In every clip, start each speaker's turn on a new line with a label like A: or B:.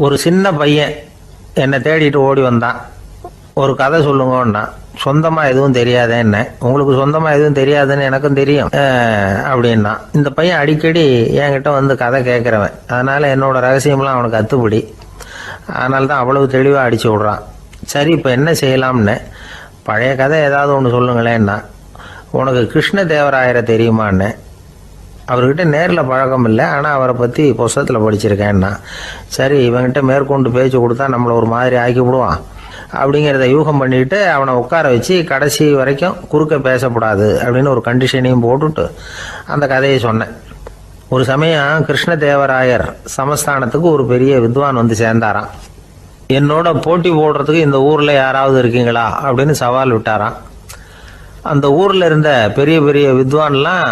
A: ஒரு சின்ன பையன் என்னை தேடிட்டு ஓடி வந்தான். ஒரு கதை சொல்லுங்கன்னா, சொந்தமாக எதுவும் தெரியாதே என்ன, உங்களுக்கு சொந்தமாக எதுவும் தெரியாதுன்னு எனக்கும் தெரியும் அப்படின்னா. இந்த பையன் அடிக்கடி என்கிட்ட வந்து கதை கேட்குறவன், அதனால் என்னோட ரகசியம்லாம் அவனுக்கு அத்துப்படி. அதனால தான் அவ்வளவு தெளிவாக அடித்து விட்றான். சரி, இப்போ என்ன செய்யலாம்னு, பழைய கதை ஏதாவது ஒன்று சொல்லுங்களேன்னா. உனக்கு கிருஷ்ணதேவராயரை தெரியுமான்னு. அவர்கிட்ட நேரில் பழக்கம் இல்லை, ஆனால் அவரை பற்றி புஸ்தகத்தில் படிச்சிருக்கேன்னா. சரி, இவன்கிட்ட மேற்கொண்டு பேச்சு கொடுத்தா நம்மளை ஒரு மாதிரி ஆக்கி விடுவான் அப்படிங்கிறத யூகம் பண்ணிட்டு அவனை உட்கார வச்சு கடைசி வரைக்கும் குறுக்க பேசக்கூடாது அப்படின்னு ஒரு கண்டிஷனையும் போட்டுட்டு அந்த கதையை சொன்னேன். ஒரு சமயம் கிருஷ்ணதேவராயர் சமஸ்தானத்துக்கு ஒரு பெரிய வித்வான் வந்து சேர்ந்தாராம். என்னோட போட்டி போடுறதுக்கு இந்த ஊரில் யாராவது இருக்கீங்களா அப்படின்னு சவால் விட்டாராம். அந்த ஊரில் இருந்த பெரிய பெரிய வித்வான்லாம்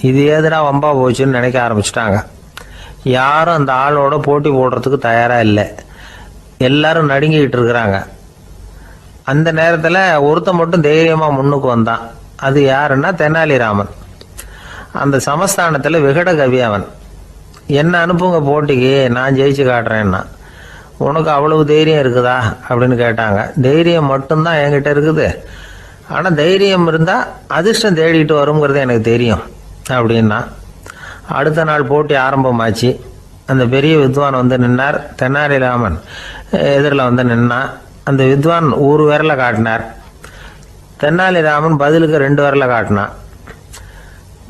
A: இது ஏதுடா வம்பா போச்சுன்னு நினைக்க ஆரம்பிச்சிட்டாங்க. யாரும் அந்த ஆளோட போட்டி போடுறதுக்கு தயாராக இல்லை. எல்லாரும் நடுங்கிக்கிட்டு இருக்கிறாங்க. அந்த நேரத்தில் ஒருத்தன் மட்டும் தைரியமாக முன்னுக்கு வந்தான். அது யாருன்னா தெனாலிராமன். அந்த சமஸ்தானத்தில் விகட கவி அவன். என்ன அனுப்புங்க போட்டிக்கு, நான் ஜெயிச்சு காட்டுறேன்னா. உனக்கு அவ்வளவு தைரியம் இருக்குதா அப்படின்னு கேட்டாங்க. தைரியம் மட்டும்தான் என்கிட்ட இருக்குது, ஆனால் தைரியம் இருந்தால் அதிர்ஷ்டம் தேடிட்டு வருங்கிறது எனக்கு தெரியும் அப்படின்னா. அடுத்த நாள் போட்டி ஆரம்பமாச்சு. அந்த பெரிய வித்வான் வந்து நின்னார். தெனாலிராமன் எதிரில் வந்து நின்னான். அந்த வித்வான் ஒரு விரலை காட்டினார். தெனாலிராமன் பதிலுக்கு 2 விரலை காட்டினான்.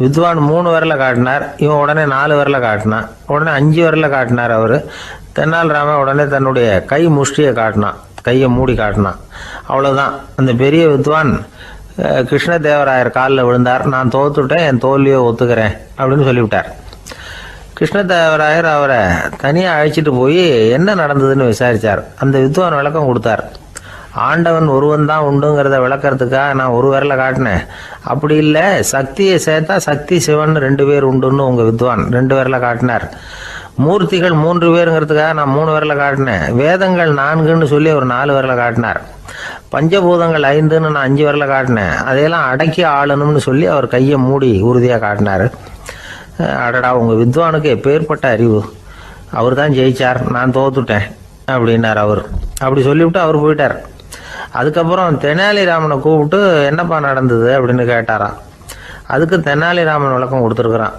A: வித்வான் 3 விரலை காட்டினார். இவன் உடனே 4 விரலை காட்டினான். உடனே 5 விரலை காட்டினார் அவர். தெனாலிராமன் உடனே தன்னுடைய கை முஷ்டியை காட்டினான், கையை மூடி காட்டினான். அவ்வளோதான். அந்த பெரிய வித்வான் கிருஷ்ணதேவராயர் காலில் விழுந்தார். நான் தோத்துட்டேன், என் தோல்வியை ஒத்துக்கிறேன் அப்படின்னு சொல்லிவிட்டார். கிருஷ்ணதேவராயர் அவரை தனியாக அழைச்சிட்டு போய் என்ன நடந்ததுன்னு விசாரித்தார். அந்த வித்வான் விளக்கம் கொடுத்தார். ஆண்டவன் ஒருவன் தான் உண்டுங்கிறத விளக்கிறதுக்காக நான் ஒரு விரலை காட்டினேன். அப்படி இல்லை, சக்தியை சேர்த்தா சக்தி சிவன் 2 பேர் உண்டுன்னு உங்கள் வித்வான் 2 விரலை காட்டினார். மூர்த்திகள் 3 பேருங்கிறதுக்காக நான் 3 விரலை காட்டினேன். வேதங்கள் 4ன்னு சொல்லி ஒரு 4 விரலை காட்டினார். பஞ்சபூதங்கள் 5ன்னு நான் 5 விரலை காட்டினேன். அதையெல்லாம் அடக்கி ஆளணும்னு சொல்லி அவர் கையை மூடி உறுதியாக காட்டினார். அடடா, உங்கள் வித்வானுக்கு எப்பேற்பட்ட அறிவு, அவர் தான் ஜெயிச்சார், நான் தோத்துட்டேன் அப்படின்னார் அவர். அப்படி சொல்லிவிட்டு அவர் போயிட்டார். அதுக்கப்புறம் தெனாலிராமனை கூப்பிட்டு என்னப்பா நடந்தது அப்படின்னு கேட்டாராம். அதுக்கு தெனாலிராமன் விளக்கம் கொடுத்துருக்குறான்.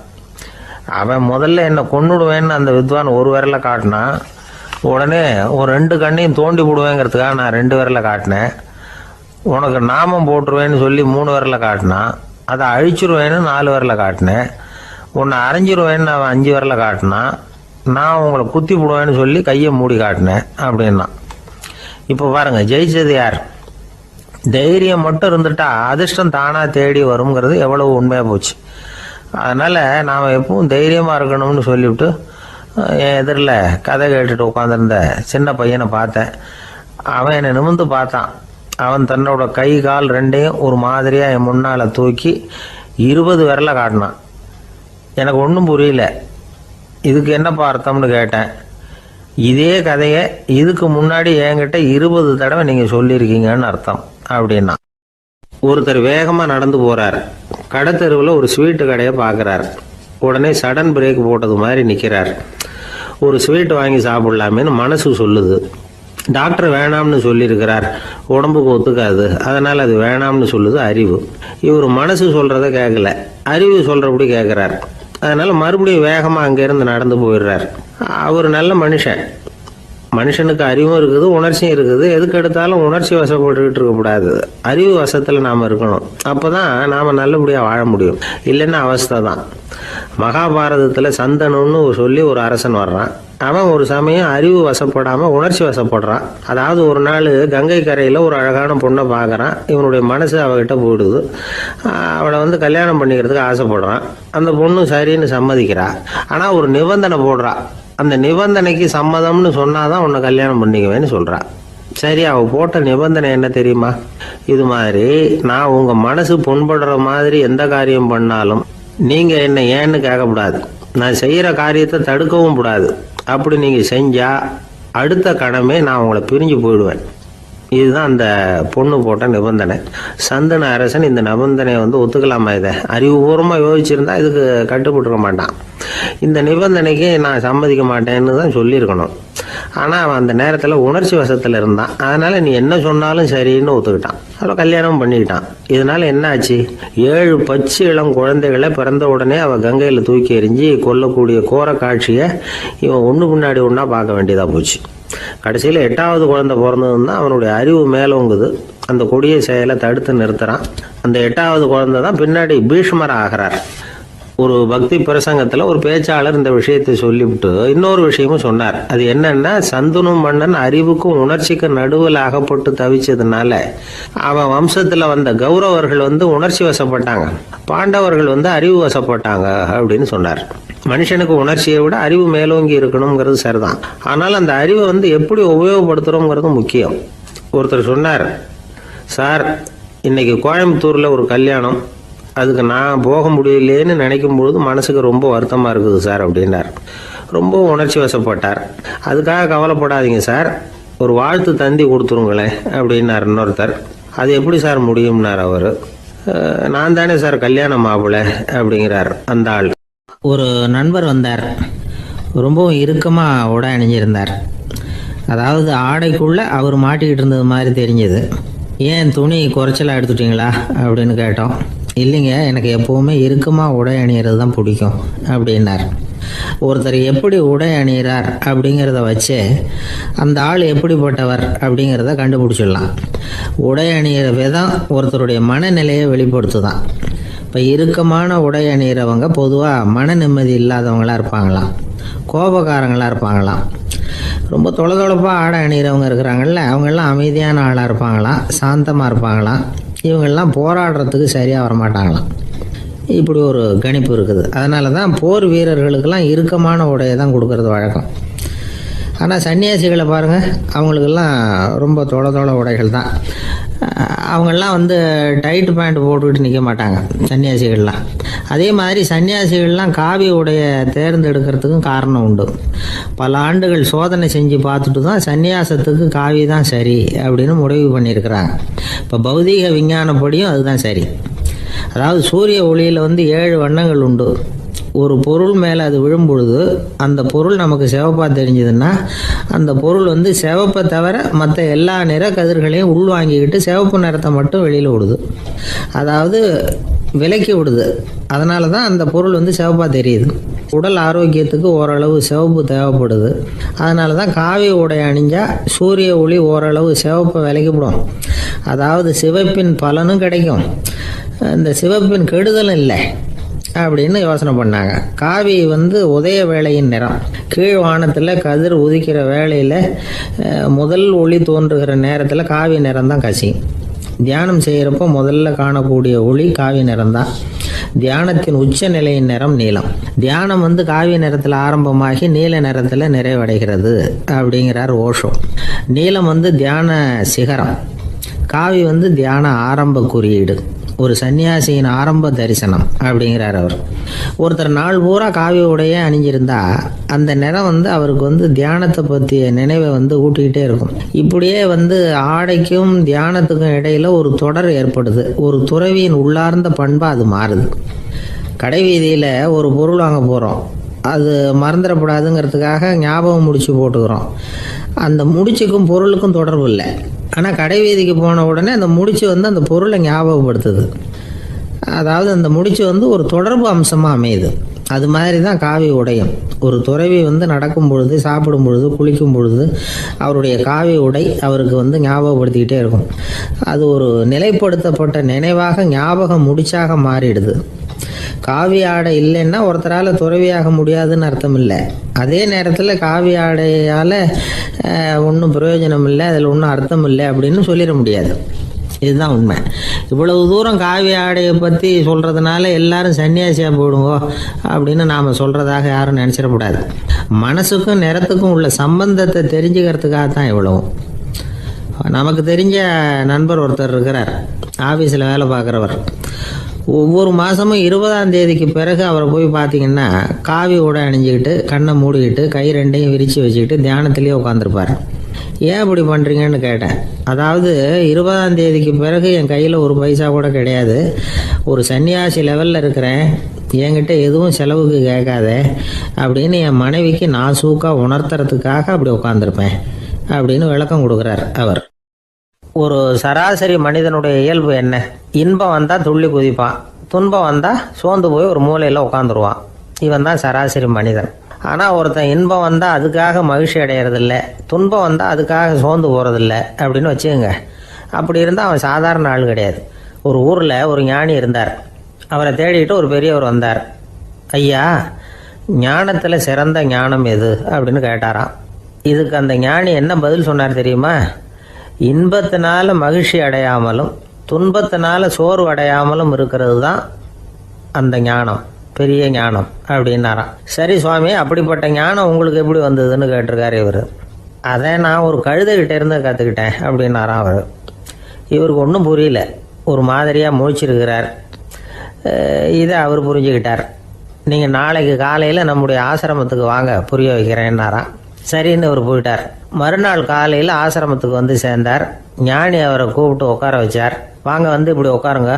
A: அவன் முதல்ல என்னை கொன்னுடுவேன்னு அந்த வித்வான் ஒரு விரலை காட்டினான். உடனே ஒரு 2 கண்ணையும் தோண்டி போடுவேங்கிறதுக்காக நான் 2 விரலை காட்டினேன். உனக்கு நாமம் போட்டுருவேன்னு சொல்லி 3 விரலை காட்டினான். அதை அழிச்சிருவேன்னு 4 விரலை காட்டினேன். உன்னை அரைஞ்சிருவேன்னு அவன் 5 விரலை காட்டினான். நான் உங்களை குத்தி போடுவேன்னு சொல்லி கையை மூடி காட்டினேன் அப்படின்னா. இப்போ பாருங்க, ஜெயிச்சது யார்? தைரியம் மட்டும் இருந்துட்டா அதிர்ஷ்டம் தானாக தேடி வருங்கிறது எவ்வளவு உண்மையாக போச்சு. அதனால் நாம் எப்பவும் தைரியமாக இருக்கணும்னு சொல்லிவிட்டு என் எதிரில் கதை கேட்டுட்டு உட்காந்துருந்த சின்ன பையனை பார்த்தேன். அவன் என்னை நிமிர்ந்து பார்த்தான். அவன் தன்னோட கை கால் 2ஐயும் ஒரு மாதிரியாக என் முன்னால் தூக்கி 20 விரலை காட்டினான். எனக்கு ஒன்றும் புரியல. இதுக்கு என்னப்பா அர்த்தம்னு கேட்டேன். இதே கதையை இதுக்கு முன்னாடி என்கிட்ட 20 தடவை நீங்கள் சொல்லியிருக்கீங்கன்னு அர்த்தம் அப்படின்னா. ஒருத்தர் வேகமாக நடந்து போகிறார். கடத்தெருவில் ஒரு ஸ்வீட்டு கடையை பார்க்குறார். உடனே சடன் பிரேக் போட்டது மாதிரி நிற்கிறார். ஒரு ஸ்வீட் வாங்கி சாப்பிடலாமேன்னு மனசு சொல்லுது. டாக்டர் வேணாம்னு சொல்லியிருக்கிறார், உடம்புக்கு ஒத்துக்காது, அதனால் அது வேணாம்னு சொல்லுது அறிவு. இவர் மனசு சொல்கிறத கேட்கல, அறிவு சொல்கிறபடி கேட்குறார். அதனால் மறுபடியும் வேகமாக அங்கேருந்து நடந்து போயிடுறார். அவர் நல்ல மனுஷன். மனுஷனுக்கு அறிவும் இருக்குது, உணர்ச்சியும் இருக்குது. எதுக்கு எடுத்தாலும் உணர்ச்சி வசப்பட்டுக்கிட்டு இருக்கக்கூடாது, அறிவு வசத்தில் நாம் இருக்கணும். அப்போ தான் நாம் நல்லபடியாக வாழ முடியும். இல்லைன்னா அவஸ்தை தான். மகாபாரதத்தில் சந்தனுன்னு சொல்லி ஒரு அரசன் வர்றான். அவன் ஒரு சமயம் அறிவு வசப்படாமல் உணர்ச்சி வசப்படுறான். அதாவது ஒரு நாள் கங்கை கரையில் ஒரு அழகான பொண்ணை பார்க்குறான். இவனுடைய மனசு அவகிட்ட போயிடுது. அவளை வந்து கல்யாணம் பண்ணிக்கிறதுக்கு ஆசைப்படுறான். அந்த பொண்ணு சரின்னு சம்மதிக்கிறா. ஆனால் ஒரு நிபந்தனை போடுறா. அந்த நிபந்தனைக்கு சம்மதம்னு சொன்னாதான் உன்னை கல்யாணம் பண்ணிக்குவேன்னு சொல்றா. சரி, அவ போட்ட நிபந்தனை என்ன தெரியுமா? இது மாதிரி, நான் உங்க மனசு புண்படுற மாதிரி எந்த காரியம் பண்ணாலும் நீங்க என்ன ஏன்னு கேட்கக்கூடாது, நான் செய்யற காரியத்தை தடுக்கவும் கூடாது. அப்படி நீங்க செஞ்சா அடுத்த கணமே நான் உங்களை பிரிஞ்சு போயிடுவேன். இதுதான் அந்த பொண்ணு போட்ட நிபந்தனை. சந்தன அரசன் இந்த நிபந்தனையை வந்து ஒத்துக்கலாமா? இதை அறிவுபூர்வமாக யோசிச்சிருந்தா இதுக்கு கட்டுப்பட்டுருக்க மாட்டான். இந்த நிபந்தனைக்கு நான் சம்மதிக்க மாட்டேன்னு தான் சொல்லியிருக்கணும். ஆனால் அவன் அந்த நேரத்தில் உணர்ச்சி வசத்தில் இருந்தான். அதனால் நீ என்ன சொன்னாலும் சரின்னு ஒத்துக்கிட்டான். அதில் கல்யாணம் பண்ணிக்கிட்டான். இதனால் என்ன ஆச்சு? 7 பச்சை இளம் குழந்தைகளை பிறந்த உடனே அவள் கங்கையில் தூக்கி எறிஞ்சி கொல்லக்கூடிய கோர காட்சியை இவன் ஒன்று பின்னாடி ஒன்றா பார்க்க வேண்டியதாக போச்சு. கடைசியில் 8வது குழந்தை பிறந்ததுன்னா அவனுடைய அறிவு மேலோங்குது. அந்த கொடிய செயலை தடுத்து நிறுத்துறான். அந்த 8வது குழந்தை தான் பின்னாடி பீஷ்மர் ஆகிறார். ஒரு பக்தி பிரசங்கத்தில் ஒரு பேச்சாளர் இந்த விஷயத்தை சொல்லிவிட்டு இன்னொரு விஷயமும் சொன்னார். அது என்னன்னா, சந்தனு மன்னன் அறிவுக்கும் உணர்ச்சிக்கும் நடுவில் அகப்பட்டு தவிச்சதுனால அவன் வம்சத்தில் வந்த கௌரவர்கள் உணர்ச்சி வசப்பட்டாங்க, பாண்டவர்கள் அறிவு வசப்பட்டாங்க அப்படின்னு சொன்னார். மனுஷனுக்கு உணர்ச்சியை விட அறிவு மேலோங்கி இருக்கணுங்கிறது சரிதான். ஆனால் அந்த அறிவை எப்படி உபயோகப்படுத்துகிறோங்கிறது முக்கியம். ஒருத்தர் சொன்னார், சார் இன்னைக்கு கோயம்புத்தூரில் ஒரு கல்யாணம், அதுக்கு நான் போக முடியலேன்னு நினைக்கும் பொழுது மனசுக்கு ரொம்ப வருத்தமாக இருக்குது சார் அப்படின்னார். ரொம்ப உணர்ச்சி வசப்பட்டார். அதுக்காக கவலைப்படாதீங்க சார், ஒரு வாழ்த்து தந்தி கொடுத்துருங்களேன் அப்படின்னார் இன்னொருத்தர். அது எப்படி சார் முடியும்னார் அவர். நான் தானே சார் கல்யாண மாப்பிள்ளை அப்படிங்கிறார் அந்த ஆள். ஒரு நண்பர் வந்தார். ரொம்பவும் இறுக்கமாக உடை அணிஞ்சிருந்தார். அதாவது ஆடைக்குள்ளே அவர் மாட்டிக்கிட்டு இருந்தது மாதிரி தெரிஞ்சது. ஏன் துணி குறைச்சலாக எடுத்துட்டீங்களா அப்படின்னு கேட்டோம். இல்லைங்க, எனக்கு எப்போவுமே இறுக்கமாக உடை அணிகிறது தான் பிடிக்கும் அப்படின்னார். ஒருத்தர் எப்படி உடை அணிகிறார் அப்படிங்கிறத வச்சு அந்த ஆள் எப்படிப்பட்டவர் அப்படிங்கிறத கண்டுபிடிச்சிடலாம். உடை அணிகிற விதம் ஒருத்தருடைய மனநிலையை வெளிப்படுத்துதான். இப்போ இறுக்கமான உடை அணிகிறவங்க பொதுவாக மன நிம்மதி இல்லாதவங்களாக இருப்பாங்களாம், கோபக்காரங்களாக இருப்பாங்களாம். ரொம்ப தொலைதொலைப்பாக ஆடை அணிகிறவங்க இருக்கிறாங்கல்ல, அவங்கெல்லாம் அமைதியான ஆளாக இருப்பாங்களாம், சாந்தமாக இருப்பாங்களாம். இவங்கெல்லாம் போராடுறதுக்கு சரியாக வரமாட்டாங்களாம். இப்படி ஒரு கணிப்பு இருக்குது. அதனால தான் போர் வீரர்களுக்கெல்லாம் இறுக்கமான உடையை தான் கொடுக்கறது வழக்கம். ஆனால் சன்னியாசிகளை பாருங்கள், அவங்களுக்கெல்லாம் ரொம்ப தொலை உடைகள் தான். அவங்கெல்லாம் டைட் பேண்ட் போட்டுக்கிட்டு நிற்க மாட்டாங்க சன்னியாசிகள்லாம். அதே மாதிரி சன்னியாசிகள்லாம் காவி உடையை தேர்ந்தெடுக்கிறதுக்கும் காரணம் உண்டு. பல ஆண்டுகள் சோதனை செஞ்சு பார்த்துட்டு தான் சன்னியாசத்துக்கு காவி தான் சரி அப்படின்னு முடிவு பண்ணியிருக்கிறாங்க. இப்போ பௌதீக விஞ்ஞானப்படியும் அதுதான் சரி. அதாவது சூரிய ஒளியில் 7 வண்ணங்கள் உண்டு. ஒரு பொருள் மேலே அது விழும்பொழுது அந்த பொருள் நமக்கு சிவப்பாக தெரிஞ்சதுன்னா அந்த பொருள் சிவப்பை தவிர மற்ற எல்லா நிற கதிர்களையும் உள்வாங்கிக்கிட்டு சிவப்பு நிறத்தை மட்டும் வெளியில் விடுது. அதாவது விலக்கி விடுது. அதனால தான் அந்த பொருள் சிவப்பாக தெரியுது. உடல் ஆரோக்கியத்துக்கு ஓரளவு சிவப்பு தேவைப்படுது. அதனால தான் காவி உடை அணிஞ்சால் சூரிய ஒளி ஓரளவு சிவப்பை விலக்கிவிடும். அதாவது சிவப்பின் பலனும் கிடைக்கும், இந்த சிவப்பின் கெடுதலும் இல்லை அப்படின்னு யோசனை பண்ணாங்க. காவி உதய வேளையின் நிறம். கீழ் வானத்தில் கதிர் உதிக்கிற வேளையில் முதல் ஒளி தோன்றுகிற நேரத்தில் காவி நிறம் தான் கசியும். தியானம் செய்கிறப்போ முதல்ல காணக்கூடிய ஒளி காவி நிறம் தான். தியானத்தின் உச்ச நிலையின் நிறம் நீலம். தியானம் காவி நிறத்தில் ஆரம்பமாகி நீல நிறத்தில் நிறைவடைகிறது அப்படிங்கிறார் ஓஷோ. நீலம் தியான சிகரம், காவி தியான ஆரம்ப குறியீடு, ஒரு சன்னியாசியின் ஆரம்ப தரிசனம் அப்படிங்கிறார் அவர். ஒருத்தர் நாள் பூரா காவி உடையே அணிஞ்சிருந்தா அந்த நிறம் அவருக்கு தியானத்தை பற்றிய நினைவை ஊட்டிக்கிட்டே இருக்கும். இப்படியே ஆடைக்கும் தியானத்துக்கும் இடையில ஒரு தொடர் ஏற்படுது. ஒரு துறவியின் உள்ளார்ந்த பண்பாக அது மாறுது. கடை வீதியில் ஒரு பொருள் வாங்க போகிறோம், அது மறந்துடக்கூடாதுங்கிறதுக்காக ஞாபகம் முடிச்சு போட்டுக்கிறோம். அந்த முடிச்சுக்கும் பொருளுக்கும் தொடர்பு இல்லை. ஆனால் கடை வீதிக்கு போன உடனே அந்த முடிச்சு அந்த பொருளை ஞாபகப்படுத்துது. அதாவது அந்த முடிச்சு ஒரு தொடர்பு அம்சமாக அமையுது. அது மாதிரி தான் காவி உடையும். ஒரு துறவி நடக்கும் பொழுது, சாப்பிடும் பொழுது, குளிக்கும் பொழுது அவருடைய காவி உடை அவருக்கு ஞாபகப்படுத்திக்கிட்டே இருக்கும். அது ஒரு நிலைப்படுத்தப்பட்ட நினைவாக ஞாபக முடிச்சாக மாறிடுது. காவி ஆடை இல்லைன்னா ஒருத்தரால் துறவியாக முடியாதுன்னு அர்த்தம் இல்லை. அதே நேரத்தில் காவி ஆடையால் ஒன்றும் பிரயோஜனம் இல்லை, அதில் ஒன்றும் அர்த்தம் இல்லை அப்படின்னு சொல்லிட முடியாது. இதுதான் உண்மை. இவ்வளவு தூரம் காவி ஆடையை பற்றி சொல்கிறதுனால எல்லாரும் சன்னியாசியாக போடுங்கோ அப்படின்னு நாம் சொல்கிறதாக யாரும் நினச்சிடக்கூடாது. மனசுக்கும் நிறத்துக்கும் உள்ள சம்பந்தத்தை தெரிஞ்சுக்கிறதுக்காக தான் இவ்வளவும். நமக்கு தெரிஞ்ச நண்பர் ஒருத்தர் இருக்கிறார், ஆஃபீஸில் வேலை பார்க்குறவர். ஒவ்வொரு மாதமும் 20ஆம் தேதிக்கு பிறகு அவரை போய் பார்த்தீங்கன்னா காவி உடை அணிஞ்சிக்கிட்டு, கண்ணை மூடிக்கிட்டு, கை ரெண்டையும் விரித்து வச்சுக்கிட்டு தியானத்திலேயே உட்காந்துருப்பார். ஏன் இப்படி பண்ணுறீங்கன்னு கேட்டேன். அதாவது 20ஆம் தேதிக்கு பிறகு என் கையில் ஒரு பைசா கூட கிடையாது. ஒரு சன்னியாசி லெவலில் இருக்கிறேன். என்கிட்ட எதுவும் செலவுக்கு கேட்காத அப்படின்னு என் மனைவிக்கு நான் சூக்காக உணர்த்துறதுக்காக அப்படி உட்காந்துருப்பேன் அப்படின்னு விளக்கம் கொடுக்குறார் அவர். ஒரு சராசரி மனிதனுடைய இயல்பு என்ன? இன்பம் வந்தால் துள்ளி குதிப்பான், துன்பம் வந்தால் சோர்ந்து போய் ஒரு மூலையில் உட்காந்துருவான். இவன் தான் சராசரி மனிதன். ஆனால் ஒருத்தன் இன்பம் வந்தால் அதுக்காக மகிழ்ச்சி அடையிறதில்ல, துன்பம் வந்தால் அதுக்காக சோர்ந்து போகிறதில்ல அப்படின்னு வச்சுக்கோங்க. அப்படி இருந்தால் அவன் சாதாரண ஆள் கிடையாது. ஒரு ஊரில் ஒரு ஞானி இருந்தார். அவரை தேடிட்டு ஒரு பெரியவர் வந்தார். ஐயா, ஞானத்தில் சிறந்த ஞானம் எது அப்படின்னு கேட்டாராம். இதுக்கு அந்த ஞானி என்ன பதில் சொன்னார் தெரியுமா? இன்பத்தினால மகிழ்ச்சி அடையாமலும் துன்பத்தினால சோர்வு அடையாமலும் இருக்கிறது தான் அந்த ஞானம், பெரிய ஞானம் அப்படின்னாராம். சரி சுவாமி, அப்படிப்பட்ட ஞானம் உங்களுக்கு எப்படி வந்ததுன்னு கேட்டிருக்காரு இவர். அதை நான் ஒரு கழுதைகிட்ட இருந்து கற்றுக்கிட்டேன் அப்படின்னாராம் அவர். இவருக்கு ஒன்றும் புரியல, ஒரு மாதிரியாக முழிச்சிருக்கிறார். இதை அவர் புரிஞ்சுக்கிட்டார். நீங்கள் நாளைக்கு காலையில் நம்முடைய ஆசிரமத்துக்கு வாங்க, புரிய வைக்கிறேன்னாராம். சரின்னு அவர் போயிட்டார். மறுநாள் காலையில் ஆசிரமத்துக்கு வந்து சேர்ந்தார். ஞானி அவரை கூப்பிட்டு உட்கார வச்சார். வாங்க, வந்து இப்படி உட்காருங்க,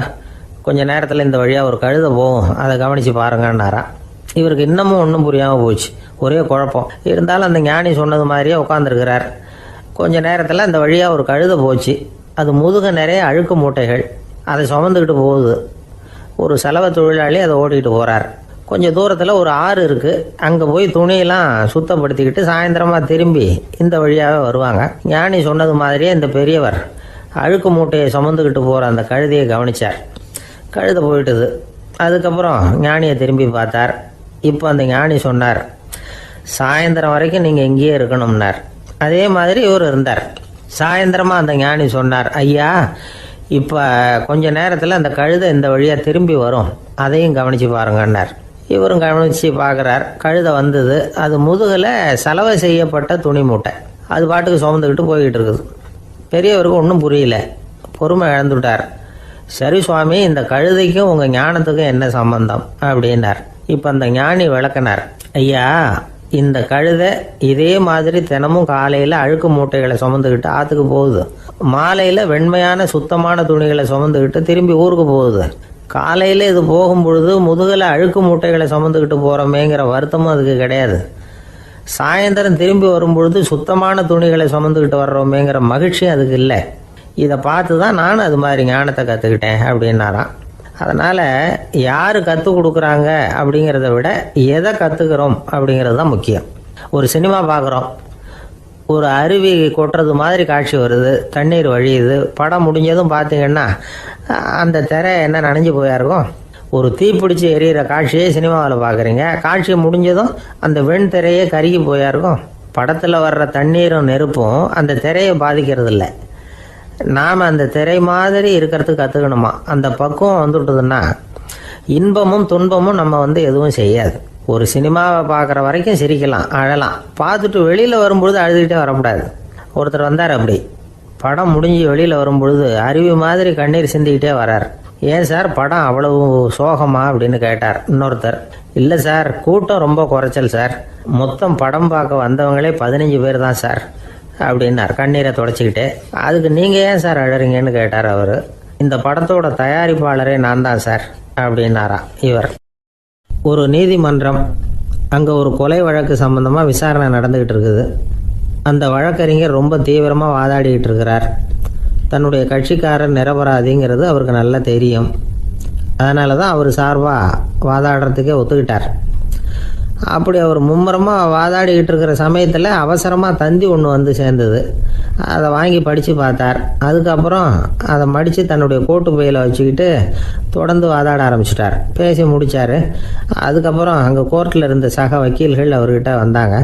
A: கொஞ்சம் நேரத்தில் இந்த வழியாக ஒரு கழுதை போகும், அதை கவனித்து பாருங்கன்னாராம். இவருக்கு இன்னமும் ஒன்றும் புரியாமல் போச்சு, ஒரே குழப்பம். இருந்தாலும் அந்த ஞானி சொன்னது மாதிரியே உட்காந்துருக்கிறார். கொஞ்ச நேரத்தில் அந்த வழியாக ஒரு கழுதை போச்சு. அது முதுக நிறைய அழுக்கு மூட்டைகள், அதை சுமந்துக்கிட்டு போகுது. ஒரு சலவை தொழிலாளி அதை ஓட்டிகிட்டு போகிறார். கொஞ்சம் தூரத்தில் ஒரு ஆறு இருக்குது. அங்கே போய் துணியெல்லாம் சுத்தப்படுத்திக்கிட்டு சாயந்தரமாக திரும்பி இந்த வழியாகவே வருவாங்க. ஞானி சொன்னது மாதிரியே இந்த பெரியவர் அழுக்கு மூட்டையை சுமந்துக்கிட்டு போகிற அந்த கழுதையை கவனித்தார். கழுதை போயிட்டுது. அதுக்கப்புறம் ஞானியை திரும்பி பார்த்தார். இப்போ அந்த ஞானி சொன்னார், சாயந்தரம் வரைக்கும் நீங்கள் இங்கேயே இருக்கணும்னார். அதே மாதிரி இவர் இருந்தார். சாயந்தரமாக அந்த ஞானி சொன்னார், ஐயா, இப்போ கொஞ்ச நேரத்தில் அந்த கழுதை இந்த வழியாக திரும்பி வரும், அதையும் கவனித்து பாருங்கன்னார். இவரும் கவனித்து பார்க்குறார். கழுதை வந்தது. அது முதுகில் சலவை செய்யப்பட்ட துணி மூட்டை, அது பாட்டுக்கு சுமந்துக்கிட்டு போய்கிட்டு இருக்குது. பெரியவருக்கு ஒன்றும் புரியல, பொறுமை இழந்துட்டார். சரி சுவாமி, இந்த கழுதைக்கும் உங்கள் ஞானத்துக்கும் என்ன சம்பந்தம் அப்படின்னார். இப்போ அந்த ஞானி விளக்கினார். ஐயா, இந்த கழுதை இதே மாதிரி தினமும் காலையில் அழுக்கு மூட்டைகளை சுமந்துக்கிட்டு ஆற்றுக்கு போகுது, மாலையில் வெண்மையான சுத்தமான துணிகளை சுமந்துக்கிட்டு திரும்பி ஊருக்கு போகுது. காலையில் இது போகும்பொழுது முதுகில் அழுக்கு மூட்டைகளை சுமந்துக்கிட்டு போகிறோமேங்கிற வருத்தமும் அதுக்கு கிடையாது. சாயந்தரம் திரும்பி வரும்பொழுது சுத்தமான துணிகளை சுமந்துக்கிட்டு வர்றோமேங்கிற மகிழ்ச்சியும் அதுக்கு இல்லை. இதை பார்த்து தான் நான் அது மாதிரி ஞானத்தை கற்றுக்கிட்டேன் அப்படின்னாராம். அதனால் யார் கற்றுக் கொடுக்குறாங்க அப்படிங்கிறத விட எதை கற்றுக்கிறோம் அப்படிங்கிறது தான் முக்கியம். ஒரு சினிமா பார்க்குறோம், ஒரு அருவி கொட்டுறது மாதிரி காட்சி வருது, தண்ணீர் வழியுது. படம் முடிஞ்சதும் பார்த்தீங்கன்னா அந்த திரை என்ன நனைஞ்சு போயா இருக்கும். ஒரு தீப்பிடிச்சு எரியிற காட்சியை சினிமாவில் பார்க்குறீங்க, காட்சி முடிஞ்சதும் அந்த வெண் திரையே கருகி போயா இருக்கும். படத்தில் வர்ற தண்ணீரும் நெருப்பும் அந்த திரையை பாதிக்கிறது இல்லை. நாம் அந்த திரை மாதிரி இருக்கிறதுக்கு கற்றுக்கணுமா. அந்த பக்குவம் வந்துவிட்டதுன்னா இன்பமும் துன்பமும் நம்ம எதுவும் செய்யாது. ஒரு சினிமாவை பார்க்குற வரைக்கும் சிரிக்கலாம், அழலாம். பார்த்துட்டு வெளியில் வரும்பொழுது அழுதுகிட்டே வரக்கூடாது. ஒருத்தர் வந்தார், அப்படி படம் முடிஞ்சு வெளியில் வரும்பொழுது அருவி மாதிரி கண்ணீர் சிந்திக்கிட்டே வரார். ஏன் சார், படம் அவ்வளவு சோகமா அப்படின்னு கேட்டார். இன்னொருத்தர், இல்லை சார், கூட்டம் ரொம்ப குறைச்சல் சார், மொத்தம் படம் பார்க்க வந்தவங்களே 15 பேர் தான் சார் அப்படின்னார் கண்ணீரை தொடச்சிக்கிட்டே. அதுக்கு நீங்கள் ஏன் சார் அழறீங்கன்னு கேட்டார் அவர். இந்த படத்தோட தயாரிப்பாளரே நான் தான் சார் அப்படின்னாரா இவர். ஒரு நீதிமன்றம், அங்கே ஒரு கொலை வழக்கு சம்பந்தமாக விசாரணை நடந்துக்கிட்டு இருக்குது. அந்த வழக்கறிஞர் ரொம்ப தீவிரமாக வாதாடிக்கிட்டு இருக்கிறார். தன்னுடைய கட்சிக்காரர் நிரபராதிங்கிறது அவருக்கு நல்லா தெரியும். அதனால தான் அவர் சார்பாக வாதாடுறதுக்கே ஒத்துக்கிட்டார். அப்படி அவர் மும்முரமாக வாதாடிக்கிட்டு இருக்கிற சமயத்தில் அவசரமாக தந்தி ஒன்று வந்து சேர்ந்தது. அதை வாங்கி படித்து பார்த்தார். அதுக்கப்புறம் அதை மடித்து தன்னுடைய கோட்டு பையில் வச்சுக்கிட்டு தொடர்ந்து வாதாட ஆரம்பிச்சிட்டார். பேசி முடித்தார். அதுக்கப்புறம் அங்கே கோர்ட்டில் இருந்த சக வக்கீல்கள் அவர்கிட்ட வந்தாங்க.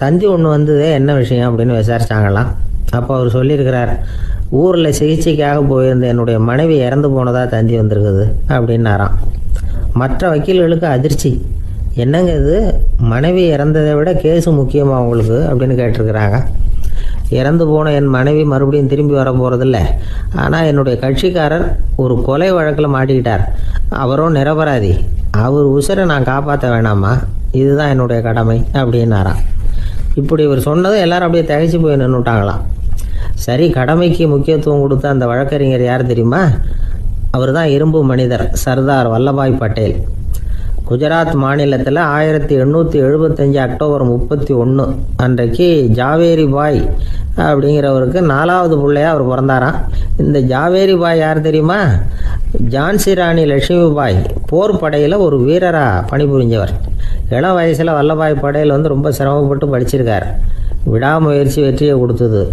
A: தந்தி ஒன்று வந்ததே, என்ன விஷயம் அப்படின்னு விசாரித்தாங்களாம். அப்போ அவர் சொல்லியிருக்கிறார், ஊரில் சிகிச்சைக்காக போயிருந்த என்னுடைய மனைவி இறந்து போனதாக தந்தி வந்திருக்குது அப்படின்னாராம். மற்ற வக்கீல்களுக்கு அதிர்ச்சி. என்னங்க இது, மனைவி இறந்ததை விட கேஸு முக்கியமாக உங்களுக்கு அப்படின்னு கேட்டிருக்கிறாங்க. இறந்து போன என் மனைவி மறுபடியும் திரும்பி வர போகிறதில்ல, ஆனால் என்னுடைய கட்சிக்காரர் ஒரு கொலை வழக்கில் மாட்டிக்கிட்டார், அவரும் நிரபராதி, அவர் உசுரை நான் காப்பாற்ற வேணாமா, இதுதான் என்னுடைய கடமை அப்படின்னாராம். இப்படி இவர் சொன்னதும் எல்லாரும் அப்படியே திகைச்சு போய் நின்றுட்டாங்களாம். சரி, கடமைக்கு முக்கியத்துவம் கொடுத்த அந்த வழக்கறிஞர் யார் தெரியுமா? அவர் தான் இரும்பு மனிதர் சர்தார் வல்லபாய் பட்டேல். குஜராத் மாநிலத்தில் 1875 அக்டோபர் 31 அன்றைக்கு ஜாவேரி பாய் அப்படிங்கிறவருக்கு 4வது பிள்ளையா அவர் பிறந்தாராம். இந்த ஜாவேரி பாய் யார் தெரியுமா? ஜான்சி ராணி லட்சுமி பாய் போர் படையில் ஒரு வீரராக பணிபுரிஞ்சவர். இளம் வயசில் வல்லபாய் பட்டேல் ரொம்ப சிரமப்பட்டு படிச்சிருக்கார். விடாமுயற்சி வெற்றியை கொடுத்தது.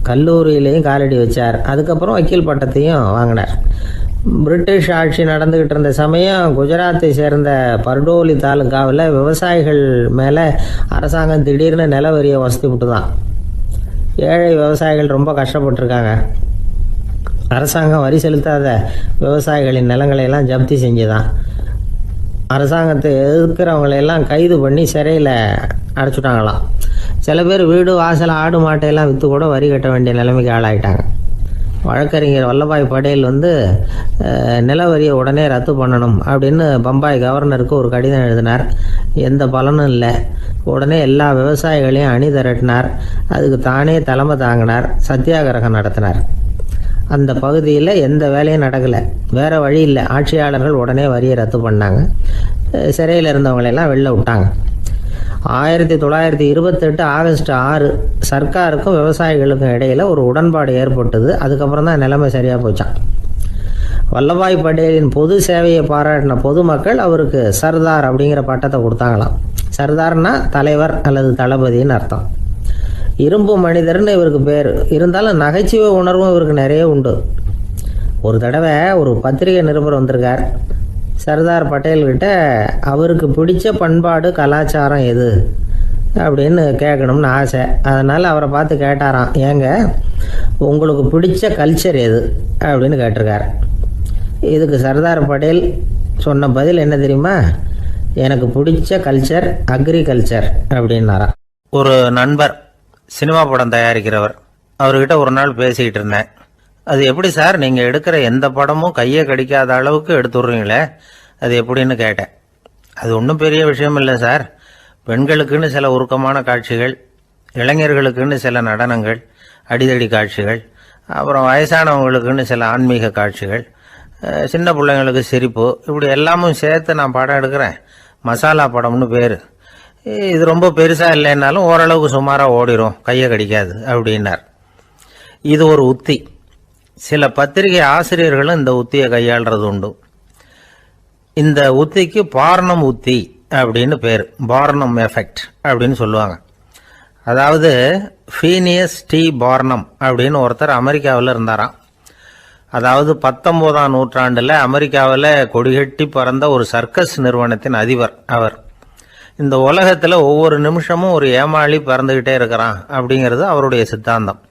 A: கல்லூரியிலையும் காலடி வச்சார். அதுக்கப்புறம் வக்கீல் பட்டத்தையும் வாங்கினார். பிரிட்டிஷ் ஆட்சி நடந்துக்கிட்டு இருந்த சமயம் குஜராத்தை சேர்ந்த பர்டோலி தாலுக்காவில் விவசாயிகள் மேலே அரசாங்கம் திடீர்னு நில வரியை வசதி விட்டு தான். ஏழை விவசாயிகள் ரொம்ப கஷ்டப்பட்டுருக்காங்க. அரசாங்கம் வரி செலுத்தாத விவசாயிகளின் நிலங்களையெல்லாம் ஜப்தி செஞ்சுதான். அரசாங்கத்தை எதிர்க்கிறவங்களையெல்லாம் கைது பண்ணி சிறையில் அடைச்சிட்டாங்களாம். சில பேர் வீடு வாசல் ஆடு மாட்டையெல்லாம் விற்று கூட வரி கட்ட வேண்டிய நிலைமைக்கு ஆளாயிட்டாங்க. வழக்கறிஞர் வல்லபாய் பட்டேல் நில வரியை உடனே ரத்து பண்ணணும் அப்படின்னு பம்பாய் கவர்னருக்கு ஒரு கடிதம் எழுதினார். எந்த பலனும் இல்லை. உடனே எல்லா விவசாயிகளையும் அணி திரட்டினார். அதுக்கு தானே தலைமை தாங்கினார். சத்தியாகிரகம் நடத்தினார். அந்த பகுதியில் எந்த வேலையும் நடக்கலை. வேறு வழி இல்லை. ஆட்சியாளர்கள் உடனே வரியை ரத்து பண்ணாங்க. சிறையில் இருந்தவங்களெல்லாம் வெளில விட்டாங்க. 1928 ஆகஸ்ட் 6 சர்க்காருக்கும் விவசாயிகளுக்கும் இடையில் ஒரு உடன்பாடு ஏற்பட்டது. அதுக்கப்புறம் தான் நிலைமை சரியாக போச்சான். வல்லபாய் பட்டேலின் பொது சேவையை பாராட்டின பொதுமக்கள் அவருக்கு சர்தார் அப்படிங்கிற பட்டத்தை கொடுத்தாங்களாம். சர்தார்னா தலைவர் அல்லது தளபதின்னு அர்த்தம். இரும்பு மனிதர்னு இவருக்கு பேர். இருந்தாலும் நகைச்சுவை உணர்வும் இவருக்கு நிறைய உண்டு. ஒரு தடவை ஒரு பத்திரிகை நிருபர் வந்திருக்கார். சர்தார் பட்டேல்கிட்ட அவருக்கு பிடிச்ச பண்பாடு கலாச்சாரம் எது அப்படின்னு கேட்கணும்னு ஆசை. அதனால் அவரை பார்த்து கேட்டாராம், ஏங்க உங்களுக்கு பிடிச்ச கல்ச்சர் எது அப்படின்னு கேட்டிருக்கார். இதுக்கு சர்தார் பட்டேல் சொன்ன பதில் என்ன தெரியுமா? எனக்கு பிடிச்ச கல்ச்சர் அக்ரிகல்ச்சர் அப்படின்னாராம். ஒரு நண்பர் சினிமா படம் தயாரிக்கிறவர், அவர்கிட்ட ஒரு நாள் பேசிக்கிட்டு இருந்தேன். அது எப்படி சார், நீங்கள் எடுக்கிற எந்த படமும் கையை கடிக்காத அளவுக்கு எடுத்துடுறீங்களே, அது எப்படின்னு கேட்டேன். அது ஒன்றும் பெரிய விஷயம் இல்லை சார். பெண்களுக்குன்னு சில உருக்கமான காட்சிகள், இளைஞர்களுக்குன்னு சில நடனங்கள், அடிதடி காட்சிகள், அப்புறம் வயசானவங்களுக்குன்னு சில ஆன்மீக காட்சிகள், சின்ன பிள்ளைங்களுக்கு சிரிப்பு, இப்படி எல்லாமும் சேர்த்து நான் படம் எடுக்கிறேன். மசாலா படம்னு பேர். இது ரொம்ப பெருசாக இல்லைன்னாலும் ஓரளவுக்கு சுமாராக ஓடிடும், கையை கடிக்காது அப்படின்னார். இது ஒரு உத்தி. சில பத்திரிகை ஆசிரியர்களும் இந்த உத்தியை கையாளுறது உண்டு. இந்த உத்திக்கு பார்னம் உத்தி அப்படின்னு பேர். பார்னம் எஃபெக்ட் அப்படின்னு சொல்லுவாங்க. அதாவது ஃபீனியஸ் டி பார்னம் அப்படின்னு ஒருத்தர் அமெரிக்காவில் இருந்தாராம். அதாவது 19ஆம் நூற்றாண்டில் அமெரிக்காவில் கொடிகட்டி பறந்த ஒரு சர்க்கஸ் நிறுவனத்தின் அதிபர் அவர். இந்த உலகத்தில் ஒவ்வொரு நிமிஷமும் ஒரு ஏமாளி பறந்துக்கிட்டே இருக்கிறான் அப்படிங்கிறது அவருடைய சித்தாந்தம்.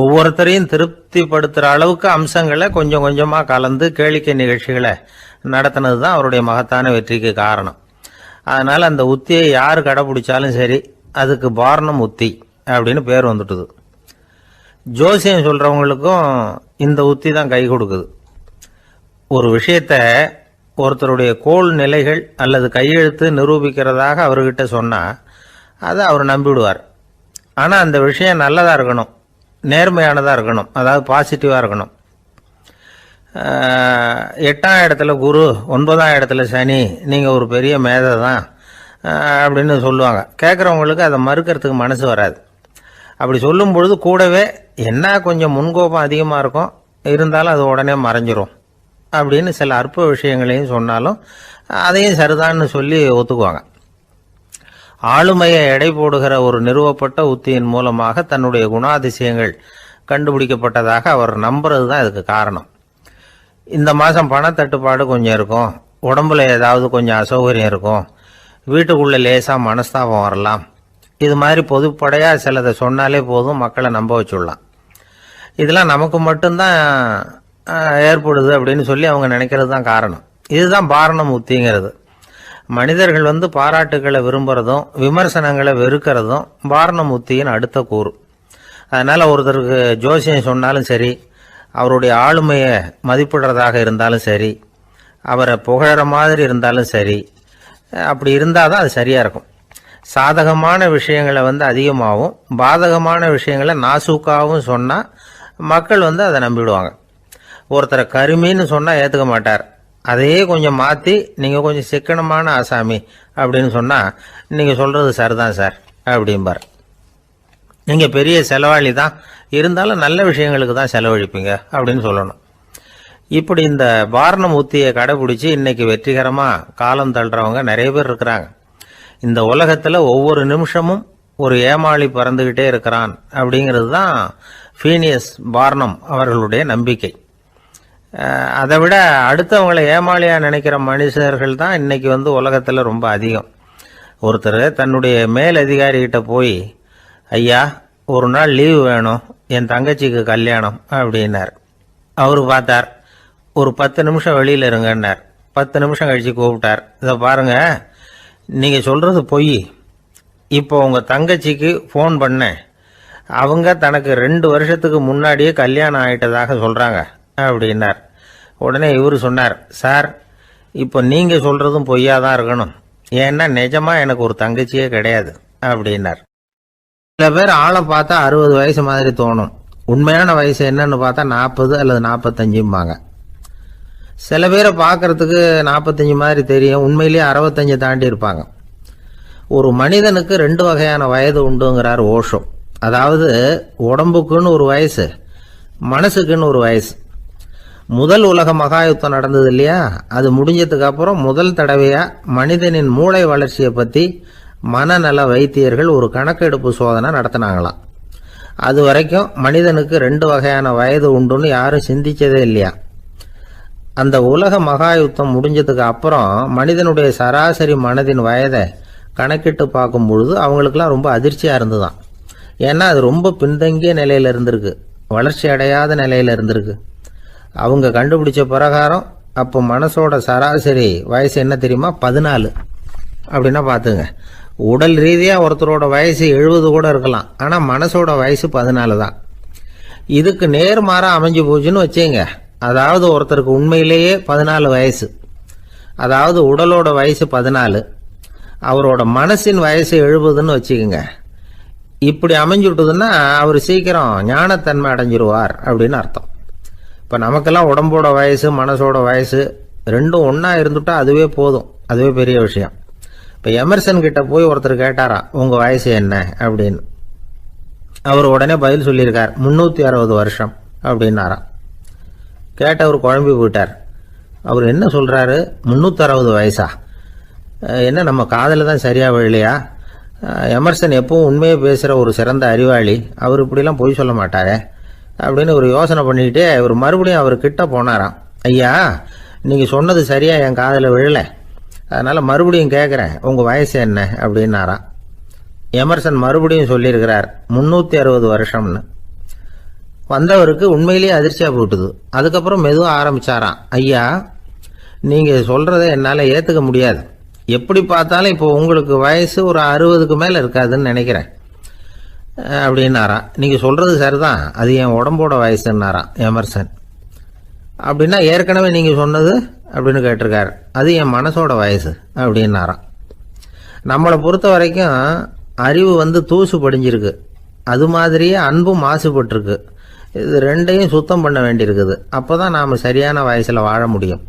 A: ஒவ்வொருத்தரையும் திருப்திப்படுத்துகிற அளவுக்கு அம்சங்களை கொஞ்சம் கொஞ்சமாக கலந்து கேளிக்கை நிகழ்ச்சிகளை நடத்தினது தான் அவருடைய மகத்தான வெற்றிக்கு காரணம். அதனால் அந்த உத்தியை யார் கடைப்பிடிச்சாலும் சரி, அதுக்கு பார்னம் உத்தி அப்படின்னு பேர் வந்துட்டுது. ஜோசியம் சொல்கிறவங்களுக்கும் இந்த உத்தி தான் கை கொடுக்குது. ஒரு விஷயத்தை ஒருத்தருடைய கோள் நிலைகள் அல்லது கையெழுத்து நிரூபிக்கிறதாக அவர்கிட்ட சொன்னால் அதை அவர் நம்பிவிடுவார். ஆனால் அந்த விஷயம் நல்லதாக இருக்கணும், நேர்மையானதாக இருக்கணும், அதாவது பாசிட்டிவாக இருக்கணும். 8ஆம் இடத்துல குரு, 9ஆம் இடத்துல சனி, நீங்கள் ஒரு பெரிய மேதை தான் அப்படின்னு சொல்லுவாங்க. கேட்குறவங்களுக்கு அதை மறுக்கிறதுக்கு மனசு வராது. அப்படி சொல்லும் பொழுது கூடவே என்ன கொஞ்சம் முன்கோபம் அதிகமாக இருக்கும், இருந்தாலும் அது உடனே மறைஞ்சிரும் அப்படின்னு சில அற்ப விஷயங்களையும் சொன்னாலும் அதையும் சரிதான்னு சொல்லி ஒத்துக்குவாங்க. ஆளுமையை எடை போடுகிற ஒரு நிறுவப்பட்ட உத்தியின் மூலமாக தன்னுடைய குணாதிசயங்கள் கண்டுபிடிக்கப்பட்டதாக அவர் நம்புறது தான் இதுக்கு காரணம். இந்த மாதம் பணத்தட்டுப்பாடு கொஞ்சம் இருக்கும், உடம்புல ஏதாவது கொஞ்சம் அசௌகரியம் இருக்கும், வீட்டுக்குள்ளே லேசாக மனஸ்தாபம் வரலாம். இது மாதிரி பொதுப்படையாக சிலதை சொன்னாலே போதும், மக்களை நம்ப வச்சுடலாம். இதெல்லாம் நமக்கு மட்டும்தான் ஏற்படுது அப்படின்னு சொல்லி அவங்க நினைக்கிறது தான் காரணம். இதுதான் பார்னம் உத்திங்கிறது. மனிதர்கள் பாராட்டுக்களை விரும்புகிறதும் விமர்சனங்களை வெறுக்கிறதும் பார்னம் உத்தியின் அடுத்த கூறு. அதனால் ஒருத்தருக்கு ஜோசியம் சொன்னாலும் சரி, அவருடைய ஆளுமையை மதிப்பிடுறதாக இருந்தாலும் சரி, அவரை புகழற மாதிரி இருந்தாலும் சரி, அப்படி இருந்தால் தான் அது சரியாக இருக்கும். சாதகமான விஷயங்களை அதிகமாகவும் பாதகமான விஷயங்களை நாசூக்காகவும் சொன்னால் மக்கள் அதை நம்பிடுவாங்க. ஒருத்தரை கருமின்னு சொன்னால் ஏற்றுக்க மாட்டார். அதையே கொஞ்சம் மாற்றி நீங்கள் கொஞ்சம் சிக்கனமான ஆசாமி அப்படின்னு சொன்னால் நீங்கள் சொல்கிறது சரிதான் சார் அப்படிம்பார். நீங்கள் பெரிய செலவாளி தான், இருந்தாலும் நல்ல விஷயங்களுக்கு தான் செலவழிப்பீங்க அப்படின்னு சொல்லணும். இப்படி இந்த வாரணம் உத்தியை கடைபிடிச்சி இன்னைக்கு வெற்றிகரமாக காலம் தள்ளுறவங்க நிறைய பேர் இருக்கிறாங்க. இந்த உலகத்தில் ஒவ்வொரு நிமிஷமும் ஒரு ஏமாளி பறந்துக்கிட்டே இருக்கிறான் அப்படிங்கிறது தான் ஃபீனியஸ் பார்னம் அவர்களுடைய நம்பிக்கை. அதை விட அடுத்தவங்களை ஏமாளியாக நினைக்கிற மனுஷர்கள் தான் இன்னைக்கு உலகத்தில் ரொம்ப அதிகம். ஒருத்தர் தன்னுடைய மேல் அதிகாரிகிட்ட போய், ஐயா ஒரு நாள் லீவு வேணும், என் தங்கச்சிக்கு கல்யாணம் அப்படின்னார். அவரு பார்த்தார், ஒரு 10 நிமிஷம் வெளியில் இருங்கன்னார். 10 நிமிஷம் கழித்து கூப்பிட்டார், இதை பாருங்க நீங்கள் சொல்கிறது பொய், இப்போ உங்கள் தங்கச்சிக்கு ஃபோன் பண்ணேன், அவங்க தனக்கு 2 வருஷத்துக்கு முன்னாடியே கல்யாணம் ஆகிட்டதாக சொல்கிறாங்க அப்படின்னார். உடனே இவர் சொன்னார், சார் இப்போ நீங்கள் சொல்கிறதும் பொய்யா தான் இருக்கணும், ஏன்னா நிஜமாக எனக்கு ஒரு தங்கச்சியே கிடையாது அப்படின்னார். சில பேர் ஆளை பார்த்தா 60 வயசு மாதிரி தோணும், உண்மையான வயசு என்னன்னு பார்த்தா 40 அல்லது 45ம்பாங்க. சில பேரை பார்க்கறதுக்கு 45 மாதிரி தெரியும், உண்மையிலேயே 65 தாண்டி இருப்பாங்க. ஒரு மனிதனுக்கு 2 வகையான வயது உண்டுங்கிறார் ஓஷோ. அதாவது உடம்புக்குன்னு ஒரு வயசு, மனசுக்குன்னு ஒரு வயசு. முதல் உலக மகாயுத்தம் நடந்தது இல்லையா, அது முடிஞ்சதுக்கு அப்புறம் முதல் தடவையா மனிதனின் மூளை வளர்ச்சியை பற்றி மனநல வைத்தியர்கள் ஒரு கணக்கெடுப்பு சோதனை நடத்தினாங்களாம். அது வரைக்கும் மனிதனுக்கு 2 வகையான வயது உண்டுன்னு யாரும் சிந்திச்சதே இல்லையா. அந்த உலக மகாயுத்தம் முடிஞ்சதுக்கு அப்புறம் மனிதனுடைய சராசரி மனதின் வயதை கணக்கிட்டு பார்க்கும் பொழுது அவங்களுக்குலாம் ரொம்ப அதிர்ச்சியாக இருந்துதான். ஏன்னா அது ரொம்ப பின்தங்கிய நிலையில் இருந்திருக்கு, வளர்ச்சி அடையாத நிலையில் இருந்திருக்கு. அவங்க கண்டுபிடிச்ச பிரகாரம் அப்போ மனசோட சராசரி வயசு என்ன தெரியுமா, 14. அப்படின்னா பார்த்துங்க, உடல் ரீதியாக ஒருத்தரோட வயசு 70 கூட இருக்கலாம், ஆனால் மனசோட வயசு 14 தான். இதுக்கு நேர்மாறாக அமைஞ்சு போச்சுன்னு வச்சுங்க. அதாவது ஒருத்தருக்கு உண்மையிலேயே 14 வயசு, அதாவது உடலோட வயசு 14, அவரோட மனசின் வயசு 70ன்னு வச்சுக்கோங்க. இப்படி அமைஞ்சுட்டுதுன்னா அவர் சீக்கிரம் ஞானத்தன்மை அடைஞ்சிருவார் அப்படின்னு அர்த்தம். இப்போ நமக்கெல்லாம் உடம்போட வயசு மனசோட வயசு ரெண்டும் ஒன்றா இருந்துட்டா அதுவே போதும், அதுவே பெரிய விஷயம். இப்போ எமர்சன் கிட்ட போய் ஒருத்தர் கேட்டாரா உங்கள் வயசு என்ன அப்படின்னு. அவர் உடனே பதில் சொல்லியிருக்கார், 360 வருஷம் அப்படின்னாராம். கேட்டவர் குழம்பி போயிட்டார். அவர் என்ன சொல்கிறாரு, 360 வயசா, என்ன நம்ம காதில் தான் சரியாக விழலையா? எமர்சன் எப்பவும் உண்மையை பேசுகிற ஒரு சிறந்த அறிவாளி, அவர் இப்படிலாம் பொய் சொல்ல மாட்டாரே அப்படின்னு ஒரு யோசனை பண்ணிக்கிட்டே இவர் மறுபடியும் அவர் கிட்ட போனாராம். ஐயா நீங்கள் சொன்னது சரியாக என் காதில் விழலை, அதனால் மறுபடியும் கேட்குறேன் உங்கள் வயசு என்ன அப்படின்னாராம். எமர்சன் மறுபடியும் சொல்லியிருக்கிறார் 360 வருஷம்னு. வந்தவருக்கு உண்மையிலேயே அதிர்ச்சியாக போட்டுது. அதுக்கப்புறம் மெதுவாக ஆரம்பிச்சாராம், ஐயா நீங்கள் சொல்கிறத என்னால் ஏற்றுக்க முடியாது, எப்படி பார்த்தாலும் இப்போ உங்களுக்கு வயசு ஒரு 60க்கு மேலே இருக்காதுன்னு நினைக்கிறேன் அப்படின்னாராம். நீங்கள் சொல்கிறது சரிதான், அது என் உடம்போட வயசுன்னாராம் எமர்சன். அப்படின்னா ஏற்கனவே நீங்கள் சொன்னது அப்படின்னு கேட்டிருக்காரு, அது என் மனசோட வயசு அப்படின்னாராம். நம்மளை பொறுத்த வரைக்கும் அறிவு தூசு படிஞ்சிருக்கு, அது மாதிரியே அன்பும் மாசுபட்டிருக்கு. இது ரெண்டையும் சுத்தம் பண்ண வேண்டியிருக்குது, அப்போ தான் நாம் சரியான வயசில் வாழ முடியும்.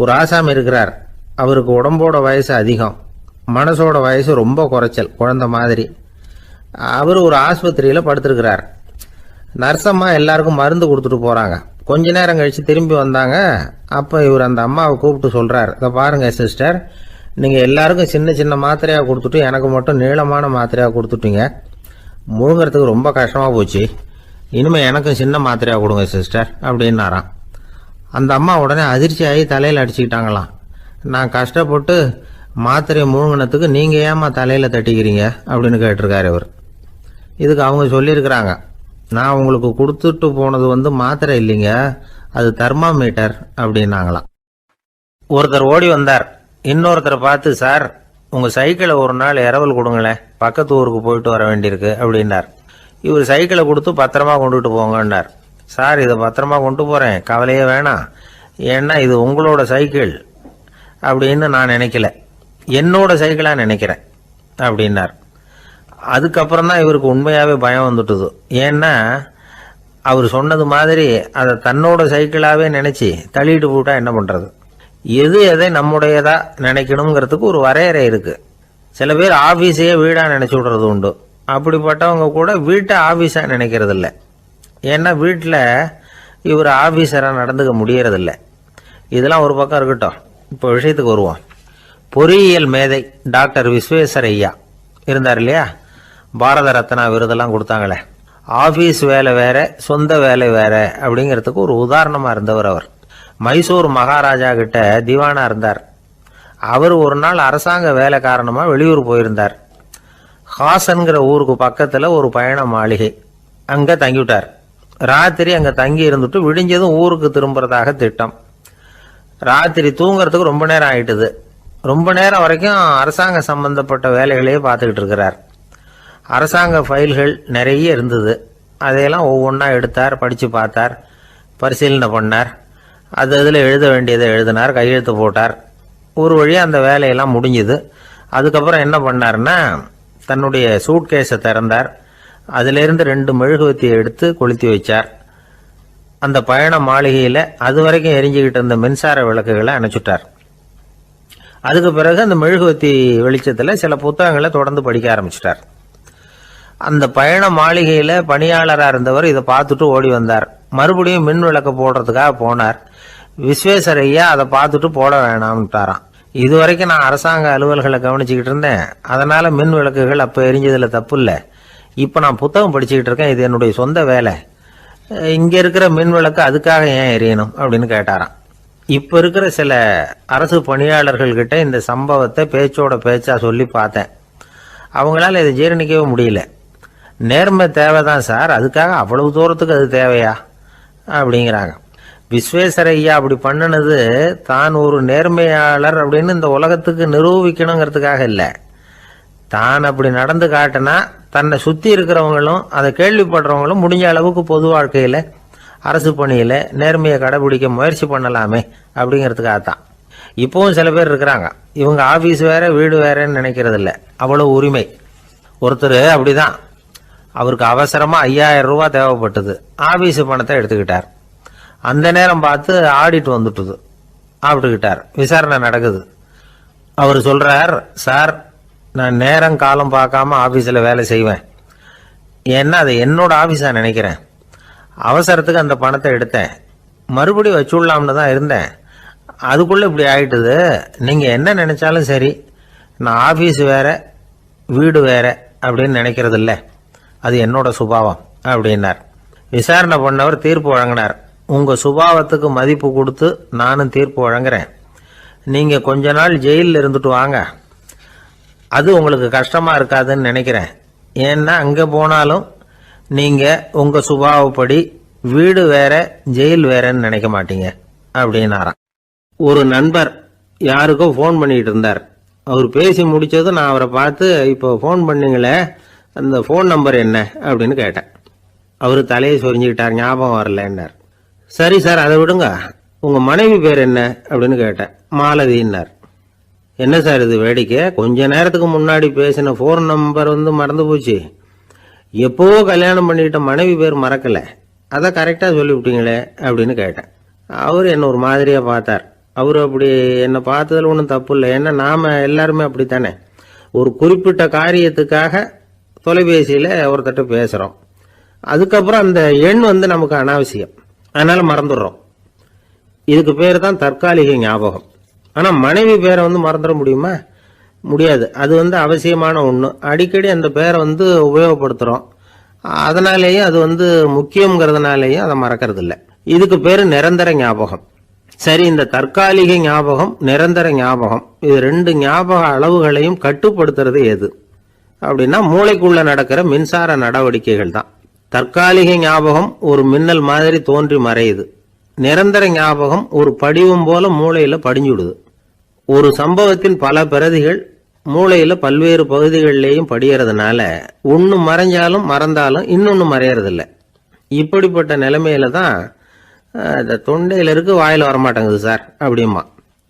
A: ஒரு ஆசாமி இருக்கிறார், அவருக்கு உடம்போட வயசு அதிகம், மனசோட வயசு ரொம்ப குறைச்சல், குழந்தை மாதிரி. அவர் ஒரு ஆஸ்பத்திரியில் படுத்திருக்கிறார். நர்சம்மா எல்லாருக்கும் மருந்து கொடுத்துட்டு போகிறாங்க. கொஞ்ச நேரம் கழித்து திரும்பி வந்தாங்க. அப்போ இவர் அந்த அம்மாவை கூப்பிட்டு சொல்கிறார், இதை பாருங்கள் சிஸ்டர், நீங்கள் எல்லாருக்கும் சின்ன சின்ன மாத்திரையாக கொடுத்துட்டு எனக்கு மட்டும் நீளமான மாத்திரையாக கொடுத்துட்டீங்க, முழுங்கிறதுக்கு ரொம்ப கஷ்டமாக போச்சு, இனிமேல் எனக்கும் சின்ன மாத்திரையாக கொடுங்க சிஸ்டர் அப்படின்னாராம். அந்த அம்மா உடனே அதிர்ச்சியாகி தலையில் அடிச்சுக்கிட்டாங்களாம். நான் கஷ்டப்பட்டு மாத்திரையை முழுங்கினத்துக்கு நீங்கள் ஏமா தலையில் தட்டிக்கிறீங்க அப்படின்னு கேட்டிருக்காரு இவர். இதுக்கு அவங்க சொல்லியிருக்கிறாங்க, நான் உங்களுக்கு கொடுத்துட்டு போனது மாத்திரை இல்லைங்க, அது தெர்மாமீட்டர் அப்படின்னாங்களாம். ஒருத்தர் ஓடி வந்தார், இன்னொருத்தரை பார்த்து, சார் உங்கள் சைக்கிளை ஒரு நாள் இரவல் கொடுங்களேன், பக்கத்து ஊருக்கு போயிட்டு வர வேண்டியிருக்கு அப்படின்னார். இவர் சைக்கிளை கொடுத்து பத்திரமா கொண்டுட்டு போங்கன்னார். சார் இதை பத்திரமா கொண்டு போகிறேன், கவலையே வேணாம், ஏன்னா இது உங்களோட சைக்கிள் அப்படின்னு நான் நினைக்கல, என்னோட சைக்கிளாக நினைக்கிறேன். அப்படின்னார். அதுக்கப்புறம் தான் இவருக்கு உண்மையாகவே பயம் வந்துட்டுது. ஏன்னா அவர் சொன்னது மாதிரி அதை தன்னோட சைக்கிளாகவே நினச்சி தள்ளிட்டு போட்டா என்ன பண்ணுறது? எது எதை நம்முடையதா நினைக்கணுங்கிறதுக்கு ஒரு வரையறை இருக்குது. சில பேர் ஆஃபீஸையே வீடாக நினச்சி விடுறது உண்டு. அப்படிப்பட்டவங்க கூட வீட்டை ஆஃபீஸாக நினைக்கிறது இல்லை. ஏன்னா வீட்டில் இவர் ஆஃபீஸராக நடந்துக்க முடியறதில்ல. இதெல்லாம் ஒரு பக்கம் இருக்கட்டும். இப்போ விஷயத்துக்கு வருவோம். பொறியியல் மேதை டாக்டர் விஸ்வேஸ்வரய்யா இருந்தார் இல்லையா, பாரத ரத்னா விருதெல்லாம் கொடுத்தாங்களே. ஆஃபீஸ் வேலை வேற, சொந்த வேலை வேற அப்படிங்கிறதுக்கு ஒரு உதாரணமாக இருந்தவர் அவர். மைசூர் மகாராஜா கிட்ட திவானா இருந்தார். அவர் ஒரு நாள் அரசாங்க வேலை காரணமாக வெளியூர் போயிருந்தார். ஹாசன்கிற ஊருக்கு பக்கத்தில் ஒரு பயண மாளிகை, அங்கே தங்கிவிட்டார். ராத்திரி அங்கே தங்கி இருந்துட்டு விடிஞ்சதும் ஊருக்கு திரும்புறதாக திட்டம். ராத்திரி தூங்குறதுக்கு ரொம்ப நேரம் ஆயிட்டுது. ரொம்ப நேரம் வரைக்கும் அரசாங்க சம்பந்தப்பட்ட வேலைகளையே பார்த்துக்கிட்டு இருக்கிறார். அரசாங்க ஃபைல்கள் நிறைய இருந்தது. அதையெல்லாம் ஒவ்வொன்றா எடுத்தார், படித்து பார்த்தார், பரிசீலனை பண்ணார். அதில் எழுத வேண்டியதை எழுதினார், கையெழுத்து போட்டார். ஒரு வழியாக அந்த வேலையெல்லாம் முடிஞ்சுது. அதுக்கப்புறம் என்ன பண்ணார்னா, தன்னுடைய சூட்கேஸை திறந்தார். அதிலிருந்து 2 மெழுகுவத்தியை எடுத்து கொளுத்தி வச்சார். அந்த பயண மாளிகையில் அது வரைக்கும் எரிஞ்சுக்கிட்டு இருந்த மின்சார விளக்குகளை அணைச்சுட்டார். அதுக்கு பிறகு அந்த மெழுகுவத்தி வெளிச்சத்தில் சில புத்தகங்களை தொடர்ந்து படிக்க ஆரம்பிச்சிட்டார். அந்த பயண மாளிகையில் பணியாளராக இருந்தவர் இதை பார்த்துட்டு ஓடி வந்தார். மறுபடியும் மின் விளக்கு போடுறதுக்காக போனார். விஸ்வேஸ்வரய்யா அதை பார்த்துட்டு போட வேணாம்ட்டாராம். இது வரைக்கும் நான் அரசாங்க அலுவல்களை கவனிச்சுக்கிட்டு இருந்தேன், அதனால மின் விளக்குகள் அப்போ எரிஞ்சதில் தப்பு இல்லை. இப்போ நான் புத்தகம் படிச்சுக்கிட்டு இருக்கேன், இது என்னுடைய சொந்த வேலை. இங்கே இருக்கிற மின் விளக்கு அதுக்காக ஏன் எரியணும் அப்படின்னு கேட்டாராம். இப்போ இருக்கிற சில அரசு பணியாளர்கள்கிட்ட இந்த சம்பவத்தை பேச்சோட பேச்சா சொல்லி பார்த்தேன். அவங்களால இதை ஜீரணிக்கவே முடியல. நேர்மை தேவைதான் சார், அதுக்காக அவ்வளவு தூரத்துக்கு அது தேவையா அப்படிங்கிறாங்க. விஸ்வேஸ்வரய்யா அப்படி பண்ணினது தான் ஒரு நேர்மையாளர் அப்படின்னு இந்த உலகத்துக்கு நிரூபிக்கணுங்கிறதுக்காக இல்லை. தான் அப்படி நடந்து காட்டினா தன்னை சுற்றி இருக்கிறவங்களும் அதை கேள்விப்படுறவங்களும் முடிஞ்ச அளவுக்கு பொது வாழ்க்கையில் அரசு பணியில் நேர்மையை கடைபிடிக்க முயற்சி பண்ணலாமே அப்படிங்கிறதுக்காகத்தான். இப்போவும் சில பேர் இருக்கிறாங்க, இவங்க ஆஃபீஸ் வேற வீடு வேறன்னு நினைக்கிறது இல்லை, அவ்வளோ உரிமை. ஒருத்தர் அப்படிதான், அவருக்கு அவசரமாக 5000 ரூபா தேவைப்பட்டது. ஆஃபீஸு பணத்தை எடுத்துக்கிட்டார். அந்த நேரம் பார்த்து ஆடிட் வந்துட்டுது, ஆப்பிட்டுக்கிட்டார். விசாரணை நடக்குது. அவர் சொல்கிறார், சார் நான் நேரம் காலம் பார்க்காம ஆஃபீஸில் வேலை செய்வேன். ஏன்னா அதை என்னோட ஆஃபீஸாக நினைக்கிறேன். அவசரத்துக்கு அந்த பணத்தை எடுத்தேன், மறுபடியும் வச்சுடலாம்னு தான் இருந்தேன். அதுக்குள்ளே இப்படி ஆயிட்டுது. நீங்கள் என்ன நினச்சாலும் சரி, நான் ஆஃபீஸ் வேற வீடு வேற அப்படின்னு நினைக்கிறது இல்லை, அது என்னோட சுபாவம் அப்படின்னார். விசாரணை பண்ணவர் தீர்ப்பு வழங்கினார். உங்கள் சுபாவத்துக்கு மதிப்பு கொடுத்து நானும் தீர்ப்பு வழங்குறேன். நீங்கள் கொஞ்ச நாள் ஜெயிலில் இருந்துட்டு வாங்க, அது உங்களுக்கு கஷ்டமாக இருக்காதுன்னு நினைக்கிறேன். ஏன்னா அங்கே போனாலும் நீங்கள் உங்கள் சுபாவப்படி வீடு வேற ஜெயில் வேறன்னு நினைக்க மாட்டீங்க அப்படின்னாராம். ஒரு நண்பர் யாருக்கோ ஃபோன் பண்ணிட்டு இருந்தார். அவர் பேசி முடித்ததும் நான் அவரை பார்த்து, இப்போ ஃபோன் பண்ணீங்களே அந்த ஃபோன் நம்பர் என்ன அப்படின்னு கேட்டேன். அவர் தலையை சொரிஞ்சுக்கிட்டார், ஞாபகம் வரலன்னார். சரி சார் அதை விடுங்க, உங்கள் மனைவி பேர் என்ன அப்படின்னு கேட்டேன். மாலதின்னார். என்ன சார் இது வேடிக்கை, கொஞ்ச நேரத்துக்கு முன்னாடி பேசின ஃபோன் நம்பர் மறந்து போச்சு. எப்போவோ கல்யாணம் பண்ணிக்கிட்ட மனைவி பேர் மறக்கலை, அதை கரெக்டாக சொல்லிவிட்டீங்களே அப்படின்னு கேட்டேன். அவர் என்ன ஒரு மாதிரியாக பார்த்தார். அவர் அப்படி என்னை பார்த்ததில் ஒன்றும் தப்பு இல்லை, ஏன்னா நாம் எல்லாருமே அப்படித்தானே. ஒரு குறிப்பிட்ட காரியத்துக்காக தொலைபேசியில் ஒருத்தட்ட பேசுகிறோம், அதுக்கப்புறம் அந்த எண் நமக்கு அனாவசியம், அதனால் மறந்துடுறோம். இதுக்கு பேர் தான் தற்காலிக ஞாபகம். ஆனால் மனைவி பேரை மறந்துட முடியுமா? முடியாது. அது அவசியமான ஒன்று. அடிக்கடி அந்த பேரை உபயோகப்படுத்துகிறோம், அதனாலேயும் அது முக்கியங்கிறதுனாலேயும் அதை மறக்கிறது இல்லை. இதுக்கு பேர் நிரந்தர ஞாபகம். சரி, இந்த தற்காலிக ஞாபகம் நிரந்தர ஞாபகம் இது 2 ஞாபக அளவுகளையும் கட்டுப்படுத்துறது எது அப்படின்னா மூளைக்குள்ள நடக்கிற மின்சார நடவடிக்கைகள் தான். தற்காலிக ஞாபகம் ஒரு மின்னல் மாதிரி தோன்றி மறையுது. நிரந்தர ஞாபகம் ஒரு படிவம் போல மூளையில படிஞ்சுடுது. ஒரு சம்பவத்தின் பல பிரதிகள் மூளையில பல்வேறு பகுதிகளிலேயும் படியறதுனால ஒன்று மறைஞ்சாலும் மறந்தாலும் இன்னொன்று மறையறதில்ல. இப்படிப்பட்ட நிலைமையில தான் இந்த தொண்டையில இருக்கு வாயில் வரமாட்டேங்குது சார் அப்படிமா.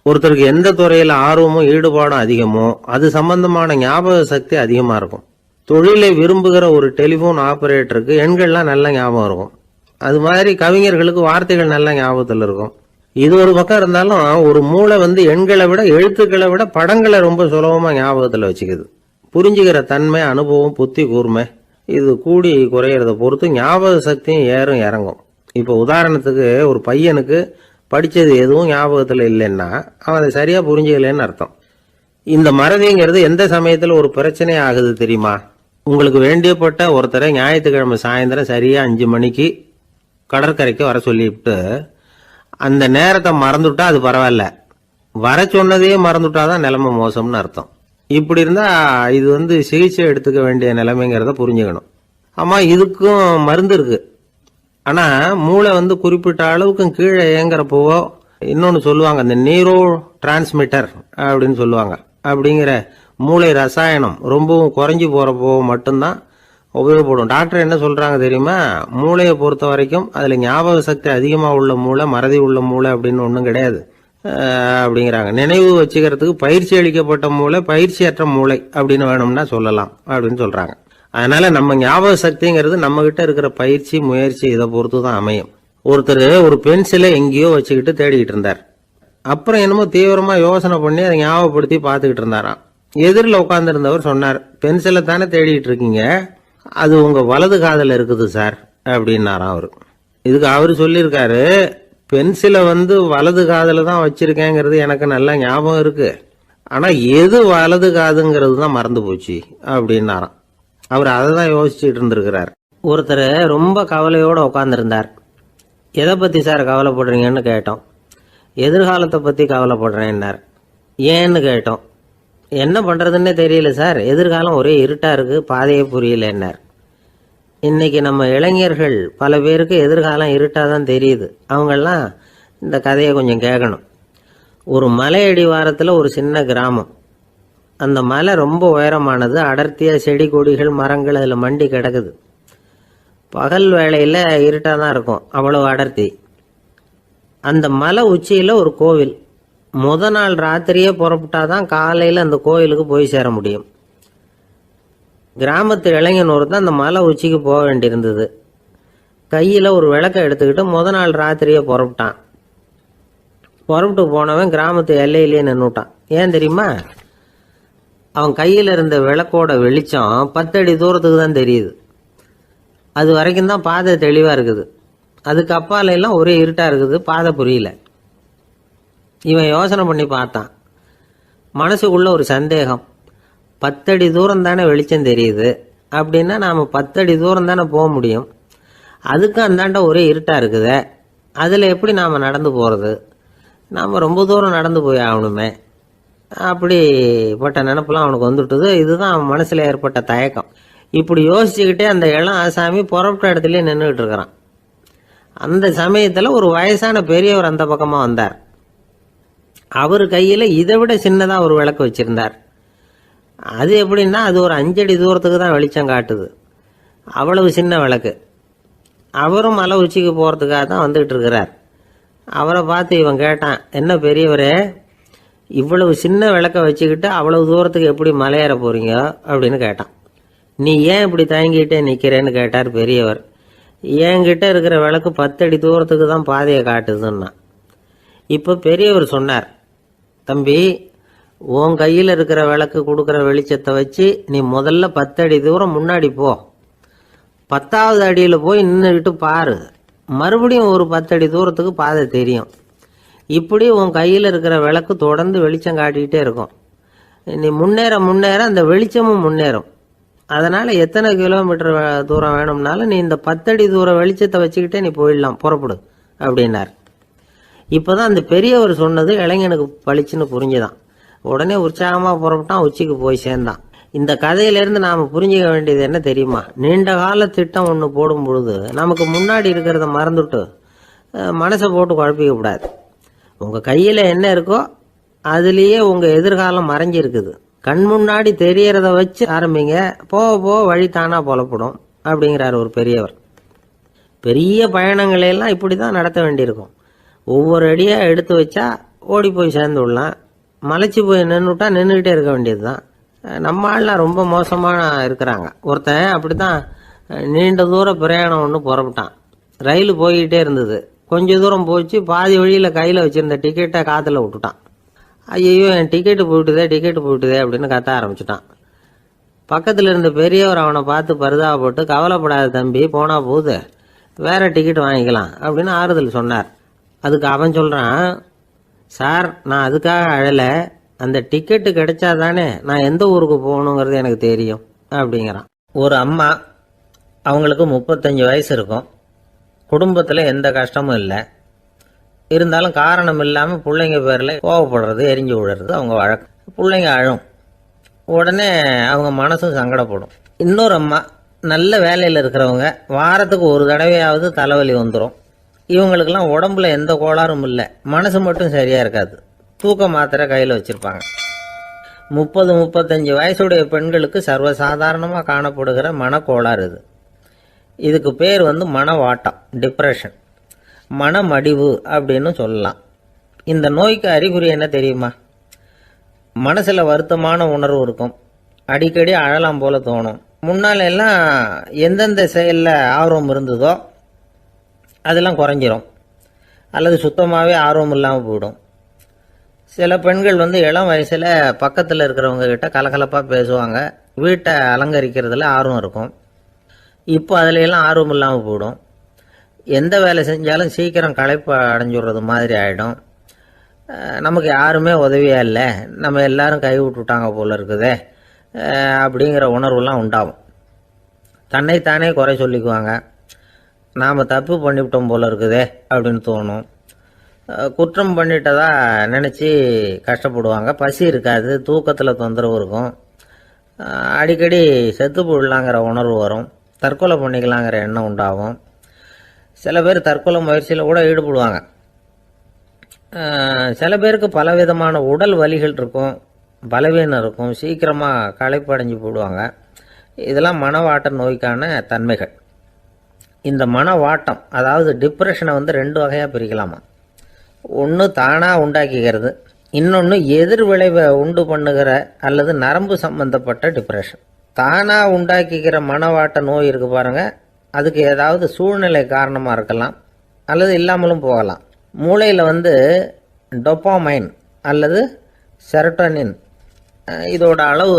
A: ஒருத்தருக்கு எந்த துறையில ஆர்வமும் ஈடுபாடும் அதிகமோ அது சம்பந்தமான ஞாபக சக்தி அதிகமா இருக்கும். தொழிலை விரும்புகிற ஒரு டெலிபோன் ஆபரேட்டருக்கு எண்கள்லாம் நல்ல ஞாபகம் இருக்கும். அது மாதிரி கவிஞர்களுக்கு வார்த்தைகள் நல்ல ஞாபகத்தில் இருக்கும். இது ஒரு பக்கம் இருந்தாலும் ஒரு மூளை எண்களை விட எழுத்துக்களை விட படங்களை ரொம்ப சுலபமா ஞாபகத்தில் வச்சுக்குது. புரிஞ்சுக்கிற தன்மை, அனுபவம், புத்தி கூர்மை இது கூடி குறையிறத பொறுத்து ஞாபக சக்தியும் ஏறும் இறங்கும். இப்போ உதாரணத்துக்கு ஒரு பையனுக்கு படித்தது எதுவும் ஞாபகத்தில் இல்லைன்னா அவன் அதை சரியா புரிஞ்சுக்கலன்னு அர்த்தம். இந்த மறதிங்கிறது எந்த சமயத்தில் ஒரு பிரச்சனை ஆகுது தெரியுமா? உங்களுக்கு வேண்டியப்பட்ட ஒருத்தரை ஞாயிற்றுக்கிழமை சாயந்தரம் சரியா 5 மணிக்கு கடற்கரைக்கு வர சொல்லிவிட்டு அந்த நேரத்தை மறந்துட்டா அது பரவாயில்ல, வர சொன்னதையே மறந்துட்டாதான் நிலைமை மோசம்னு அர்த்தம். இப்படி இருந்தா இது சிகிச்சை எடுத்துக்க வேண்டிய நிலைமைங்கிறத புரிஞ்சுக்கணும். ஆமா, இதுக்கும் மருந்து இருக்கு. ஆனா மூளை குறிப்பிட்ட அளவுக்கு கீழே இயங்குறப்போ இன்னொன்னு சொல்லுவாங்க, இந்த நியூரோ டிரான்ஸ்மிட்டர் அப்படின்னு சொல்லுவாங்க. அப்படிங்கிற மூளை ரசாயனம் ரொம்பவும் குறைஞ்சி போறப்போ மட்டும்தான் உபயோகப்படும். டாக்டர் என்ன சொல்றாங்க தெரியுமா? மூளையை பொறுத்த வரைக்கும் அதுல ஞாபக சக்தி அதிகமா உள்ள மூளை, மறதி உள்ள மூளை அப்படின்னு ஒன்றும் கிடையாது அப்படிங்கிறாங்க. நினைவு வச்சுக்கிறதுக்கு பயிற்சி அளிக்கப்பட்ட மூளை, பயிற்சியற்ற மூளை அப்படின்னு வேணும்னா சொல்லலாம் அப்படின்னு சொல்றாங்க. அதனால நம்ம ஞாபக சக்திங்கிறது நம்ம கிட்ட இருக்கிற பயிற்சி, முயற்சி இதை பொறுத்து தான் அமையும். ஒருத்தர் ஒரு பென்சிலை எங்கேயோ வச்சுக்கிட்டு தேடிக்கிட்டு இருந்தார். அப்புறம் என்னமோ தீவிரமா யோசனை பண்ணி அதை ஞாபகப்படுத்தி பார்த்துக்கிட்டு இருந்தாராம். எதிரில் உட்கார்ந்து இருந்தவர் சொன்னார், பென்சிலை தானே தேடிட்டு இருக்கீங்க, அது உங்க வலது காதில் இருக்குது சார் அப்படின்னாராம் அவரு. இதுக்கு அவரு சொல்லியிருக்காரு, பென்சிலை வலது காதுல தான் வச்சிருக்கேங்கிறது எனக்கு நல்லா ஞாபகம் இருக்கு, ஆனா எது வலது காதுங்கிறது தான் மறந்து போச்சு அப்படின்னாராம். அவர் அதை தான் யோசிச்சுட்டு இருந்திருக்கிறார். ஒருத்தர் ரொம்ப கவலையோட உட்காந்துருந்தார். எதை பத்தி சார் கவலைப்படுறீங்கன்னு கேட்டோம். எதிர்காலத்தை பத்தி கவலைப்படுறேன்னார். ஏன்னு கேட்டோம். என்ன பண்றதுன்னே தெரியல சார், எதிர்காலம் ஒரே இருட்டா இருக்கு, பாதையே புரியலன்னார். இன்னைக்கு நம்ம இளைஞர்கள் பல பேருக்கு எதிர்காலம் இருட்டா தான் தெரியுது. அவங்கெல்லாம் இந்த கதையை கொஞ்சம் கேட்கணும். ஒரு மலை அடிவாரத்தில் ஒரு சின்ன கிராமம். அந்த மலை ரொம்ப உயரமானது. அடர்த்தியா செடி கொடிகள் மரங்கள் அதில் மண்டி கிடக்குது. பகல் வேளையில் இருட்டாக தான் இருக்கும், அவ்வளவு அடர்த்தி. அந்த மலை உச்சியில் ஒரு கோவில். முத நாள் ராத்திரியே புறப்பட்டாதான் காலையில் அந்த கோவிலுக்கு போய் சேர முடியும். கிராமத்து இளைஞன் ஒருத்தன் அந்த மலை உச்சிக்கு போக வேண்டியிருந்தது. கையில் ஒரு விளக்கை எடுத்துக்கிட்டு முத நாள் ராத்திரியே புறப்பட்டான். புறப்பட்டு போனவன் கிராமத்து எல்லையிலேயே நின்றுட்டான். ஏன் தெரியுமா? அவன் கையில் இருந்த விளக்கோட வெளிச்சம் 10 அடி தூரத்துக்கு தான் தெரியுது. அது வரைக்கும் தான் பாதை தெளிவாக இருக்குது. அதுக்கு அப்பால எல்லாம் ஒரே இருட்டாக இருக்குது, பாதை புரியல. இவன் யோசனை பண்ணி பார்த்தான். மனசுக்குள்ள ஒரு சந்தேகம். 10 அடி தூரம் தானே வெளிச்சம் தெரியுது, அப்படின்னா நாம் 10 அடி தூரம் தானே போக முடியும். அதுக்கு அந்தாண்ட ஒரே இருட்டாக இருக்குதே, அதில் எப்படி நாம் நடந்து போகிறது? நாம் ரொம்ப தூரம் நடந்து போய் ஆகணுமே. அப்படிப்பட்ட நினப்பெல்லாம் அவனுக்கு வந்துட்டுது. இதுதான் அவன் மனசில் ஏற்பட்ட தயக்கம். இப்படி யோசிச்சுக்கிட்டே அந்த இளம் ஆசாமி புறப்பட்ட இடத்துலயே நின்றுகிட்டு இருக்கிறான். அந்த சமயத்தில் ஒரு வயசான பெரியவர் அந்த பக்கமாக வந்தார். அவர் கையில் இதை விட சின்னதாக ஒரு விளக்கு வச்சிருந்தார். அது எப்படின்னா அது ஒரு 5 அடி தூரத்துக்கு தான் வெளிச்சம் காட்டுது. அவ்வளவு சின்ன விளக்கு. அவரும் மலை உச்சிக்கு போகிறதுக்காக தான் வந்துகிட்டு இருக்கிறார். அவரை பார்த்து இவன் கேட்டான், என்ன பெரியவரே, இவ்வளவு சின்ன விளக்க வச்சுக்கிட்டு அவ்வளவு தூரத்துக்கு எப்படி மலையேற போறீங்க அப்படின்னு கேட்டான். நீ ஏன் இப்படி தயங்கிட்டே நிற்கிறேன்னு கேட்டார் பெரியவர். என்கிட்ட இருக்கிற விளக்கு 10 அடி தூரத்துக்கு தான் பாதையை காட்டுதுன்னா. இப்போ பெரியவர் சொன்னார், தம்பி, உன் கையில் இருக்கிற விளக்கு கொடுக்குற வெளிச்சத்தை வச்சு நீ முதல்ல 10 அடி தூரம் முன்னாடி போ. 10வது அடியில் போய் நின்றுக்கிட்டு பாரு, மறுபடியும் ஒரு 10 அடி தூரத்துக்கு பாதை தெரியும். இப்படி உன் கையில் இருக்கிற விளக்கு தொடர்ந்து வெளிச்சம் காட்டிக்கிட்டே இருக்கும். நீ முன்னேற முன்னேற அந்த வெளிச்சமும் முன்னேறும். அதனால எத்தனை கிலோமீட்டர் தூரம் வேணும்னாலும் நீ இந்த 10 அடி தூரம் வெளிச்சத்தை வச்சுக்கிட்டே நீ போயிடலாம், புறப்படு அப்படின்னார். இப்போதான் அந்த பெரியவர் சொன்னது இளைஞனுக்கு பளிச்சுன்னு புரிஞ்சுதான். உடனே உற்சாகமாக புறப்பட்டான், உச்சிக்கு போய் சேர்ந்தான். இந்த கதையிலேருந்து நாம் புரிஞ்சுக்க வேண்டியது என்ன தெரியுமா? நீண்ட கால திட்டம் ஒன்று போடும் பொழுது நமக்கு முன்னாடி இருக்கிறத மறந்துட்டு மனசை போட்டு குழப்பிக்க கூடாது. உங்கள் கையில் என்ன இருக்கோ அதுலேயே உங்கள் எதிர்காலம் மறைஞ்சிருக்குது. கண் முன்னாடி தெரியறத வச்சு ஆரம்பிங்க, போக போக வழி தானா புலப்படும் அப்படிங்கிறார் ஒரு பெரியவர். பெரிய பயணங்களையெல்லாம் இப்படி தான் நடத்த வேண்டியிருக்கும். ஒவ்வொரு அடியாக எடுத்து வச்சா ஓடி போய் சேர்ந்து விடலாம். மலைச்சு போய் நின்றுட்டா நின்றுக்கிட்டே இருக்க வேண்டியது தான். நம்ம ஆள்லாம் ரொம்ப மோசமான இருக்கிறாங்க. ஒருத்தன் அப்படித்தான் நீண்ட தூர பிரயாணம் ஒன்று புறப்பட்டான். ரயில் போய்கிட்டே இருந்தது. கொஞ்ச தூரம் போச்சு, பாதி வழியில் கையில் வச்சுருந்த டிக்கெட்டை காற்றுல விட்டுட்டான். ஐயோ என் டிக்கெட்டு போயிட்டுதே அப்படின்னு கத்த ஆரம்பிச்சுட்டான். பக்கத்தில் இருந்த பெரியவர் அவனை பார்த்து பரிதாபப்பட்டு, கவலைப்படாத தம்பி, போனா போகுது, வேற டிக்கெட் வாங்கிக்கலாம் அப்படின்னு ஆறுதல் சொன்னார். அதுக்கு அவன் சொல்கிறான், சார் நான் அதுக்காக அழலை, அந்த டிக்கெட்டு கிடைச்சா தானே நான் எந்த ஊருக்கு போகணுங்கிறது எனக்கு தெரியும் அப்படிங்கிறான். ஒரு அம்மா, அவங்களுக்கு 35 வயசு இருக்கும். குடும்பத்தில் எந்த கஷ்டமும் இல்லை. இருந்தாலும் காரணம் இல்லாமல் பிள்ளைங்க பேரில் கோவப்படுறது, எரிஞ்சு விடுறது அவங்க வழக்கம். பிள்ளைங்க அழும். உடனே அவங்க மனசும் சங்கடப்படும். இன்னொரு அம்மா, நல்ல வேலையில் இருக்கிறவங்க, வாரத்துக்கு ஒரு தடவையாவது தலைவலி வந்துடும். இவங்களுக்கெல்லாம் உடம்புல எந்த கோளாறும் இல்லை, மனசு மட்டும் சரியாக இருக்காது. தூக்க மாத்திரை கையில் வச்சுருப்பாங்க. 30-35 வயசுடைய பெண்களுக்கு சர்வசாதாரணமாக காணப்படுகிற மனக்கோளாறு இது. இதுக்கு பேர் மனவாட்டம், டிப்ரெஷன், மனமடிவு அப்படின்னு சொல்லலாம். இந்த நோய்க்கு அறிகுறி என்ன தெரியுமா? மனசில் வருத்தமான உணர்வு இருக்கும். அடிக்கடி அழலாம் போல தோணும். முன்னால எல்லாம் எந்தெந்த செயலில் ஆர்வம் இருந்ததோ அதெல்லாம் குறைஞ்சிரும், அல்லது சுத்தமாகவே ஆர்வம் இல்லாமல் போயிடும். சில பெண்கள் இளம் வயசில் பக்கத்தில் இருக்கிறவங்க கிட்ட கலகலப்பாக பேசுவாங்க, வீட்டை அலங்கரிக்கிறதுல ஆர்வம் இருக்கும். இப்போ அதுல எல்லாம் ஆர்வம் இல்லாமல் போயிடும். எந்த வேலை செஞ்சாலும் சீக்கிரம் களைப்பு அடைஞ்சுடுறது மாதிரி ஆகிடும். நமக்கு யாருமே உதவியா இல்லை, நம்ம எல்லாரும் கை விட்டுட்டாங்க போல இருக்குதே அப்படிங்கிற உணர்வுலாம் உண்டாகும். தன்னைத்தானே குறை சொல்லிக்குவாங்க. நாம் தப்பு பண்ணிவிட்டோம் போல இருக்குதே அப்படின்னு தோணும். குற்றம் பண்ணிட்டதா நினச்சி கஷ்டப்படுவாங்க. பசி இருக்காது, தூக்கத்தில் தொந்தரவு இருக்கும். அடிக்கடி செத்து போடலாங்கிற உணர்வு வரும். தற்கொலை பண்ணிக்கலாங்கிற எண்ணம் உண்டாகும். சில பேர் தற்கொலை முயற்சியில் கூட ஈடுபடுவாங்க. சில பேருக்கு பலவிதமான உடல் வலிகள் இருக்கும், பலவீனம் இருக்கும், சீக்கிரமாக களைப்படைஞ்சு போடுவாங்க. இதெல்லாம் மனவாட்ட நோய்க்கான தன்மைகள். இந்த மனவாட்டம், அதாவது டிப்ரெஷனை 2 வகையாக பிரிக்கலாமா. ஒன்று தானாக உண்டாக்கிக்கிறது, இன்னொன்று எதிர் விளைவை உண்டு பண்ணுகிற அல்லது நரம்பு சம்பந்தப்பட்ட டிப்ரெஷன். தானாக உண்டாக்கிக்கிற மனவாட்ட நோய் இருக்கு பாருங்க, அதுக்கு ஏதாவது சூழ்நிலை காரணமாக இருக்கலாம், அல்லது இல்லாமலும் போகலாம். மூளையில் டொப்பாமைன் அல்லது செரட்டோனின் இதோட அளவு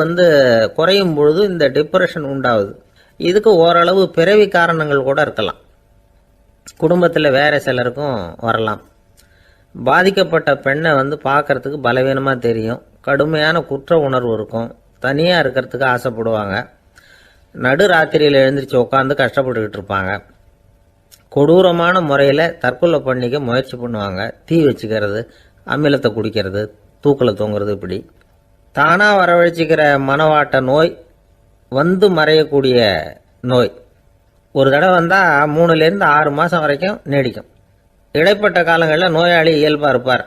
A: குறையும் பொழுது இந்த டிப்ரெஷன் உண்டாகுது. இதுக்கு ஓரளவு பிறவி காரணங்கள் கூட இருக்கலாம். குடும்பத்தில் வேற சிலருக்கும் வரலாம். பாதிக்கப்பட்ட பெண்ணை பார்க்கறதுக்கு பலவீனமாக தெரியும், கடுமையான குற்ற உணர்வு இருக்கும், தனியாக இருக்கிறதுக்கு ஆசைப்படுவாங்க, நடு ராத்திரியில் எழுந்திரிச்சு உட்காந்து கஷ்டப்பட்டுக்கிட்டு இருப்பாங்க, கொடூரமான முறையில் தற்கொலை பண்ணிக்க முயற்சி பண்ணுவாங்க, தீ வச்சுக்கிறது, அமிலத்தை குடிக்கிறது, தூக்கில் தூங்குறது. இப்படி தானாக வரவழைச்சிக்கிற மனவாட்ட நோய் மறையக்கூடிய நோய். ஒரு தடவை வந்தால் 3லேருந்து 6 மாதம் வரைக்கும் நீடிக்கும். இடைப்பட்ட காலங்களில் நோயாளி இயல்பாக இருப்பார்.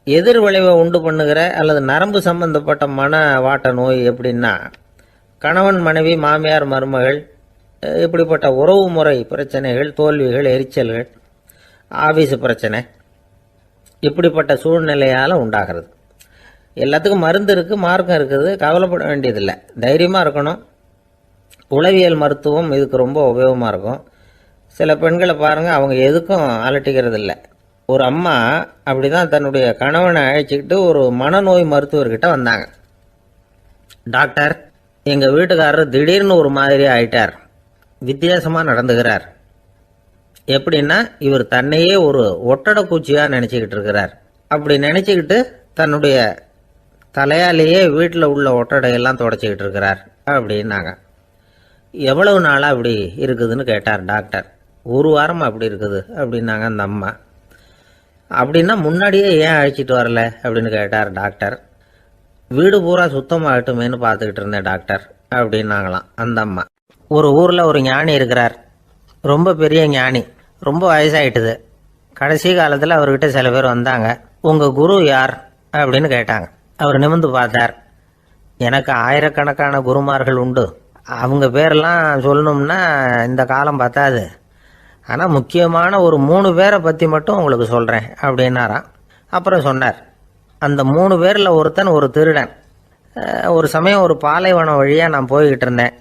A: எதிர் விளைவை உண்டு பண்ணுகிற அல்லது நரம்பு சம்பந்தப்பட்ட மனவாட்ட நோய் எப்படின்னா, கணவன் மனைவி, மாமியார் மருமகள், இப்படிப்பட்ட உறவு முறை பிரச்சனைகள், தோல்விகள், எரிச்சல்கள், ஆபீஸ் பிரச்சனை, இப்படிப்பட்ட சூழ்நிலையால் உண்டாகிறது. எல்லாத்துக்கும் மருந்து இருக்குது, மார்க்கம் இருக்குது, கவலைப்பட வேண்டியதில்லை, தைரியமாக இருக்கணும். உளவியல் மருத்துவம் இதுக்கு ரொம்ப உபயோகமாக இருக்கும். சில பெண்களை பாருங்கள், அவங்க எதுக்கும் அலட்டிக்கிறது இல்லை. ஒரு அம்மா அப்படி தான் தன்னுடைய கணவனை அழைச்சிக்கிட்டு ஒரு மனநோய் மருத்துவர்கிட்ட வந்தாங்க. டாக்டர், எங்கள் வீட்டுக்காரர் திடீர்னு ஒரு மாதிரி ஆயிட்டார், வித்தியாசமாக நடந்துகிறார். எப்படின்னா, இவர் தன்னையே ஒரு ஒட்டடை பூச்சியாக நினச்சிக்கிட்டு இருக்கிறார். அப்படி நினச்சிக்கிட்டு தன்னுடைய தலையாலேயே வீட்டில் உள்ள ஒட்டடையெல்லாம் தொடச்சிக்கிட்டு இருக்கிறார் அப்படின்னாங்க. எவ்வளவு நாளாக அப்படி இருக்குதுன்னு கேட்டார் டாக்டர். 1 வாரமாக அப்படி இருக்குது அப்படின்னாங்க அந்த அம்மா. அப்படின்னா முன்னாடியே ஏன் அழைச்சிட்டு வரல அப்படின்னு கேட்டார் டாக்டர். வீடு பூரா சுத்தமாகட்டுமேனு பார்த்துக்கிட்டு இருந்தேன் டாக்டர் அப்படின்னாங்களாம் அந்த அம்மா. ஒரு ஊரில் ஒரு ஞானி இருக்கிறார், ரொம்ப பெரிய ஞானி, ரொம்ப வயசாயிட்டுது. கடைசி காலத்தில் அவர்கிட்ட சில பேர் வந்தாங்க. உங்கள் குரு யார் அப்படின்னு கேட்டாங்க. அவர் நிமிர்ந்து பார்த்தார். எனக்கு ஆயிரக்கணக்கான குருமார்கள் உண்டு, அவங்க பேரெல்லாம் சொல்லணும்னா இந்த காலம் பத்தாது, ஆனால் முக்கியமான ஒரு 3 பேரை பற்றி மட்டும் உங்களுக்கு சொல்கிறேன் அப்படின்னாராம். அப்புறம் சொன்னார், அந்த 3 பேரில் ஒருத்தன் ஒரு திருடன். ஒரு சமயம் ஒரு பாலைவனம் வழியாக நான் போய்கிட்டு இருந்தேன்.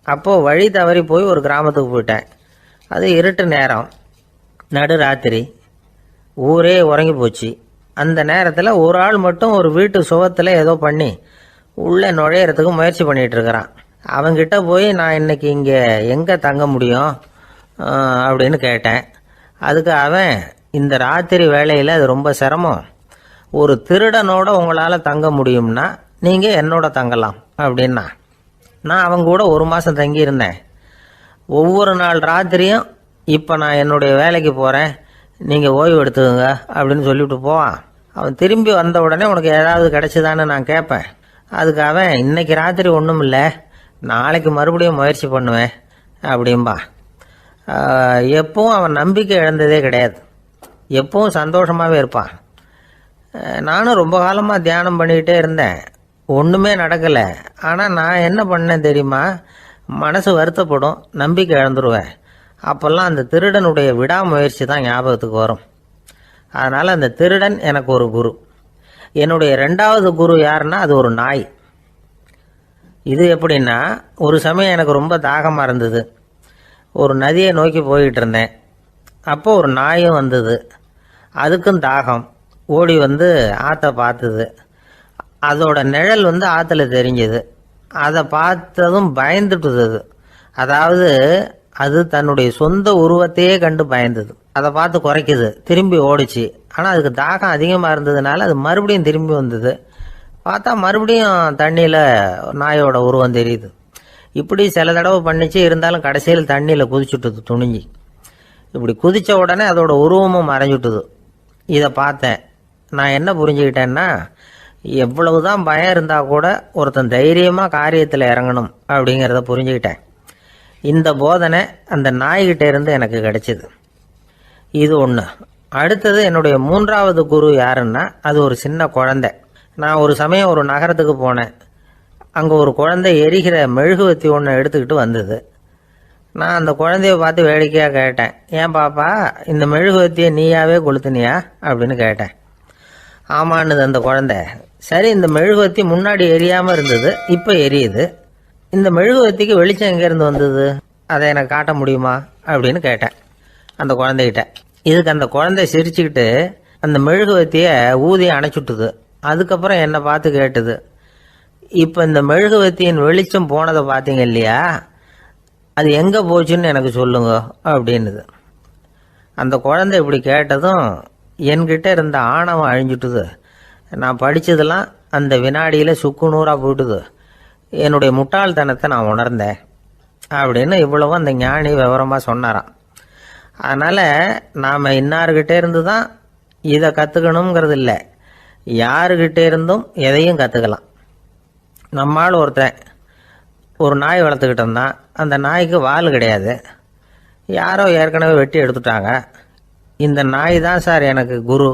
A: அப்போது வழி தவறி போய் ஒரு கிராமத்துக்கு போயிட்டேன். அது இருட்டு நேரம், நடு ராத்திரி, ஊரே உறங்கி போச்சு. அந்த நேரத்தில் ஒரு ஆள் மட்டும் ஒரு வீட்டு சுவத்தில் ஏதோ பண்ணி உள்ளே நுழையிறதுக்கு முயற்சி பண்ணிகிட்டு இருக்கிறான். அவங்கிட்ட போய் நான் இன்னைக்கு இங்கே எங்கே தங்க முடியும் அப்படின்னு கேட்டேன். அதுக்கு அவன், இந்த ராத்திரி வேளையில் அது ரொம்ப சிரமம், ஒரு திருடனோட உங்களால் தங்க முடியும்னா நீங்கள் என்னோட தங்கலாம் அப்படின்னா. நான் அவங்க கூட 1 மாதம் தங்கியிருந்தேன். ஒவ்வொரு நாள் ராத்திரியும் இப்போ நான் என்னுடைய வேலைக்கு போகிறேன், நீங்கள் ஓய்வு எடுத்துக்கோங்க அப்படின்னு சொல்லிவிட்டு போவான். அவன் திரும்பி வந்த உடனே உனக்கு ஏதாவது கிடைச்சிதான்னு நான் கேட்பேன். அதுக்கு அவன், இன்னைக்கு ராத்திரி ஒன்றும் இல்லை, நாளைக்கு மறுபடியும் முயற்சி பண்ணுவேன் அப்படின்பா. எப்பவும் அவன் நம்பிக்கை இழந்ததே கிடையாது, எப்பவும் சந்தோஷமாகவே இருப்பான். நானும் ரொம்ப காலமாக தியானம் பண்ணிக்கிட்டே இருந்தேன், ஒன்றுமே நடக்கலை. ஆனால் நான் என்ன பண்ணேன் தெரியுமா, மனசு வருத்தப்படும், நம்பிக்கை இழந்துருவேன். அப்போல்லாம் அந்த திருடனுடைய விடாமுயற்சி தான் ஞாபகத்துக்கு வரும். அதனால் அந்த திருடன் எனக்கு ஒரு குரு. என்னுடைய 2வது குரு யாருன்னா அது ஒரு நாய். இது எப்படின்னா, ஒரு சமயம் எனக்கு ரொம்ப தாகமாக இருந்தது. ஒரு நதியை நோக்கி போய்கிட்டு இருந்தேன். அப்போ ஒரு நாயும் வந்தது. அதுக்கும் தாகம். ஓடி வந்து ஆற்றை பார்த்தது. அதோட நிழல் வந்து ஆற்றுல தெரிஞ்சது. அதை பார்த்ததும் பயந்துட்டுது. அதாவது அது தன்னுடைய சொந்த உருவத்தையே கண்டு பயந்தது. அதை பார்த்து குறைக்குது, திரும்பி ஓடிச்சு. ஆனால் அதுக்கு தாகம் அதிகமாக இருந்ததுனால அது மறுபடியும் திரும்பி வந்தது. பார்த்தா மறுபடியும் தண்ணியில் நாயோட உருவம் தெரியுது. இப்படி சில தடவை பண்ணிச்சு. இருந்தாலும் கடைசியில் தண்ணியில் குதிச்சுட்டுது துணிஞ்சி. இப்படி குதித்த உடனே அதோட உருவமும் மறைஞ்சுட்டுது. இதை பார்த்தேன். நான் என்ன புரிஞ்சுக்கிட்டேன்னா, எவ்வளவுதான் பயம் இருந்தால் கூட ஒருத்தன் தைரியமாக காரியத்தில் இறங்கணும் அப்படிங்கிறத புரிஞ்சுக்கிட்டேன். இந்த போதனை அந்த நாய்கிட்ட இருந்து எனக்கு கிடைச்சிது. இது ஒன்று. அடுத்தது என்னுடைய 3வது குரு யாருன்னா அது ஒரு சின்ன குழந்தை. நான் ஒரு சமயம் ஒரு நகரத்துக்கு போனேன். அங்கே ஒரு குழந்தை எரிகிற மெழுகுவத்தி ஒன்று எடுத்துக்கிட்டு வந்தது. நான் அந்த குழந்தைய பார்த்து வேடிக்கையாக கேட்டேன், ஏன் பாப்பா, இந்த மெழுகுவத்தியை நீயாவே கொளுத்துனியா அப்படின்னு கேட்டேன். ஆமான்னுது அந்த குழந்தை. சரி, இந்த மெழுகுவத்தி முன்னாடி எரியாமல் இருந்தது, இப்போ எரியுது. இந்த மெழுகுவத்திக்கு வெளிச்சம் எங்கேருந்து வந்தது, அதை எனக்கு காட்ட முடியுமா அப்படின்னு கேட்டேன் அந்த குழந்தைகிட்ட. இதுக்கு அந்த குழந்தை சிரிச்சுக்கிட்டு அந்த மெழுகுவத்தியை ஊதி அணைச்சுட்டுது. அதுக்கப்புறம் என்னை பார்த்து கேட்டுது, இப்போ இந்த மெழுகுவத்தியின் வெளிச்சம் போனதை பார்த்தீங்க இல்லையா, அது எங்கே போச்சுன்னு எனக்கு சொல்லுங்க அப்படின்னுது. அந்த குழந்தை இப்படி கேட்டதும் என்கிட்ட இருந்த ஆணவம் அழிஞ்சுட்டுது. நான் படித்ததெல்லாம் அந்த வினாடியில் சுக்கு நூறாக போயிட்டுது. என்னுடைய முட்டாள்தனத்தை நான் உணர்ந்தேன் அப்படின்னு இவ்வளவும் அந்த ஞானி விவரமாக சொன்னாராம். அதனால் நாம் இன்னார்கிட்டே இருந்து தான் இதை கற்றுக்கணுங்கிறது இல்லை, யாருக்கிட்டே இருந்தும் எதையும் கற்றுக்கலாம். நம்மால் ஒருத்தன் ஒரு நாய் வளர்த்துக்கிட்டு இருந்தான். அந்த நாய்க்கு வால் கிடையாது. யாரோ ஏற்கனவே வெட்டி எடுத்துட்டாங்க. இந்த நாய் தான் சார் எனக்கு குரு,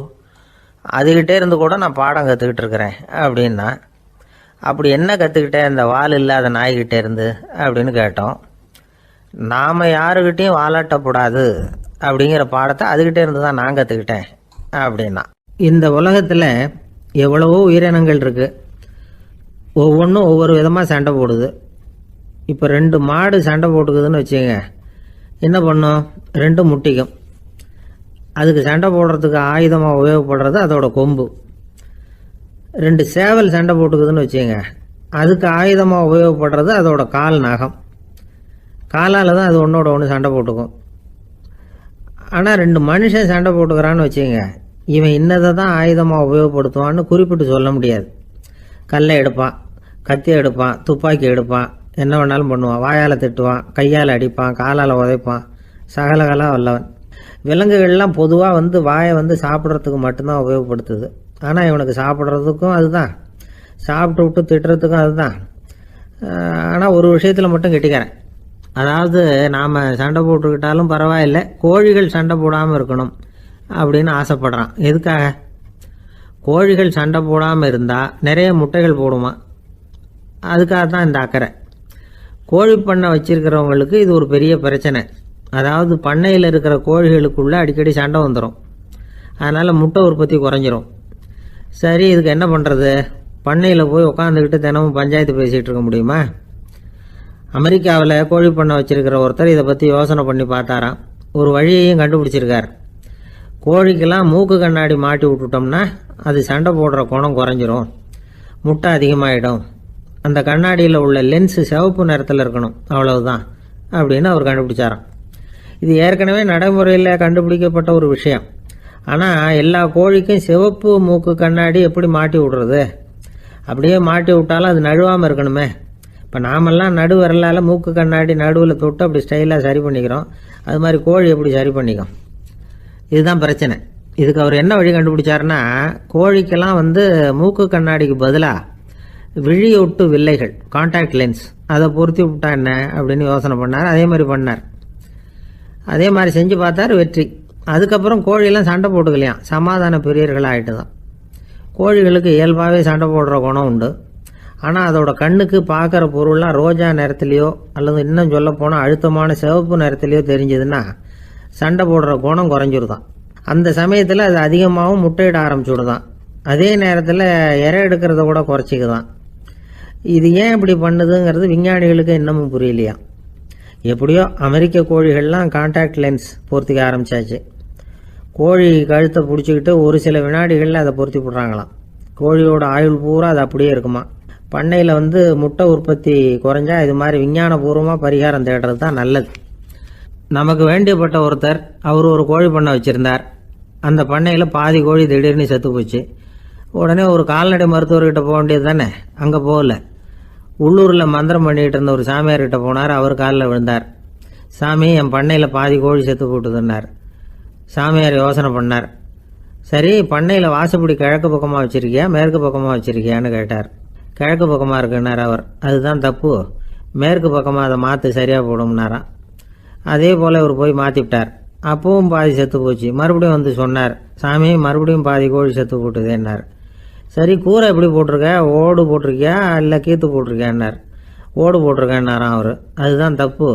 A: அதுகிட்டே இருந்து கூட நான் பாடம் கற்றுக்கிட்டு இருக்கிறேன் அப்படின்னா. அப்படி என்ன கற்றுக்கிட்டேன் இந்த வால் இல்லாத நாய்கிட்டே இருந்து அப்படின்னு கேட்டோம். நாம் யாருக்கிட்டையும் வாலாட்டக்கூடாது அப்படிங்கிற பாடத்தை அதுகிட்டே இருந்து தான் நான் கற்றுக்கிட்டேன் அப்படின்னா. இந்த உலகத்தில் எவ்வளவோ உயிரினங்கள் இருக்குது, ஒவ்வொன்றும் ஒவ்வொரு விதமாக சண்டை போடுது. இப்போ 2 மாடு சண்டை போட்டுக்குதுன்னு வச்சுங்க, என்ன பண்ணும், 2 முட்டிக்கும். அதுக்கு சண்டை போடுறதுக்கு ஆயுதமாக உபயோகப்படுறது அதோட கொம்பு. 2 சேவல் சண்டை போட்டுக்குதுன்னு வச்சுங்க, அதுக்கு ஆயுதமாக உபயோகப்படுறது அதோட கால் நகம். காலால் தான் அது ஒன்றோட ஒன்று சண்டை போட்டுக்கும். ஆனால் 2 மனுஷன் சண்டை போட்டுக்கிறான்னு வச்சுங்க, இவன் இன்னதை தான் ஆயுதமாக உபயோகப்படுத்துவான்னு குறிப்பிட்டு சொல்ல முடியாது. கல்லை எடுப்பான், கத்தி எடுப்பான், துப்பாக்கி எடுப்பான், என்ன வேணாலும் பண்ணுவான். வாயால் திட்டுவான், கையால் அடிப்பான், காலால் உதைப்பான், சகலகலாக வல்லவன். விலங்குகள்லாம் பொதுவாக வாயை சாப்பிட்றதுக்கு மட்டும்தான் உபயோகப்படுத்துது. ஆனால் இவனுக்கு சாப்பிட்றதுக்கும் அதுதான், சாப்பிட்டு விட்டு திட்டுறதுக்கும் அதுதான். ஆனால் ஒரு விஷயத்தில் மட்டும் கெட்டிக்கிறேன். அதாவது நாம் சண்டை போட்டுக்கிட்டாலும் பரவாயில்லை, கோழிகள் சண்டை போடாமல் இருக்கணும் அப்படின்னு ஆசைப்படுறான். எதுக்காக? கோழிகள் சண்டை போடாமல் இருந்தால் நிறைய முட்டைகள் போடுமா, அதுக்காக தான் இந்த அக்கறை. கோழி பண்ணை வச்சிருக்கிறவங்களுக்கு இது ஒரு பெரிய பிரச்சனை. அதாவது பண்ணையில் இருக்கிற கோழிகளுக்குள்ளே அடிக்கடி சண்டை வந்துடும். அதனால் முட்டை உற்பத்தி குறைஞ்சிரும். சரி, இதுக்கு என்ன பண்ணுறது? பண்ணையில் போய் உட்காந்துக்கிட்டு தினமும் பஞ்சாயத்து பேசிகிட்டு இருக்க முடியுமா? அமெரிக்காவில் கோழி பண்ணை வச்சிருக்கிற ஒருத்தர் இதை பற்றி யோசனை பண்ணி பார்த்தாராம். ஒரு வழியையும் கண்டுபிடிச்சிருக்கார். கோழிக்கெல்லாம் மூக்கு கண்ணாடி மாட்டி விட்டுட்டோம்னா அது சண்டை போடுற குணம் குறைஞ்சிரும், முட்டை அதிகமாகிடும். அந்த கண்ணாடியில் உள்ள லென்ஸு சிவப்பு நிறத்தில் இருக்கணும், அவ்வளவுதான் அப்படின்னு அவர் கண்டுபிடிச்சாராம். இது ஏற்கனவே நடைமுறையில் கண்டுபிடிக்கப்பட்ட ஒரு விஷயம். ஆனால் எல்லா கோழிக்கும் சிவப்பு மூக்கு கண்ணாடி எப்படி மாட்டி விடுறது? அப்படியே மாட்டி விட்டாலும் அது நழுவாமல் இருக்கணுமே. இப்போ நாமெல்லாம் நடு விரலால் மூக்கு கண்ணாடி நடுவில் தொட்டு அப்படி ஸ்டைலாக சரி பண்ணிக்கிறோம். அது மாதிரி கோழி எப்படி சரி பண்ணிக்கும்? இதுதான் பிரச்சனை. இதுக்கு அவர் என்ன வழி கண்டுபிடிச்சாருன்னா, கோழிக்கெல்லாம் மூக்கு கண்ணாடிக்கு பதிலாக விழியொட்டு வில்லைகள், கான்டாக்ட் லென்ஸ், அதை பொருத்தி விட்டா என்ன அப்படின்னு யோசனை பண்ணார். அதே மாதிரி பண்ணார். அதே மாதிரி செஞ்சு பார்த்தார், வெற்றி. அதுக்கப்புறம் கோழியெல்லாம் சண்டை போட்டுக்கலையாம், சமாதான பிரியர்கள் ஆகிட்டு தான். கோழிகளுக்கு இயல்பாகவே சண்டை போடுற குணம் உண்டு. ஆனால் அதோட கண்ணுக்கு பார்க்குற பொருள்லாம் ரோஜா நிறத்துலையோ அல்லது இன்னும் சொல்ல போனால் அழுத்தமான சிவப்பு நிறத்துலையோ தெரிஞ்சதுன்னா சண்டை போடுற குணம் குறைஞ்சிருதான். அந்த சமயத்தில் அது அதிகமாகவும் முட்டையிட ஆரம்பிச்சுடுதான். அதே நேரத்தில் இறை எடுக்கிறத கூட குறைச்சிக்குதான். இது ஏன் இப்படி பண்ணுதுங்கிறது விஞ்ஞானிகளுக்கு இன்னமும் புரியலையா. எப்படியோ அமெரிக்க கோழிகள்லாம் கான்டாக்ட் லென்ஸ் பொருத்திக்க ஆரம்பித்தாச்சு. கோழி கழுத்தை பிடிச்சிக்கிட்டு ஒரு சில வினாடிகளில் அதை பொருத்தி விட்றாங்களாம். கோழியோட ஆயுள் பூரா அது அப்படியே இருக்குமா. பண்ணையில் முட்டை உற்பத்தி குறைஞ்சா இது மாதிரி விஞ்ஞானபூர்வமாக பரிகாரம் தேடுறது தான் நல்லது. நமக்கு வேண்டியப்பட்ட ஒருத்தர், அவர் ஒரு கோழி பண்ணை வச்சுருந்தார். அந்த பண்ணையில் பாதி கோழி திடீர்னு செத்து போச்சு. உடனே ஒரு கால்நடை மருத்துவர்கிட்ட போக வேண்டியது தானே. அங்கே போகல. உள்ளூரில் மந்திரம் பண்ணிகிட்டு இருந்த ஒரு சாமியார்கிட்ட போனார். அவர் காலில் விழுந்தார். சாமி, என் பண்ணையில் பாதி கோழி செத்து போட்டுதுன்னார். சாமியார் யோசனை பண்ணார். சரி, பண்ணையில் வாசப்படி கிழக்கு பக்கமாக வச்சுருக்கியா மேற்கு பக்கமாக வச்சுருக்கியான்னு கேட்டார். கிழக்கு பக்கமாக இருக்குன்னார் அவர். அதுதான் தப்பு, மேற்கு பக்கமாக அதை மாற்று, சரியாக போடும்னாராம். அதே போல் இவர் போய் மாற்றிவிட்டார். அப்பவும் பாதி செத்து போச்சு. மறுபடியும் சொன்னார், சாமி மறுபடியும் பாதி கோழி செத்து போட்டுதேன்னார். சரி, கூரை எப்படி போட்டிருக்க? ஓடு போட்டிருக்கியா இல்லை கீத்து போட்டிருக்கியான்னார். ஓடு போட்டிருக்கேன்னாராம் அவர். அதுதான் தப்பு,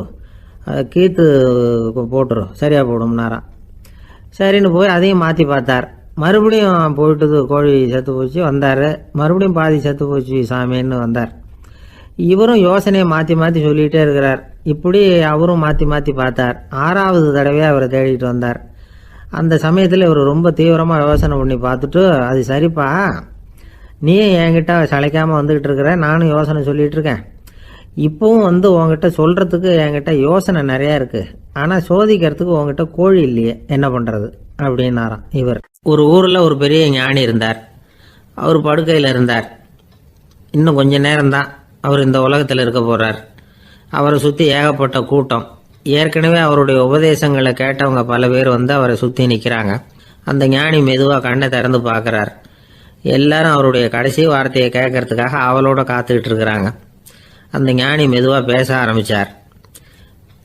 A: கீத்து போட்டுரும், சரியாக போடும்னாராம். சரின்னு போய் அதையும் மாற்றி பார்த்தார். மறுபடியும் போயிட்டுது, கோழி செத்து போச்சு. வந்தார். மறுபடியும் பாதி செத்து போச்சு சாமின்னு வந்தார். இவரும் யோசனையை மாற்றி மாற்றி சொல்லிகிட்டே இருக்கிறார். இப்படி அவரும் மாற்றி மாற்றி பார்த்தார். 6வது தடவையாக அவரை தேடிட்டு வந்தார். அந்த சமயத்தில் இவர் ரொம்ப தீவிரமாக யோசனை பண்ணி பார்த்துட்டு, அது சரிப்பா, நீ என்கிட்ட சளைக்காமல் வந்துக்கிட்டு இருக்கிற, நானும் யோசனை சொல்லிகிட்டு இருக்கேன். இப்போவும் உங்ககிட்ட சொல்கிறதுக்கு என்கிட்ட யோசனை நிறையா இருக்குது. ஆனால் சோதிக்கிறதுக்கு உங்ககிட்ட கோழி இல்லையே, என்ன பண்ணுறது அப்படின்னாராம் இவர். ஒரு ஊரில் ஒரு பெரிய ஞானி இருந்தார். அவர் படுக்கையில் இருந்தார். இன்னும் கொஞ்ச நேரம்தான் அவர் இந்த உலகத்தில் இருக்க போகிறார். அவரை சுற்றி ஏகப்பட்ட கூட்டம். ஏற்கனவே அவருடைய உபதேசங்களை கேட்டவங்க பல பேர் அவரை சுற்றி நிற்கிறாங்க. அந்த ஞானி மெதுவாக கண்ணை திறந்து பார்க்குறார். எல்லாரும் அவருடைய கடைசி வார்த்தையை கேட்கறதுக்காக அவளோட காத்துக்கிட்டு இருக்கிறாங்க. அந்த ஞானி மெதுவாக பேச ஆரம்பித்தார்.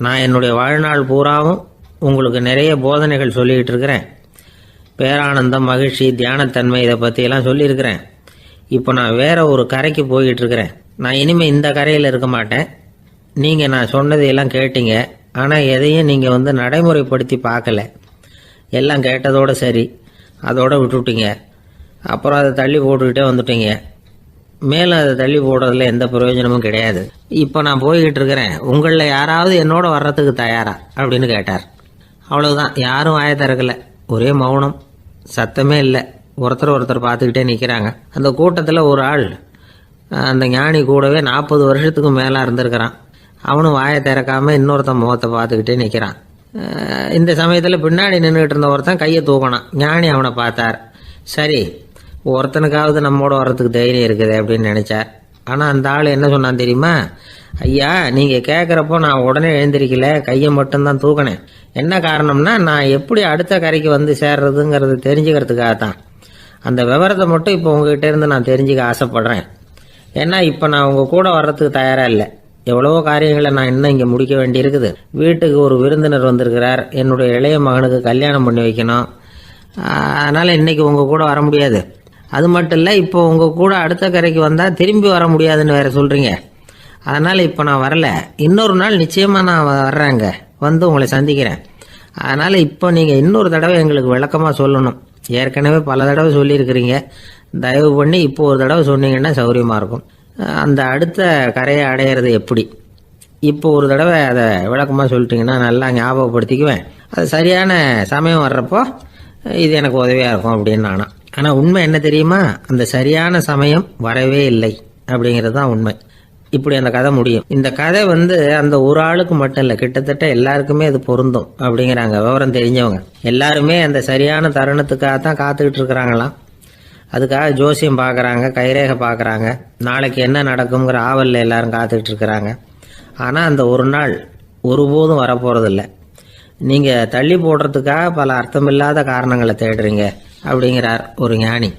A: நான் என்னுடைய வாழ்நாள் பூராவும் உங்களுக்கு நிறைய போதனைகள் சொல்லிக்கிட்டு இருக்கிறேன். பேரானந்தம், மகிழ்ச்சி, தியானத்தன்மை, இதை பற்றியெல்லாம் சொல்லியிருக்கிறேன். இப்போ நான் வேற ஒரு கரைக்கு போய்கிட்டு இருக்கிறேன். நான் இனிமேல் இந்த கரையில் இருக்க மாட்டேன். நீங்கள் நான் சொன்னதையெல்லாம் கேட்டீங்க, ஆனால் எதையும் நீங்கள் நடைமுறைப்படுத்தி பார்க்கல. எல்லாம் கேட்டதோடு சரி, அதோட விட்டுவிட்டீங்க. அப்புறம் அதை தள்ளி போட்டுக்கிட்டே வந்துட்டீங்க. மேலும் அதை தள்ளி போடுறதுல எந்த பிரயோஜனமும் கிடையாது. இப்போ நான் போய்கிட்டு இருக்கிறேன். உங்களில் யாராவது என்னோட வர்றதுக்கு தயாரா அப்படின்னு கேட்டார். அவ்வளவுதான், யாரும் வாயை திறக்கல. ஒரே மௌனம், சத்தமே இல்லை. ஒருத்தர் பார்த்துக்கிட்டே நிற்கிறாங்க. அந்த கூட்டத்தில் ஒரு ஆள் அந்த ஞானி கூடவே 40 வருஷத்துக்கு மேலே இருந்திருக்கிறான். அவனும் வாயை திறக்காம இன்னொருத்தன் முகத்தை பார்த்துக்கிட்டே நிற்கிறான். இந்த சமயத்தில் பின்னாடி நின்றுட்டு இருந்த ஒருத்தன் கையை தூக்கினான். ஞானி அவனை பார்த்தார். சரி, ஒருத்தனுக்காவது நம்மோட வர்றதுக்கு தைரியம் இருக்குது அப்படின்னு நினைச்சார். ஆனால் அந்த ஆள் என்ன சொன்னான் தெரியுமா? ஐயா, நீங்கள் கேட்குறப்போ நான் உடனே எழுந்திருக்கல, கையை மட்டும்தான் தூக்கினேன். என்ன காரணம்னா, நான் எப்படி அடுத்த கரைக்கு சேர்றதுங்கிறது தெரிஞ்சுக்கிறதுக்காக தான். அந்த விவரத்தை மட்டும் இப்போ உங்ககிட்ட இருந்து நான் தெரிஞ்சுக்க ஆசைப்படுறேன். ஏன்னா இப்போ நான் உங்கள் கூட வர்றதுக்கு தயாராக இல்லை. எவ்வளவோ காரியங்களை நான் இன்னும் இங்கே முடிக்க வேண்டி இருக்குது. வீட்டுக்கு ஒரு விருந்தினர் வந்திருக்கிறார். என்னுடைய இளைய மகனுக்கு கல்யாணம் பண்ணி வைக்கணும். அதனால் இன்னைக்கு உங்கள் கூட வர முடியாது. அது மட்டும் இல்லை, இப்போ உங்கள் கூட அடுத்த கரைக்கு வந்தால் திரும்பி வர முடியாதுன்னு வேற சொல்கிறீங்க. அதனால் இப்போ நான் வரல. இன்னொரு நாள் நிச்சயமாக நான் வர்றேங்க, உங்களை சந்திக்கிறேன். அதனால் இப்போ நீங்கள் இன்னொரு தடவை எங்களுக்கு விளக்கமாக சொல்லணும். ஏற்கனவே பல தடவை சொல்லியிருக்கிறீங்க. தயவு பண்ணி இப்போ ஒரு தடவை சொன்னீங்கன்னா சௌரியமாக இருக்கும். அந்த அடுத்த கரையை அடையிறது எப்படி, இப்போ ஒரு தடவை அதை விளக்கமாக சொல்லிட்டீங்கன்னா நல்லா ஞாபகப்படுத்திக்குவேன். அது சரியான சமயம் வர்றப்போ இது எனக்கு உதவியாக இருக்கும் அப்படின்னு நானா. ஆனால் உண்மை என்ன தெரியுமா, அந்த சரியான சமயம் வரவே இல்லை அப்படிங்கிறது தான் உண்மை. இப்படி அந்த கதை முடியும். இந்த கதை அந்த ஒரு ஆளுக்கு மட்டும் இல்லை, கிட்டத்தட்ட எல்லாருக்குமே அது பொருந்தும் அப்படிங்கிறாங்க விவரம் தெரிஞ்சவங்க. எல்லாருமே அந்த சரியான தருணத்துக்காக தான் காத்துக்கிட்டு இருக்கிறாங்களாம். அதுக்காக ஜோசியம் பார்க்குறாங்க, கைரேகை பார்க்குறாங்க, நாளைக்கு என்ன நடக்குங்கிற ஆவலில் எல்லாரும் காத்துக்கிட்டு இருக்கிறாங்க. ஆனால் அந்த ஒரு நாள் ஒருபோதும் வரப்போகிறதில்ல. நீங்கள் தள்ளி போடுறதுக்காக பல அர்த்தமில்லாத காரணங்களை தேடுறீங்க அப்படிங்கிறார் ஒரு ஞானி.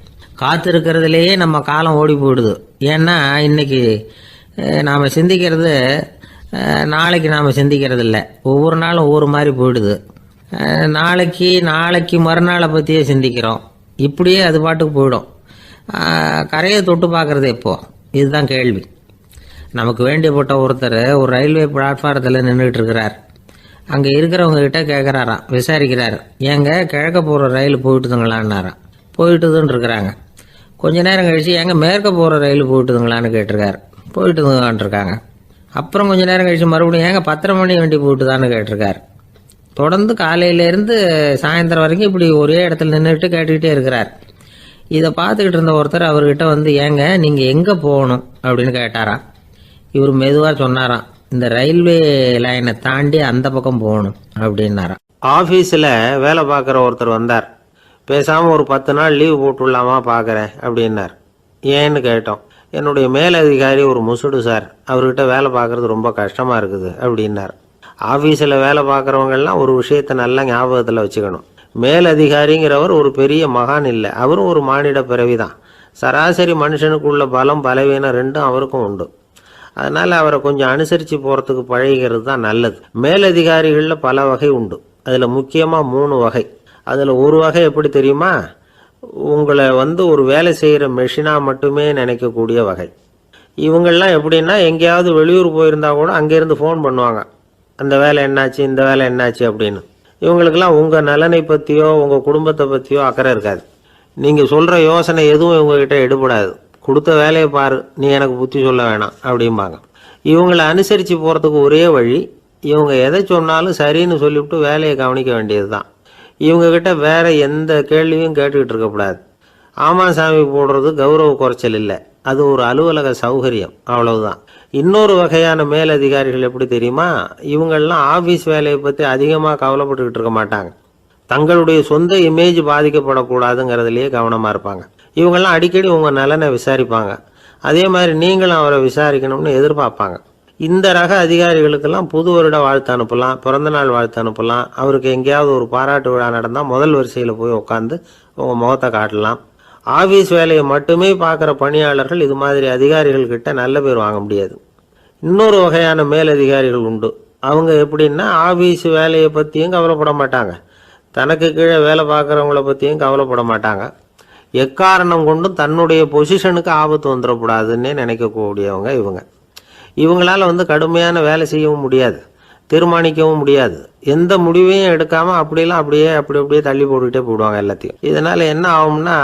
A: காத்திருக்கிறதுலேயே நம்ம காலம் ஓடி போயிடுது. ஏன்னா இன்னைக்கு நாம் சிந்திக்கிறது நாளைக்கு நாம் சிந்திக்கிறது இல்லை. ஒவ்வொரு நாளும் ஒவ்வொரு மாதிரி போயிடுது. நாளைக்கு மறுநாளை பற்றியே சிந்திக்கிறோம். இப்படியே அது பாட்டுக்கு போயிடும். கரையை தொட்டு பார்க்குறது எப்போ, இதுதான் கேள்வி. நமக்கு வேண்டியப்பட்ட ஒருத்தர் ஒரு ரயில்வே பிளாட்ஃபாரத்தில் நின்றுட்டு இருக்கிறார். அங்கே இருக்கிறவங்க கிட்ட கேட்குறாராம், விசாரிக்கிறார், ஏங்க கிழக்க போகிற ரயில் போயிட்டுதுங்களான்னாராம். போயிட்டுதுன்னு இருக்கிறாங்க. கொஞ்ச நேரம் கழிச்சு ஏங்க மேற்க போகிற ரயில் போயிட்டுதுங்களான்னு கேட்டிருக்காரு. போயிட்டுதுங்களான் இருக்காங்க. அப்புறம் கொஞ்ச நேரம் கழிச்சு மறுபடியும் ஏங்க 10:30 மணி வண்டி போயிட்டுதான்னு கேட்டிருக்காரு. தொடர்ந்து காலையிலேருந்து சாயந்தரம் வரைக்கும் இப்படி ஒரே இடத்துல நின்றுட்டு கேட்டுக்கிட்டே இருக்கிறார். இதை பார்த்துக்கிட்டு இருந்த ஒருத்தர் அவர்கிட்ட ஏங்க நீங்கள் எங்கே போகணும் அப்படின்னு கேட்டாராம். இவர் மெதுவாக சொன்னாராம், இந்த ரயில்வே லைனை தாண்டி அந்த பக்கம் போகணும் அப்படின்னாராம். ஆஃபீஸில் வேலை பார்க்குற ஒருத்தர் வந்தார். பேசாமல் ஒரு 10 நாள் லீவு போட்டுடலாமா பார்க்குறேன் அப்படின்னார். ஏன்னு கேட்டோம். என்னுடைய மேலதிகாரி ஒரு முசுடு சார், அவர்கிட்ட வேலை பார்க்குறது ரொம்ப கஷ்டமாக இருக்குது அப்படின்னார். ஆஃபீஸில் வேலை பார்க்குறவங்கெல்லாம் ஒரு விஷயத்தை நல்லா ஞாபகத்தில் வச்சுக்கணும். மேலதிகாரிங்கிறவர் ஒரு பெரிய மகான் இல்லை, அவரும் ஒரு மானிட பிறவி தான். சராசரி மனுஷனுக்குள்ள பலம் பலவீனம் ரெண்டும் அவருக்கும் உண்டு. அதனால் அவரை கொஞ்சம் அனுசரித்து போகிறதுக்கு பழகிறது தான் நல்லது. மேலதிகாரிகளில் பல வகை உண்டு. அதில் முக்கியமாக 3 வகை. அதில் ஒரு வகை எப்படி தெரியுமா, உங்களை ஒரு வேலை செய்கிற மெஷினாக மட்டுமே நினைக்கக்கூடிய வகை. இவங்கெல்லாம் எப்படின்னா, எங்கேயாவது வெளியூர் போயிருந்தா கூட அங்கேருந்து ஃபோன் பண்ணுவாங்க, அந்த வேலை என்னாச்சு, இந்த வேலை என்னாச்சு அப்படின்னு. இவங்களுக்கெல்லாம் உங்கள் நலனை பற்றியோ உங்கள் குடும்பத்தை பற்றியோ அக்கறை இருக்காது. நீங்கள் சொல்கிற யோசனை எதுவும் இவங்ககிட்ட எடுபடாது. கொடுத்த வேலையை பாரு, நீ எனக்கு புத்தி சொல்ல வேணாம் அப்படிம்பாங்க. இவங்களை அனுசரித்து போகிறதுக்கு ஒரே வழி, இவங்க எதை சொன்னாலும் சரின்னு சொல்லிவிட்டு வேலையை கவனிக்க வேண்டியது தான். இவங்ககிட்ட வேற எந்த கேள்வியும் கேட்டுக்கிட்டு இருக்கக்கூடாது. ஆமாம் சாமி போடுறது கௌரவ குறைச்சல் இல்லை, அது ஒரு அலுவலக சௌகரியம், அவ்வளவுதான். இன்னொரு வகையான மேலதிகாரிகள் எப்படி தெரியுமா, இவங்கெல்லாம் ஆஃபீஸ் வேலையை பற்றி அதிகமாக கவலைப்பட்டுக்கிட்டு இருக்க மாட்டாங்க. தங்களுடைய சொந்த இமேஜ் பாதிக்கப்படக்கூடாதுங்கிறதுலையே கவனமாக இருப்பாங்க. இவங்கெல்லாம் அடிக்கடி உங்கள் நலனை விசாரிப்பாங்க. அதே மாதிரி நீங்களும் அவரை விசாரிக்கணும்னு எதிர்பார்ப்பாங்க. இந்த ரக அதிகாரிகளுக்கெல்லாம் புது வருட வாழ்த்து அனுப்பலாம், பிறந்தநாள் வாழ்த்து அனுப்பலாம். அவருக்கு எங்கேயாவது ஒரு பாராட்டு விழா நடந்தால் முதல் வரிசையில் போய் உட்காந்து உங்கள் முகத்தை காட்டலாம். ஆஃபீஸ் வேலையை மட்டுமே பார்க்குற பணியாளர்கள் இது மாதிரி அதிகாரிகள் கிட்ட நல்ல பேர் வாங்க முடியாது. இன்னொரு வகையான மேலதிகாரிகள் உண்டு. அவங்க எப்படின்னா, ஆஃபீஸ் வேலையை பற்றியும் கவலைப்பட மாட்டாங்க, தனக்கு கீழே வேலை பார்க்குறவங்கள பற்றியும் கவலைப்பட மாட்டாங்க. எக்காரணம் கொண்டும் தன்னுடைய பொசிஷனுக்கு ஆபத்து வந்துடக்கூடாதுன்னே நினைக்கக்கூடியவங்க இவங்க. இவங்களால கடுமையான வேலை செய்யவும் முடியாது, தீர்மானிக்கவும் முடியாது. எந்த முடிவையும் எடுக்காமல் அப்படியே தள்ளி போட்டுக்கிட்டே போடுவாங்க எல்லாத்தையும். இதனால் என்ன ஆகும்னா,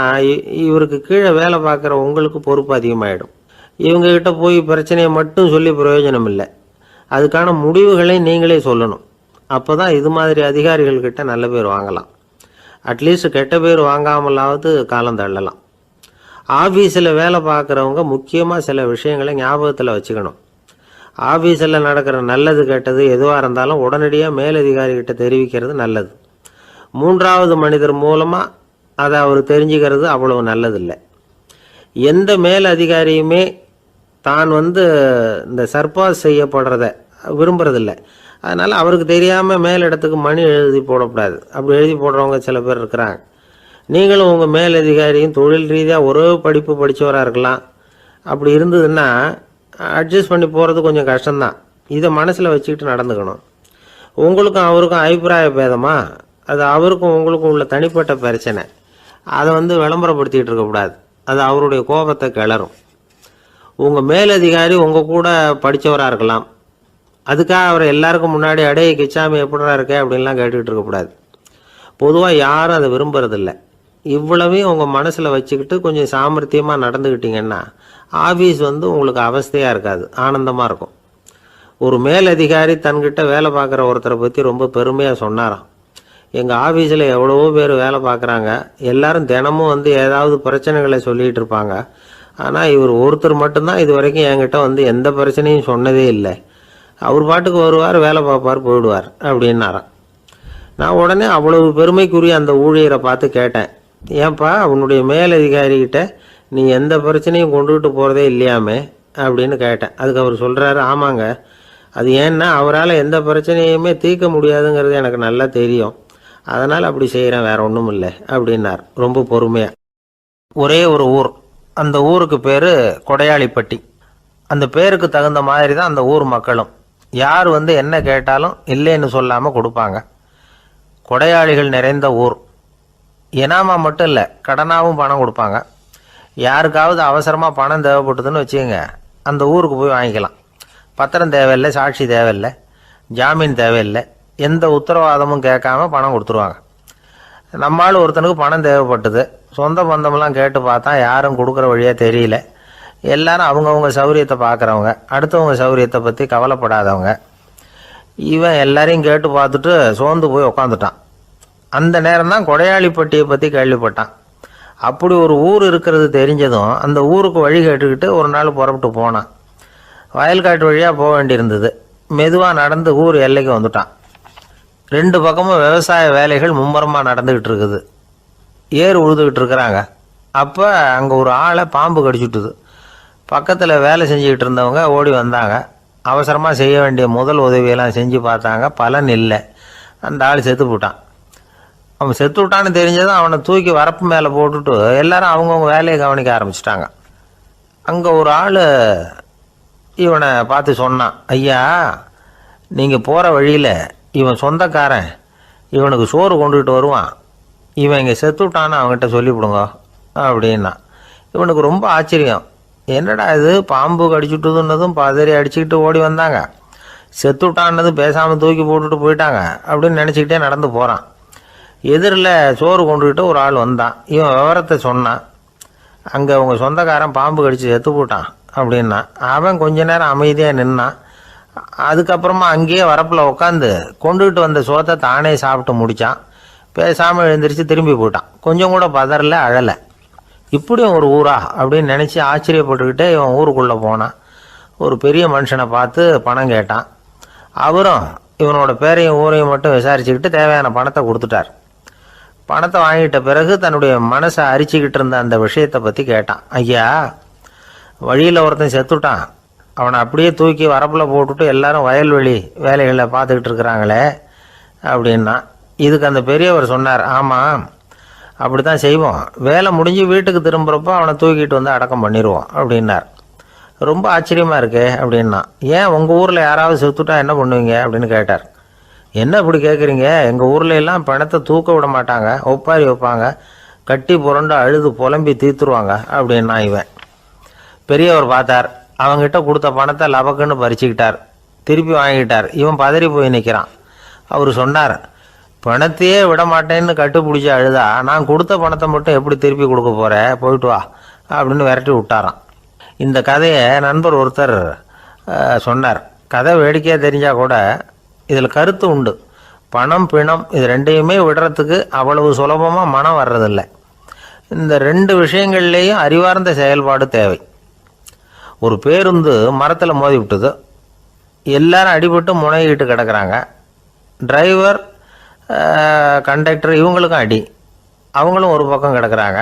A: இவருக்கு கீழே வேலை பார்க்குற உங்களுக்கு பொறுப்பு அதிகமாகிடும். இவங்ககிட்ட போய் பிரச்சனையை மட்டும் சொல்லி பிரயோஜனம் இல்லை, அதுக்கான முடிவுகளை நீங்களே சொல்லணும். அப்போ தான் இது மாதிரி அதிகாரிகள்கிட்ட நல்ல பேர் வாங்கலாம். அட்லீஸ்ட் கெட்ட பேர் வாங்காமலாவது காலம் தள்ளலாம். ஆஃபீஸில் வேலை பார்க்குறவங்க முக்கியமாக சில விஷயங்களை ஞாபகத்தில் வச்சுக்கணும். ஆஃபீஸில் நடக்கிற நல்லது கெட்டது எதுவாக இருந்தாலும் உடனடியாக மேலதிகாரிகிட்ட தெரிவிக்கிறது நல்லது. 3வது மனிதர் மூலமாக அதை அவர் தெரிஞ்சுக்கிறது அவ்வளவு நல்லதில்லை. எந்த மேல் அதிகாரியுமே தான் இந்த சர்பாஸ் செய்யப்படுறத விரும்புறதில்லை. அதனால் அவருக்கு தெரியாமல் மேலிடத்துக்கு மணி எழுதி போடக்கூடாது. அப்படி எழுதி போடுறவங்க சில பேர் இருக்கிறாங்க. நீங்களும் உங்கள் மேலதிகாரியும் தொழில் ரீதியாக ஒரே படிப்பு படித்தவராக இருக்கலாம். அப்படி இருந்ததுன்னா அட்ஜஸ்ட் பண்ணி போகிறது கொஞ்சம் கஷ்டம்தான். இதை மனசில் வச்சுக்கிட்டு நடந்துக்கணும். உங்களுக்கும் அவருக்கும் அபிப்பிராய பேதமா, அது அவருக்கும் உங்களுக்கும் உள்ள தனிப்பட்ட பிரச்சனை, அதை விளம்பரப்படுத்திக்கிட்டு இருக்கக்கூடாது. அது அவருடைய கோபத்தை கிளறும். உங்கள் மேலதிகாரி உங்கள் கூட படித்தவராக இருக்கலாம், அதுக்காக அவரை எல்லாருக்கும் முன்னாடி அடைய கிச்சாமி எப்படா இருக்கே அப்படின்லாம் கேட்டுக்கிட்டு இருக்கக்கூடாது. பொதுவாக யாரும் அதை விரும்புறதில்லை. இவ்வளவையும் உங்கள் மனசில் வச்சுக்கிட்டு கொஞ்சம் சாமர்த்தியமாக நடந்துக்கிட்டீங்கன்னா ஆஃபீஸ் உங்களுக்கு அவஸ்தையாக இருக்காது, ஆனந்தமாக இருக்கும். ஒரு மேலதிகாரி தன்கிட்ட வேலை பார்க்குற ஒருத்தரை பற்றி ரொம்ப பெருமையாக சொன்னாராம். எங்கள் ஆஃபீஸில் எவ்வளவோ பேர் வேலை பார்க்குறாங்க, எல்லாரும் தினமும் ஏதாவது பிரச்சனைகளை சொல்லிகிட்டு இருப்பாங்க. ஆனால் இவர் ஒருத்தர் மட்டும்தான் இது வரைக்கும் என்கிட்ட எந்த பிரச்சனையும் சொன்னதே இல்லை. அவர் பாட்டுக்கு வருவார், வேலை பார்ப்பார், போயிடுவார் அப்படின்னாராம். நான் உடனே அவ்வளவு பெருமைக்குரிய அந்த ஊழியரை பார்த்து கேட்டேன், ஏன்பா உன்னுடைய மேலதிகாரிகிட்ட நீ எந்த பிரச்சனையும் கொண்டுகிட்டு போகிறதே இல்லையாமே அப்படின்னு கேட்டேன். அதுக்கு அவர் சொல்கிறாரு, ஆமாங்க, அது ஏன்னா அவரால் எந்த பிரச்சனையுமே தீர்க்க முடியாதுங்கிறது எனக்கு நல்லா தெரியும், அதனால் அப்படி செய்கிறேன், வேற ஒன்றும் இல்லை அப்படின்னார் ரொம்ப பொறுமையாக. ஒரே ஒரு ஊர், அந்த ஊருக்கு பேர் கொடையாளிப்பட்டி. அந்த பேருக்கு தகுந்த மாதிரி தான் அந்த ஊர் மக்களும். யார் என்ன கேட்டாலும் இல்லைன்னு சொல்லாமல் கொடுப்பாங்க. கொடையாளிகள் நிறைந்த ஊர். இனாமா மட்டும் இல்லை, கடனாகவும் பணம் கொடுப்பாங்க. யாருக்காவது அவசரமாக பணம் தேவைப்பட்டதுன்னு வச்சுக்கோங்க, அந்த ஊருக்கு போய் வாங்கிக்கலாம். பத்திரம் தேவையில்லை, சாட்சி தேவையில்லை, ஜாமீன் தேவையில்லை, எந்த உத்தரவாதமும் கேட்காம பணம் கொடுத்துருவாங்க. நம்மால் ஒருத்தனுக்கு பணம் தேவைப்பட்டது, சொந்த பந்தமெல்லாம் கேட்டு பார்த்தா யாரும் கொடுக்குற வழியாக தெரியல. எல்லாரும் அவங்கவுங்க சௌரியத்தை பார்க்குறவங்க, அடுத்தவங்க சௌரியத்தை பற்றி கவலைப்படாதவங்க. இவன் எல்லாரையும் கேட்டு பார்த்துட்டு சோர்ந்து போய் உக்காந்துட்டான். அந்த நேரம் தான் கொடையாளிப்பட்டியை பற்றி கேள்விப்பட்டான். அப்படி ஒரு ஊர் இருக்கிறது தெரிஞ்சதும் அந்த ஊருக்கு வழி கேட்டுக்கிட்டு ஒரு நாள் புறப்பட்டு போனான். வயல்காட்டு வழியாக போக வேண்டியிருந்தது. மெதுவாக நடந்து ஊர் எல்லைக்கு வந்துட்டான். 2 பக்கமும் விவசாய வேலைகள் மும்முரமாக நடந்துக்கிட்டு இருக்குது. ஏர் உழுதுகிட்டு இருக்கிறாங்க. அப்போ அங்கே ஒரு ஆளை பாம்பு கடிச்சுட்டுது. பக்கத்தில் வேலை செஞ்சுக்கிட்டு இருந்தவங்க ஓடி வந்தாங்க. அவசரமாக செய்ய வேண்டிய முதல் உதவியெல்லாம் செஞ்சு பார்த்தாங்க, பலன் இல்லை. அந்த ஆள் செத்து போட்டான். அவன் செத்து விட்டான்னு தெரிஞ்சதும் அவனை தூக்கி வரப்பு மேலே போட்டுட்டு எல்லாரும் அவங்கவுங்க வேலையை கவனிக்க ஆரம்பிச்சிட்டாங்க. அங்கே ஒரு ஆள் இவனை பார்த்து சொன்னான், ஐயா, நீங்கள் போகிற வழியில் இவன் சொந்தக்காரன், இவனுக்கு சோறு கொண்டுகிட்டு வருவான், இவன் இங்கே செத்து விட்டான்னு அவங்ககிட்ட சொல்லிவிடுங்க அப்படின்னா. இவனுக்கு ரொம்ப ஆச்சரியம், என்னடா இது, பாம்பு கடிச்சுட்டுதுன்னதும் பதறி அடிச்சுக்கிட்டு ஓடி வந்தாங்க, செத்து விட்டான்னதும் பேசாமல் தூக்கி போட்டுட்டு போயிட்டாங்க அப்படின்னு நினச்சிக்கிட்டே நடந்து போகிறான். எதிரில் சோறு கொண்டுக்கிட்டு ஒரு ஆள் வந்தான். இவன் விவரத்தை சொன்னான். அங்கே அவங்க சொந்தக்காரன் பாம்பு கடிச்சு செத்து போட்டான் அப்படின்னா. அவன் கொஞ்ச நேரம் அமைதியாக நின்னான். அதுக்கப்புறமா அங்கேயே வரப்பில் உட்காந்து கொண்டுகிட்டு வந்த சோத்தை தானே சாப்பிட்டு முடித்தான். பேசாமல் எழுந்திரிச்சு திரும்பி போயிட்டான். கொஞ்சம் கூட பதறல, அழலை. இப்படியும் ஒரு ஊரா அப்படின்னு நினச்சி ஆச்சரியப்பட்டுக்கிட்டே இவன் ஊருக்குள்ளே போனான். ஒரு பெரிய மனுஷனை பார்த்து பணம் கேட்டான். அவரும் இவனோட பேரையும் ஊரையும் மட்டும் விசாரிச்சுக்கிட்டு தேவையான பணத்தை கொடுத்துட்டார். பணத்தை வாங்கிட்ட பிறகு தன்னுடைய மனசை அரிச்சுக்கிட்டு இருந்த அந்த விஷயத்தை பற்றி கேட்டான். ஐயா, வழியில் ஒருத்தன் செத்துட்டான், அவனை அப்படியே தூக்கி வரப்பில் போட்டுட்டு எல்லாரும் வயல்வெளி வேலைகளை பார்த்துக்கிட்டு இருக்கிறாங்களே அப்படின்னா. இதுக்கு அந்த பெரியவர் சொன்னார், ஆமாம், அப்படி தான் செய்வோம், வேலை முடிஞ்சு வீட்டுக்கு திரும்புகிறப்போ அவனை தூக்கிட்டு அடக்கம் பண்ணிடுவோம் அப்படின்னார். ரொம்ப ஆச்சரியமாக இருக்கே அப்படின்னா. ஏன் உங்கள் ஊரில் யாராவது செத்துட்டா என்ன பண்ணுவீங்க அப்படின்னு கேட்டார். என்ன இப்படி கேட்குறீங்க, எங்கள் ஊரில் எல்லாம் பணத்தை தூக்க விட மாட்டாங்க, ஒப்பாரி வைப்பாங்க, கட்டி புரண்டு அழுது புலம்பி தீர்த்துருவாங்க அப்படின்னா. இவன் பெரியவர் பார்த்தார். அவங்ககிட்ட கொடுத்த பணத்தை லபக்குன்னு பறிச்சுக்கிட்டார். திருப்பி வாங்கிட்டார். இவன் பதறி போய் நிற்கிறான். அவர் சொன்னார், பணத்தையே விட மாட்டேன்னு கட்டுப்பிடிச்சி அழுதா நான் கொடுத்த பணத்தை மட்டும் எப்படி திருப்பி கொடுக்க போகிறேன், போயிட்டு வா அப்படின்னு விரட்டி விட்டாரான். இந்த கதையை நண்பர் ஒருத்தர் சொன்னார். கதை வேடிக்கையாக தெரிஞ்சால் கூட இதில் கருத்து உண்டு. பணம் பிணம் இது ரெண்டையுமே விடுறதுக்கு அவ்வளவு சுலபமாக மனம் வர்றதில்லை. இந்த 2 விஷயங்கள்லேயும் அறிவார்ந்த செயல்பாடு தேவை. ஒரு பேருந்து மரத்தில் மோதி விட்டுது. எல்லாரும் அடிபட்டு முனைகிட்டு கிடக்கிறாங்க. டிரைவர், கண்டக்டர் இவங்களுக்கும் அடி. அவங்களும் ஒரு பக்கம் கிடக்கிறாங்க.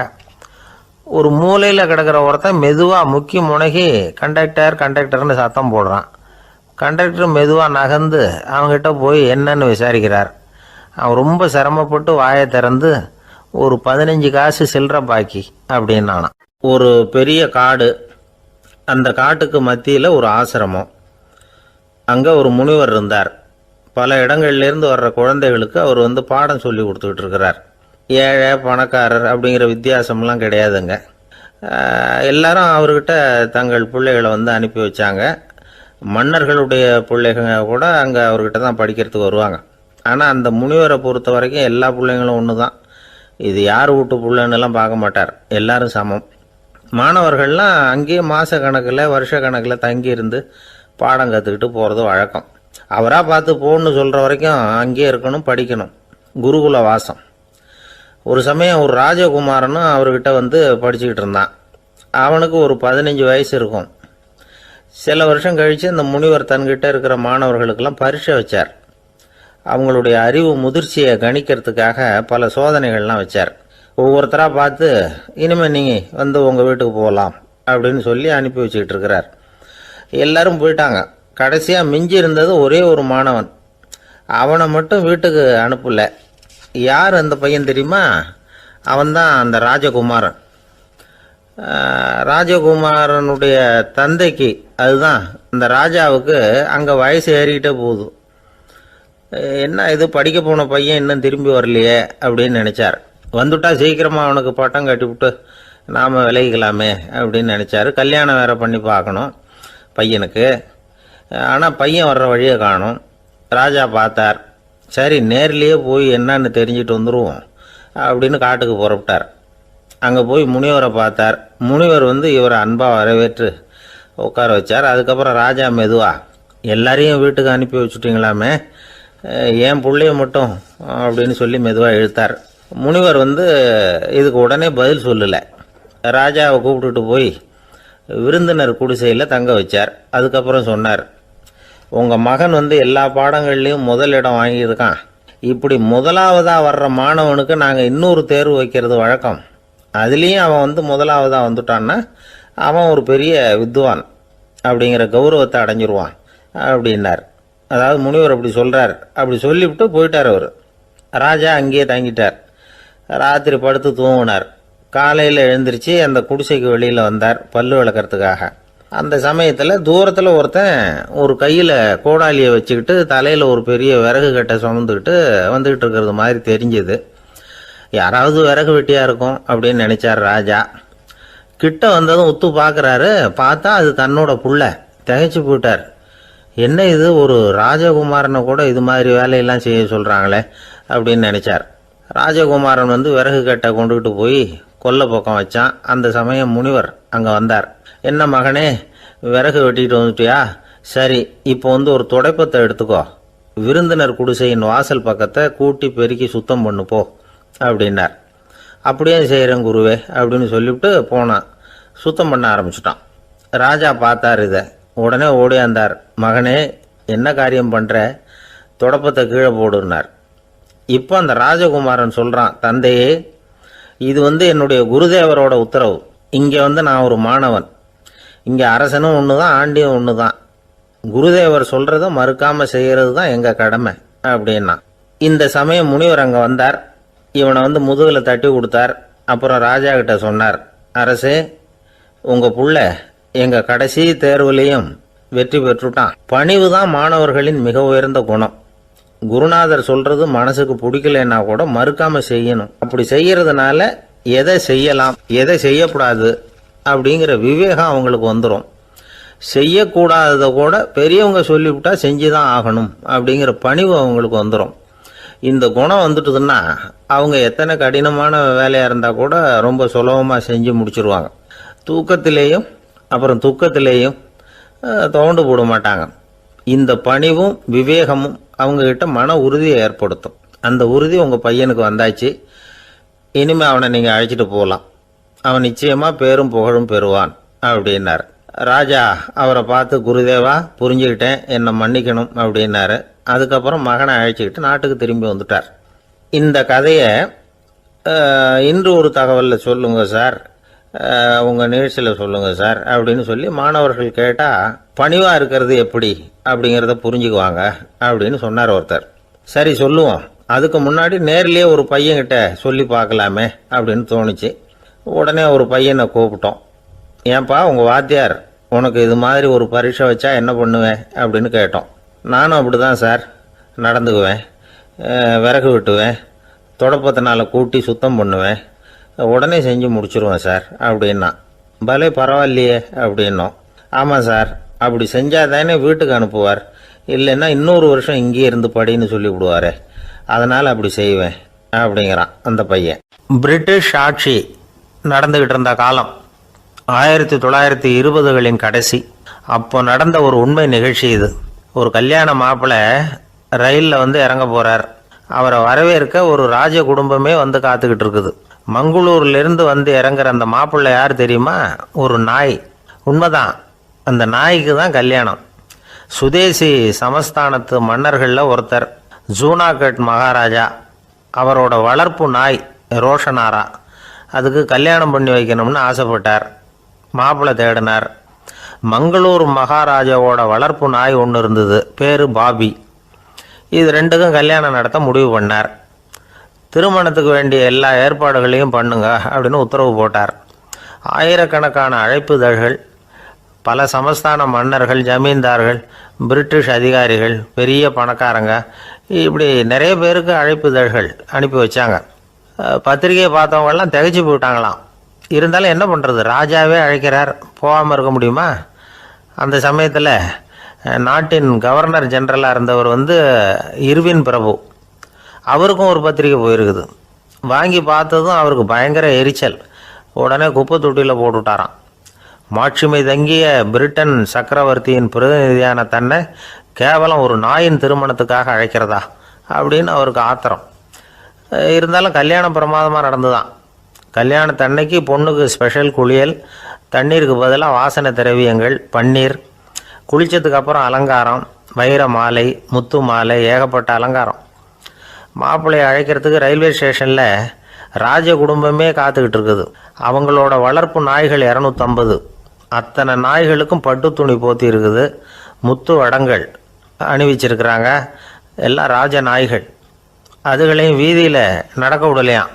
A: ஒரு மூலையில் கிடக்கிற ஒருத்தன் மெதுவாக முக்கி முனகி கண்டக்டர்னு சத்தம் போடுறான். கண்டக்டர் மெதுவாக நகர்ந்து அவங்ககிட்ட போய் என்னன்னு விசாரிக்கிறார். அவன் ரொம்ப சிரமப்பட்டு வாயை திறந்து ஒரு 15 காசு சில்லற பாக்கி அப்படின்னானான். ஒரு பெரிய காடு. அந்த காட்டுக்கு மத்தியில் ஒரு ஆசிரமம். அங்கே ஒரு முனிவர் இருந்தார். பல இடங்கள்லேருந்து வர்ற குழந்தைகளுக்கு அவர் பாடம் சொல்லி கொடுத்துக்கிட்டு இருக்கிறார். ஏழை பணக்காரர் அப்படிங்கிற வித்தியாசம்லாம் கிடையாதுங்க. எல்லாரும் அவர்கிட்ட தங்கள் பிள்ளைகளை அனுப்பி வச்சாங்க. மன்னர்களுடைய பிள்ளைங்க கூட அங்கே அவர்கிட்ட தான் படிக்கிறதுக்கு வருவாங்க. ஆனால் அந்த முனிவரை பொறுத்த வரைக்கும் எல்லா பிள்ளைங்களும் ஒன்று தான். இது யார் வீட்டு புள்ளன்னெல்லாம் பார்க்க மாட்டார், எல்லாரும் சமம். மாணவர்கள்லாம் அங்கேயே மாத கணக்கில் வருஷ கணக்கில் தங்கியிருந்து பாடம் கற்றுக்கிட்டு போகிறது வழக்கம். அவராக பார்த்து போகணுன்னு சொல்கிற வரைக்கும் அங்கேயே இருக்கணும், படிக்கணும். குருகுல வாசம். ஒரு சமயம் ஒரு ராஜகுமாரனும் அவர்கிட்ட வந்து படிச்சுக்கிட்டு இருந்தான். அவனுக்கு ஒரு 15 வயசு இருக்கும். சில வருஷம் கழித்து இந்த முனிவர் தன்கிட்ட இருக்கிற மாணவர்களுக்கெல்லாம் பரீட்சை வச்சார். அவங்களுடைய அறிவு முதிர்ச்சியை கணிக்கிறதுக்காக பல சோதனைகள்லாம் வச்சார். ஒவ்வொருத்தராக பார்த்து இனிமேல் நீங்கள் வந்து உங்கள் வீட்டுக்கு போகலாம் அப்படின்னு சொல்லி அனுப்பி வச்சுக்கிட்டு இருக்கிறார். எல்லாரும் போயிட்டாங்க. கடைசியாக மிஞ்சி இருந்தது ஒரே ஒரு மாணவன். அவனை மட்டும் வீட்டுக்கு அனுப்பல. யார் அந்த பையன் தெரியுமா? அவன்தான் அந்த ராஜகுமாரன். ராஜகுமாரனுடைய தந்தைக்கு, அதுதான் இந்த ராஜாவுக்கு, அங்கே வயசு ஏறிக்கிட்டே போகுது. என்ன இது படிக்க போன பையன் இன்னும் திரும்பி வரலையே அப்படின்னு நினச்சார். வந்துட்டா சீக்கிரமாக அவனுக்கு பட்டம் கட்டிவிட்டு நாம் விலகிக்கலாமே அப்படின்னு நினச்சாரு. கல்யாணம் வேறு பண்ணி பார்க்கணும் பையனுக்கு. ஆனால் பையன் வர்ற வழியை காணும். ராஜா பார்த்தார். சரி, நேர்லேயே போய் என்னன்னு தெரிஞ்சுட்டு வந்துடுவோம் அப்படின்னு காட்டுக்கு புறப்பட்டார். அங்கே போய் முனிவரை பார்த்தார். முனிவர் வந்து இவரை அன்பாக வரவேற்று உட்கார வச்சார். அதுக்கப்புறம் ராஜா மெதுவா, எல்லாரையும் வீட்டுக்கு அனுப்பி வச்சுட்டிங்களாமே, ஏன் பிள்ளைய மட்டும் அப்படின்னு சொல்லி மெதுவாக இழுத்தார். முனிவர் வந்து இதுக்கு உடனே பதில் சொல்லலை. ராஜாவை கூப்பிட்டுட்டு போய் விருந்தினர் குடிசையில் தங்க வச்சார். அதுக்கப்புறம் சொன்னார், உங்கள் மகன் வந்து எல்லா பாடங்கள்லேயும் முதலிடம் வாங்கியிருக்கான். இப்படி முதலாவதாக வர்ற மாணவனுக்கு நாங்கள் இன்னொரு தேர்வு வைக்கிறது வழக்கம். அதுலேயும் அவன் வந்து முதலாவதாக வந்துட்டான்னா அவன் ஒரு பெரிய வித்வான் அப்படிங்கிற கௌரவத்தை அடைஞ்சிருவான் அப்படின்னார். அதாவது முனிவர் அப்படி சொல்கிறார். அப்படி சொல்லிவிட்டு போயிட்டார் அவர். ராஜா அங்கேயே தங்கிட்டார். ராத்திரி படுத்து தூங்கினார். காலையில் எழுந்திரிச்சு அந்த குடிசைக்கு வெளியில் வந்தார் பல்லு விளக்கிறதுக்காக. அந்த சமயத்தில் தூரத்தில் ஒருத்தன் ஒரு கையில் கோடாலியை வச்சுக்கிட்டு தலையில் ஒரு பெரிய விறகு கட்டை சுமந்துக்கிட்டு வந்துக்கிட்டு இருக்கிறது மாதிரி தெரிஞ்சது. யாராவது விறகு வெட்டியாக இருக்கும் அப்படின்னு நினச்சார் ராஜா. கிட்ட வந்ததும் உத்து பார்க்குறாரு. பார்த்தா அது தன்னோட புள்ள. திகைச்சு போயிட்டார். என்ன இது, ஒரு ராஜகுமாரனை கூட இது மாதிரி வேலையெல்லாம் செய்ய சொல்கிறாங்களே அப்படின்னு நினச்சார். ராஜகுமாரன் வந்து விறகு கட்டை கொண்டுகிட்டு போய் கொல்லை பக்கம் வச்சான். அந்த சமயம் முனிவர் அங்கே வந்தார். என்ன மகனே, விறகு வெட்டிட்டு வந்துட்டியா? சரி, இப்போ வந்து ஒரு துடைப்பத்தை எடுத்துக்கோ, விருந்தினர் குடிசையின் வாசல் பக்கத்தை கூட்டி பெருக்கி சுத்தம் பண்ணு போ அப்படின்னார். அப்படியே செய்கிறேன் குருவே அப்படின்னு சொல்லிவிட்டு போனான். சுத்தம் பண்ண ஆரம்பிச்சிட்டான். ராஜா பார்த்தார் இதை. உடனே ஓடியாந்தார். மகனே, என்ன காரியம் பண்ணுற? துடைப்பத்தை கீழே போடுனார். இப்போ அந்த ராஜகுமாரன் சொல்கிறான், தந்தையே, இது வந்து என்னுடைய குருதேவரோட உத்தரவு. இங்கே வந்து நான் ஒரு மாணவன். இங்கே அரசனும் ஒன்று தான், ஆண்டியும் ஒன்று தான். குருதேவர் சொல்கிறத மறுக்காமல் செய்கிறது தான் எங்கள் கடமை அப்படின்னா. இந்த சமயம் முனிவர் அங்கே வந்தார். இவனை வந்து முதுகில் தட்டி கொடுத்தார். அப்புறம் ராஜா கிட்ட சொன்னார், அரசே, உங்கள் புள்ள எங்கள் கடைசி தேர்வுலேயும் வெற்றி பெற்றுட்டான். பணிவு தான் மாணவர்களின் மிக உயர்ந்த குணம். குருநாதர் சொல்றது மனசுக்கு பிடிக்கலன்னா கூட மறுக்காம செய்யணும். அப்படி செய்யறதுனால எதை செய்யலாம் எதை செய்யக்கூடாது அப்படிங்கிற விவேகம் அவங்களுக்கு வந்துடும். செய்யக்கூடாததை கூட பெரியவங்க சொல்லிவிட்டா செஞ்சுதான் ஆகணும் அப்படிங்கிற பணிவு அவங்களுக்கு வந்துடும். இந்த குணம் வந்துட்டுதுன்னா அவங்க எத்தனை கடினமான வேலையாக இருந்தால் கூட ரொம்ப சுலபமாக செஞ்சு முடிச்சிருவாங்க. தூக்கத்திலேயும் அப்புறம் துக்கத்திலேயும் தோண்டு போட மாட்டாங்க. இந்த பணிவும் விவேகமும் அவங்கக்கிட்ட மன உறுதியை ஏற்படுத்தும். அந்த உறுதி உங்கள் பையனுக்கு வந்தாச்சு. இனிமேல் அவனை நீங்கள் அழைச்சிட்டு போகலாம். அவன் நிச்சயமாக பேரும் புகழும் பெறுவான் அப்படின்னார். ராஜா அவரை பார்த்து, குருதேவா, புரிஞ்சுக்கிட்டேன், என்னை மன்னிக்கணும் அப்படின்னாரு. அதுக்கப்புறம் மகனை அழைச்சிக்கிட்டு நாட்டுக்கு திரும்பி வந்துட்டார். இந்த கதையை இன்று ஒரு தகவலில் சொல்லுங்க சார், உங்கள் நிகழ்ச்சியில் சொல்லுங்க சார் அப்படின்னு சொல்லி மாணவர்கள் கேட்டால் பணிவாக இருக்கிறது எப்படி அப்படிங்கிறத புரிஞ்சுக்குவாங்க அப்படின்னு சொன்னார் ஒருத்தர். சரி சொல்லுவோம், அதுக்கு முன்னாடி நேர்லேயே ஒரு பையன்கிட்ட சொல்லி பார்க்கலாமே அப்படின்னு தோணுச்சு. உடனே ஒரு பையனை கூப்பிட்டோம். ஏன்பா, உங்கள் வாத்தியார் உனக்கு இது மாதிரி ஒரு பரீட்சை வச்சா என்ன பண்ணுவேன் அப்படின்னு கேட்டோம். நானும் அப்படி தான் சார் நடந்துக்குவேன், விறகு வெட்டுவேன், தொடப்பத்தினால கூட்டி சுத்தம் பண்ணுவேன், உடனே செஞ்சு முடிச்சிருவேன் சார் அப்படின்னா. பலே பரவாயில்லையே அப்படின்னோம். ஆமாம் சார், அப்படி செஞ்சால் தானே வீட்டுக்கு அனுப்புவார், இல்லைன்னா இன்னொரு வருஷம் இங்கேயே இருந்து படின்னு சொல்லி விடுவார், அதனால் அப்படி செய்வேன் அப்படிங்கிறான் அந்த பையன். பிரிட்டிஷ் ஆட்சி நடந்துகிட்டு இருந்த காலம் 1920களின் கடைசி. அப்போ நடந்த ஒரு உண்மை நிகழ்ச்சி இது. ஒரு கல்யாண மாப்பிள்ளை ரயிலில் வந்து இறங்க போகிறார். அவரை வரவேற்க ஒரு ராஜ குடும்பமே வந்து காத்துக்கிட்டு இருக்குது. மங்களூர்லேருந்து வந்து இறங்குற அந்த மாப்பிள்ளை யார் தெரியுமா? ஒரு நாய். உண்மைதான், அந்த நாய்க்கு தான் கல்யாணம். சுதேசி சமஸ்தானத்து மன்னர்களில் ஒருத்தர் ஜூனாகட் மகாராஜா. அவரோட வளர்ப்பு நாய் ரோஷனாரா. அதுக்கு கல்யாணம் பண்ணி வைக்கணும்னு ஆசைப்பட்டார். மாப்பிள்ளை தேடினார். மங்களூர் மகாராஜாவோட வளர்ப்பு நாய் ஒன்று இருந்தது, பேர் பாபி. இது ரெண்டுக்கும் கல்யாணம் நடத்த முடிவு பண்ணார். திருமணத்துக்கு வேண்டிய எல்லா ஏற்பாடுகளையும் பண்ணுங்க அப்படின்னு உத்தரவு போட்டார். ஆயிரக்கணக்கான அழைப்புதழ்கள், பல சமஸ்தான மன்னர்கள், ஜமீன்தார்கள், பிரிட்டிஷ் அதிகாரிகள், பெரிய பணக்காரங்க, இப்படி நிறைய பேருக்கு அழைப்புதழ்கள் அனுப்பி வச்சாங்க. பத்திரிகையை பார்த்தவங்கெல்லாம் திகைச்சு போயிட்டாங்களாம். இருந்தாலும் என்ன பண்ணுறது, ராஜாவே அழைக்கிறார், போகாமல் இருக்க முடியுமா? அந்த சமயத்தில் நாட்டின் கவர்னர் ஜெனரலாக இருந்தவர் வந்து இர்வின் பிரபு. அவருக்கும் ஒரு பத்திரிக்கை போயிருக்குது. வாங்கி பார்த்ததும் அவருக்கு பயங்கர எரிச்சல். உடனே குப்பை தொட்டியில் போட்டுவிட்டாராம். மாட்சிமை தங்கிய பிரிட்டன் சக்கரவர்த்தியின் பிரதிநிதியான தன்னை கேவலம் ஒரு நாயின் திருமணத்துக்காக அழைக்கிறதா அப்படின்னு அவருக்கு ஆத்திரம். இருந்தாலும் கல்யாணம் பிரமாதமாக நடந்துதான். கல்யாணத்தன்னைக்கு பொண்ணுக்கு ஸ்பெஷல் குளியல், தண்ணீருக்கு பதிலாக வாசனை திரவியங்கள், பன்னீர், குளித்ததுக்கு அப்புறம் அலங்காரம், வைர மாலை, முத்து மாலை, ஏகப்பட்ட அலங்காரம். மாப்பிள்ளையை அழைக்கிறதுக்கு ரயில்வே ஸ்டேஷனில் ராஜ குடும்பமே காத்துக்கிட்டு இருக்குது. அவங்களோட வளர்ப்பு நாய்கள் 250. அத்தனை நாய்களுக்கும் பட்டு துணி போத்தி இருக்குது. முத்து வடங்கள் அணிவிச்சிருக்கிறாங்க. எல்லாம் ராஜ நாய்கள். அதுகளையும் வீதியில் நடக்க விடலையாம்.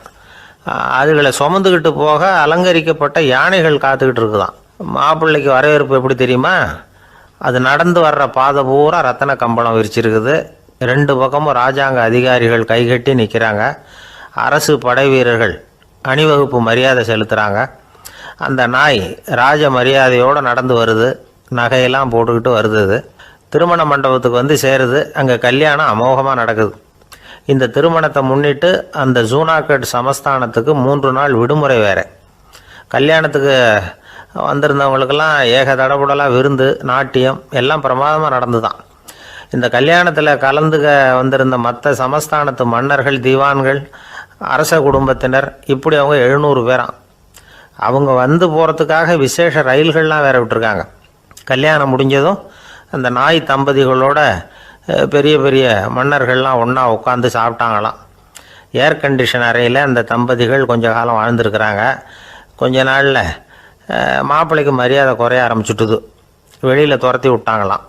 A: அதுகளை சுமந்துக்கிட்டு போக அலங்கரிக்கப்பட்ட யானைகள் காத்துக்கிட்டு இருக்குதான். மாப்பிள்ளைக்கு வரவேற்பு எப்படி தெரியுமா? அது நடந்து வர்ற பாதை பூரா ரத்தன கம்பளம் விரிச்சிருக்குது. 2 பக்கமும் ராஜாங்க அதிகாரிகள் கைகட்டி நிற்கிறாங்க. அரசு படை வீரர்கள் அணிவகுப்பு மரியாதை செலுத்துகிறாங்க. அந்த நாய் ராஜ மரியாதையோடு நடந்து வருது. நகையெல்லாம் போட்டுக்கிட்டு வருது. திருமண மண்டபத்துக்கு வந்து சேருது. அங்கே கல்யாணம் அமோகமாக நடக்குது. இந்த திருமணத்தை முன்னிட்டு அந்த ஜூனாகட் சமஸ்தானத்துக்கு 3 நாள் விடுமுறை வேறு. கல்யாணத்துக்கு வந்திருந்தவங்களுக்கெல்லாம் ஏக தடபுடலாக விருந்து, நாட்டியம் எல்லாம் பிரமாதமாக நடந்து தான். இந்த கல்யாணத்தில் கலந்துக்க வந்திருந்த மற்ற சமஸ்தானத்து மன்னர்கள், திவான்கள், அரச குடும்பத்தினர், இப்படி அவங்க 700 பேராம். அவங்க வந்து போகிறதுக்காக விசேஷ ரயில்கள்லாம் வேற விட்டுருக்காங்க. கல்யாணம் முடிஞ்சதும் அந்த நாய் தம்பதிகளோட பெரிய பெரிய மன்னர்கள்லாம் ஒன்றா உட்காந்து சாப்பிட்டாங்களாம். ஏர் கண்டிஷன் அறையில் அந்த தம்பதிகள் கொஞ்ச காலம் வாழ்ந்துருக்கிறாங்க. கொஞ்ச நாளில் மாப்பிள்ளைக்கு மரியாதை குறைய ஆரம்பிச்சுட்டுது. வெளியில் துரத்தி விட்டாங்களாம்.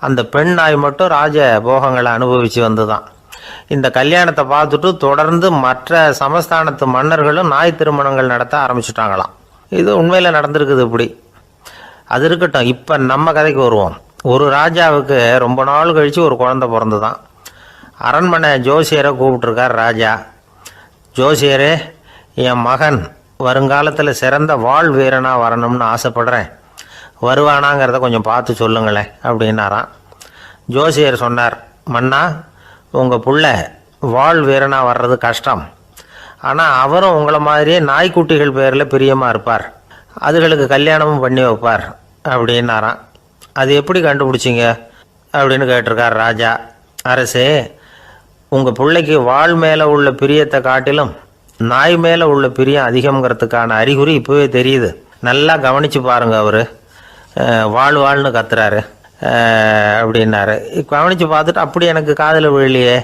A: அந்த பெண் நாய் மட்டும் ராஜ போகங்களை அனுபவித்து வந்து தான். இந்த கல்யாணத்தை பார்த்துட்டு தொடர்ந்து மற்ற சமஸ்தானத்து மன்னர்களும் நாய் திருமணங்கள் நடத்த ஆரம்பிச்சுட்டாங்களாம். இது உண்மையில் நடந்திருக்குது. இப்படி அது இருக்கட்டும். இப்போ நம்ம கதைக்கு வருவோம். ஒரு ராஜாவுக்கு ரொம்ப நாள் கழித்து ஒரு குழந்தை பிறந்து தான். அரண்மனை ஜோசியரை கூப்பிட்டுருக்கார் ராஜா. ஜோசியரே, என் மகன் வருங்காலத்தில் சிறந்த வாழ் வீரனாக வரணும்னு ஆசைப்படுறேன், வருவானாங்கிறத கொஞ்சம் பார்த்து சொல்லுங்களேன் அப்படின்னாராம். ஜோசியர் சொன்னார், மன்னா, உங்கள் புள்ள வாழ் வீரனாக வர்றது கஷ்டம். ஆனால் அவரும் உங்களை மாதிரியே நாய்க்குட்டிகள் பேரில் பிரியமாக இருப்பார், அதுகளுக்கு கல்யாணமும் பண்ணி வைப்பார் அப்படின்னாராம். அது எப்படி கண்டுபிடிச்சிங்க அப்படின்னு கேட்டிருக்கார் ராஜா. அரசே, உங்கள் பிள்ளைக்கு வாழ் மேலே உள்ள பிரியத்தை காட்டிலும் நாய் மேலே உள்ள பிரியம் அதிகங்கிறதுக்கான அறிகுறி இப்போவே தெரியுது. நல்லா கவனித்து பாருங்க. அவர் வாழ்னு கத்துறாரு அப்படின்னாரு. கவனித்து பார்த்துட்டு அப்படி எனக்கு காதில் விழலையே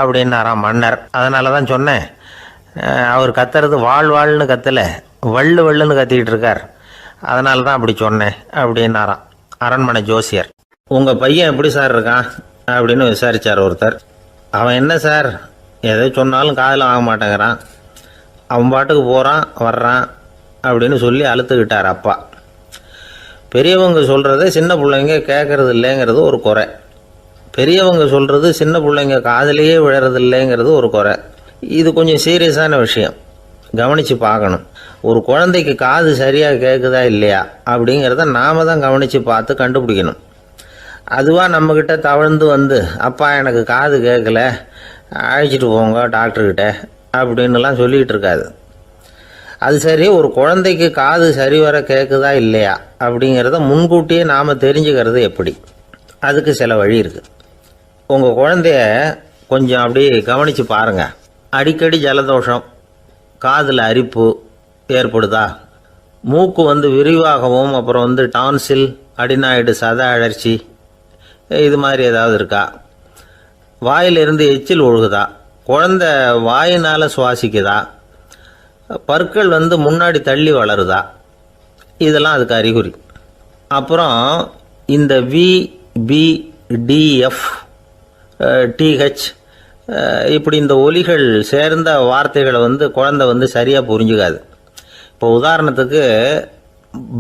A: அப்படின்னாராம் மன்னர். அதனால தான் சொன்னேன், அவர் கத்துறது வாழ்னு கத்தலை, வள்ளுன்னு கத்திக்கிட்டு இருக்கார், அதனால தான் அப்படி சொன்னேன் அப்படின்னாராம் அரண்மனை ஜோசியர். உங்கள் பையன் எப்படி சார் இருக்கான் அப்படின்னு விசாரித்தார் ஒருத்தர். அவன் என்ன சார், எதை சொன்னாலும் காதில் ஆக மாட்டேங்கிறான், அவன் பாட்டுக்கு போகிறான் வர்றான் அப்படின்னு சொல்லி அழுத்துக்கிட்டார் அப்பா. பெரியவங்க சொல்கிறத சின்ன பிள்ளைங்க கேட்கறது இல்லைங்கிறது ஒரு குறை. பெரியவங்க சொல்கிறது சின்ன பிள்ளைங்க காதிலேயே விழறது இல்லைங்கிறது ஒரு குறை. இது கொஞ்சம் சீரியஸான விஷயம், கவனித்து பார்க்கணும். ஒரு குழந்தைக்கு காது சரியாக கேட்குதா இல்லையா அப்படிங்கிறத நாம தான் கவனித்து பார்த்து கண்டுபிடிக்கணும். அதுவாக நம்மக்கிட்ட தவழ்ந்து வந்து, அப்பா எனக்கு காது கேட்கல, அழைச்சிட்டு போங்க டாக்டர்கிட்ட அப்படின்னுலாம் சொல்லிகிட்டு இருக்காது. அது சரி, ஒரு குழந்தைக்கு காது சரிவர கேட்குதா இல்லையா அப்படிங்கிறத முன்கூட்டியே நாம் தெரிஞ்சுக்கிறது எப்படி? அதுக்கு சில வழி இருக்குது. உங்கள் குழந்தைய கொஞ்சம் அப்படி கவனித்து பாருங்கள். அடிக்கடி ஜலதோஷம், காதில் அரிப்பு ஏற்படுதா, மூக்கு விரிவாகவும் அப்புறம் டான்சில், அடினாய்டு, சத அழற்சி இது மாதிரி ஏதாவது இருக்கா, வாயிலிருந்து எச்சில் ஒழுகுதா, குழந்தை வாயினால் சுவாசிக்குதா, பற்கள் முன்னாடி தள்ளி வளருதா, இதெல்லாம் அதுக்கு அறிகுறி. அப்புறம் இந்த VBDF TH இப்படி இந்த ஒலிகள் சேர்ந்த வார்த்தைகளை குழந்தை சரியாக புரிஞ்சுக்காது. இப்போ உதாரணத்துக்கு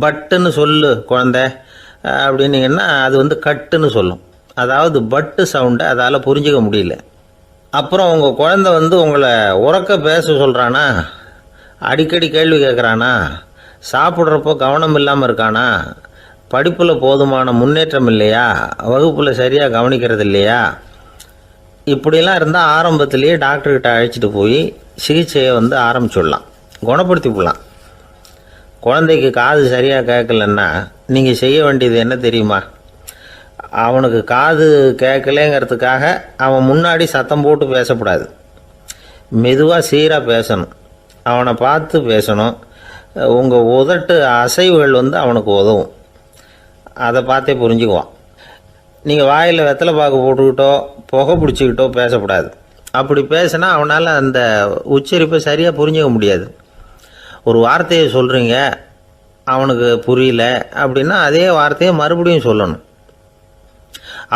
A: பட்டுன்னு சொல்லு குழந்தை அப்படின்னீங்கன்னா அது கட்டுன்னு சொல்லும். அதாவது பட்டு சவுண்டை அதால் புரிஞ்சிக்க முடியல. அப்புறம் உங்கள் குழந்தை உங்களை உறக்க பேச சொல்கிறானா, அடிக்கடி கேள்வி கேட்குறானா, சாப்பிட்றப்போ கவனம் இல்லாமல் இருக்கானா, படிப்பில் போதுமான முன்னேற்றம் இல்லையா, வகுப்பில் சரியாக கவனிக்கிறது இல்லையா, இப்படிலாம் இருந்தால் ஆரம்பத்திலேயே டாக்டர்கிட்ட அழைச்சிட்டு போய் சிகிச்சையை ஆரம்பிச்சுடலாம், குணப்படுத்தி விடலாம். குழந்தைக்கு காது சரியாக கேட்கலன்னா நீங்கள் செய்ய வேண்டியது என்ன தெரியுமா? அவனுக்கு காது கேட்கலேங்கிறதுக்காக அவன் முன்னாடி சத்தம் போட்டு பேசக்கூடாது. மெதுவாக சீராக பேசணும், அவனை பார்த்து பேசணும். உங்கள் உதட்டு அசைவுகள் அவனுக்கு உதவும், அதை பார்த்தே புரிஞ்சுக்குவான். நீங்கள் வாயில் வெத்தலை பாக்கு போட்டுக்கிட்டோ புகை பிடிச்சிக்கிட்டோ பேசக்கூடாது. அப்படி பேசினா அவனால் அந்த உச்சரிப்பை சரியாக புரிஞ்சிக்க முடியாது. ஒரு வார்த்தையை சொல்கிறீங்க, அவனுக்கு புரியல அப்படின்னா அதே வார்த்தையை மறுபடியும் சொல்லணும்.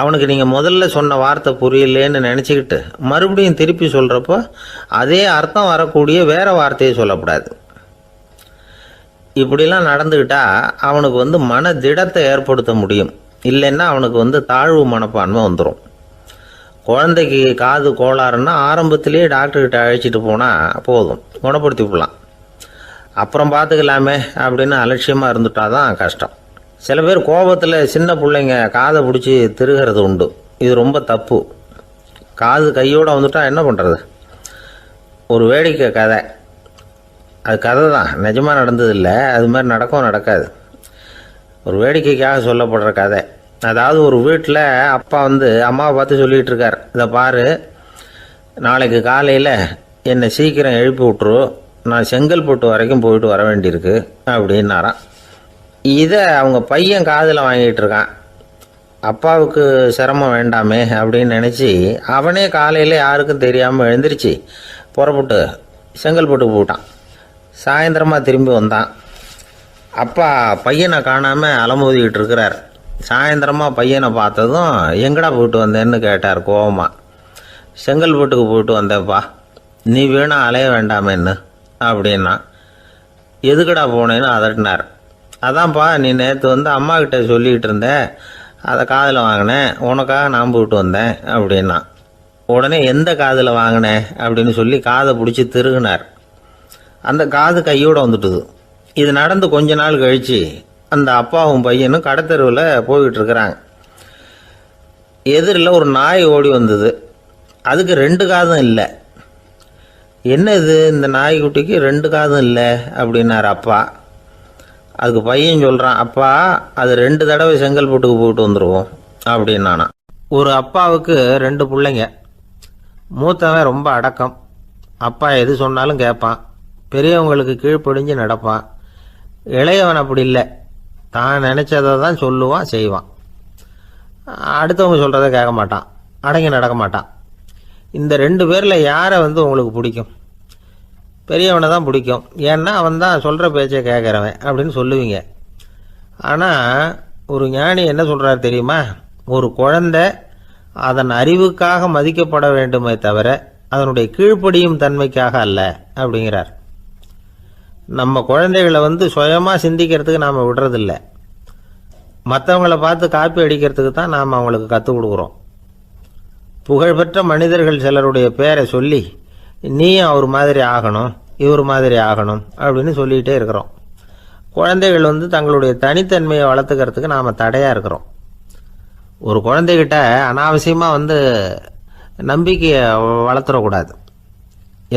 A: அவனுக்கு நீங்கள் முதல்ல சொன்ன வார்த்தை புரியலேன்னு நினச்சிக்கிட்டு மறுபடியும் திருப்பி சொல்கிறப்போ அதே அர்த்தம் வரக்கூடிய வேறு வார்த்தையை சொல்லக்கூடாது. இப்படிலாம் நடந்துக்கிட்டால் அவனுக்கு மன திடத்தை ஏற்படுத்த முடியும். இல்லைன்னா அவனுக்கு தாழ்வு மனப்பான்மை வந்துடும். குழந்தைக்கு காது கோளாறுன்னா ஆரம்பத்திலேயே டாக்டர்கிட்ட அழைச்சிட்டு போனால் போதும், குணப்படுத்தி விடலாம். அப்புறம் பார்த்துக்கலாமே அப்படின்னு அலட்சியமாக இருந்துட்டால் தான் கஷ்டம். சில பேர் கோபத்தில் சின்ன பிள்ளைங்க காதை பிடிச்சி திருகிறது உண்டு. இது ரொம்ப தப்பு. காது கையோடு வந்துட்டால் என்ன பண்ணுறது? ஒரு வேடிக்கை கதை, அது கதை தான், நிஜமாக நடந்ததில்லை, அது மாதிரி நடக்கவும் நடக்காது. ஒரு வேடிக்கைக்காக சொல்லப்படுற கதை. அதாவது ஒரு வீட்டில் அப்பா அம்மாவை பார்த்து சொல்லிகிட்டு இருக்கார், இதை பாரு, நாளைக்கு காலையில் என்னை சீக்கிரம் எழுப்பி விட்ரு, நான் செங்கல்பட்டு வரைக்கும் போயிட்டு வர வேண்டியிருக்கு அப்படின்னாராம். இதை அவங்க பையன் காதில் வாங்கிட்டு இருக்கான். அப்பாவுக்கு சிரமம் வேண்டாமே அப்படின்னு நினச்சி அவனே காலையில் யாருக்கும் தெரியாமல் எழுந்திரிச்சு புறப்பட்டு செங்கல்பட்டுக்கு போட்டான். சாயந்தரமாக திரும்பி வந்தான். அப்பா பையனை காணாமல் அலமோதிக்கிட்டு இருக்கிறார். சாயந்தரமாக பையனை பார்த்ததும் எங்கடா போயிட்டு வந்தேன்னு கேட்டார் கோவமாக. செங்கல்பட்டுக்கு போயிட்டு வந்தேன்ப்பா, நீ வேணா அலைய வேண்டாமேன்னு அப்படின்னா. எதுக்கடா போனேன்னு அதட்டினார். அதான்ப்பா, நீ நேற்று அம்மாக்கிட்ட சொல்லிக்கிட்டு இருந்த, அதை காதில் வாங்கினேன், உனக்காக நான் போயிட்டு வந்தேன் அப்படின்னா. உடனே எந்த காதில் வாங்கினேன் அப்படின்னு சொல்லி காதை பிடிச்சி திருகினார். அந்த காது கையோடு வந்துட்டுது. இது நடந்து கொஞ்ச நாள் கழித்து அந்த அப்பாவும் பையனும் கடத்தெருவில் போய்கிட்டு இருக்கிறாங்க. எதிரில் ஒரு நாய் ஓடி வந்தது. அதுக்கு 2 காதும் இல்லை. என்ன இது, இந்த நாய்க்குட்டிக்கு 2 காதும் இல்லை அப்படின்னார் அப்பா. அதுக்கு பையன் சொல்கிறான், அப்பா அது 2 தடவை செங்கல்பட்டுக்கு போயிட்டு வந்துடுவோம் அப்படின்னானா. ஒரு அப்பாவுக்கு 2 பிள்ளைங்க. மூத்தவன் ரொம்ப அடக்கம், அப்பா எது சொன்னாலும் கேட்பான், பெரியவங்களுக்கு கீழ்ப்படிஞ்சு நடப்பான். இளையவன் அப்படி இல்லை, தான் நினச்சதை தான் சொல்லுவான், செய்வான். அடுத்தவங்க சொல்கிறத கேட்க மாட்டான், அடங்கி நடக்க மாட்டான். இந்த 2 பேரில் யாரை உங்களுக்கு பிடிக்கும்? பெரியவனை தான் பிடிக்கும். ஏன்னா அவன் தான் சொல்கிற பேச்சை கேட்குறவன் அப்படின்னு சொல்லுவீங்க. ஆனால் ஒரு ஞானி என்ன சொல்கிறார் தெரியுமா? ஒரு குழந்தை அதன் அறிவுக்காக மதிக்கப்பட வேண்டுமே தவிர அதனுடைய கீழ்ப்படியும் தன்மைக்காக அல்ல அப்படிங்கிறார். நம்ம குழந்தைகளை சுயமாக சிந்திக்கிறதுக்கு நாம் விடுறதில்லை, மற்றவங்கள பார்த்து காப்பி அடிக்கிறதுக்கு தான் நாம் அவங்களுக்கு கற்றுக் கொடுக்குறோம். புகழ்பெற்ற மனிதர்கள் சிலருடைய பேரை சொல்லி நீயும் அவர் மாதிரி ஆகணும், இவர் மாதிரி ஆகணும் அப்படின்னு சொல்லிகிட்டே இருக்கிறோம். குழந்தைகள் தங்களுடைய தனித்தன்மையை வளர்த்துக்கிறதுக்கு நாம் தடையாக இருக்கிறோம். ஒரு குழந்தைகிட்ட அனாவசியமாக நம்பிக்கையை வளர்த்துடக்கூடாது,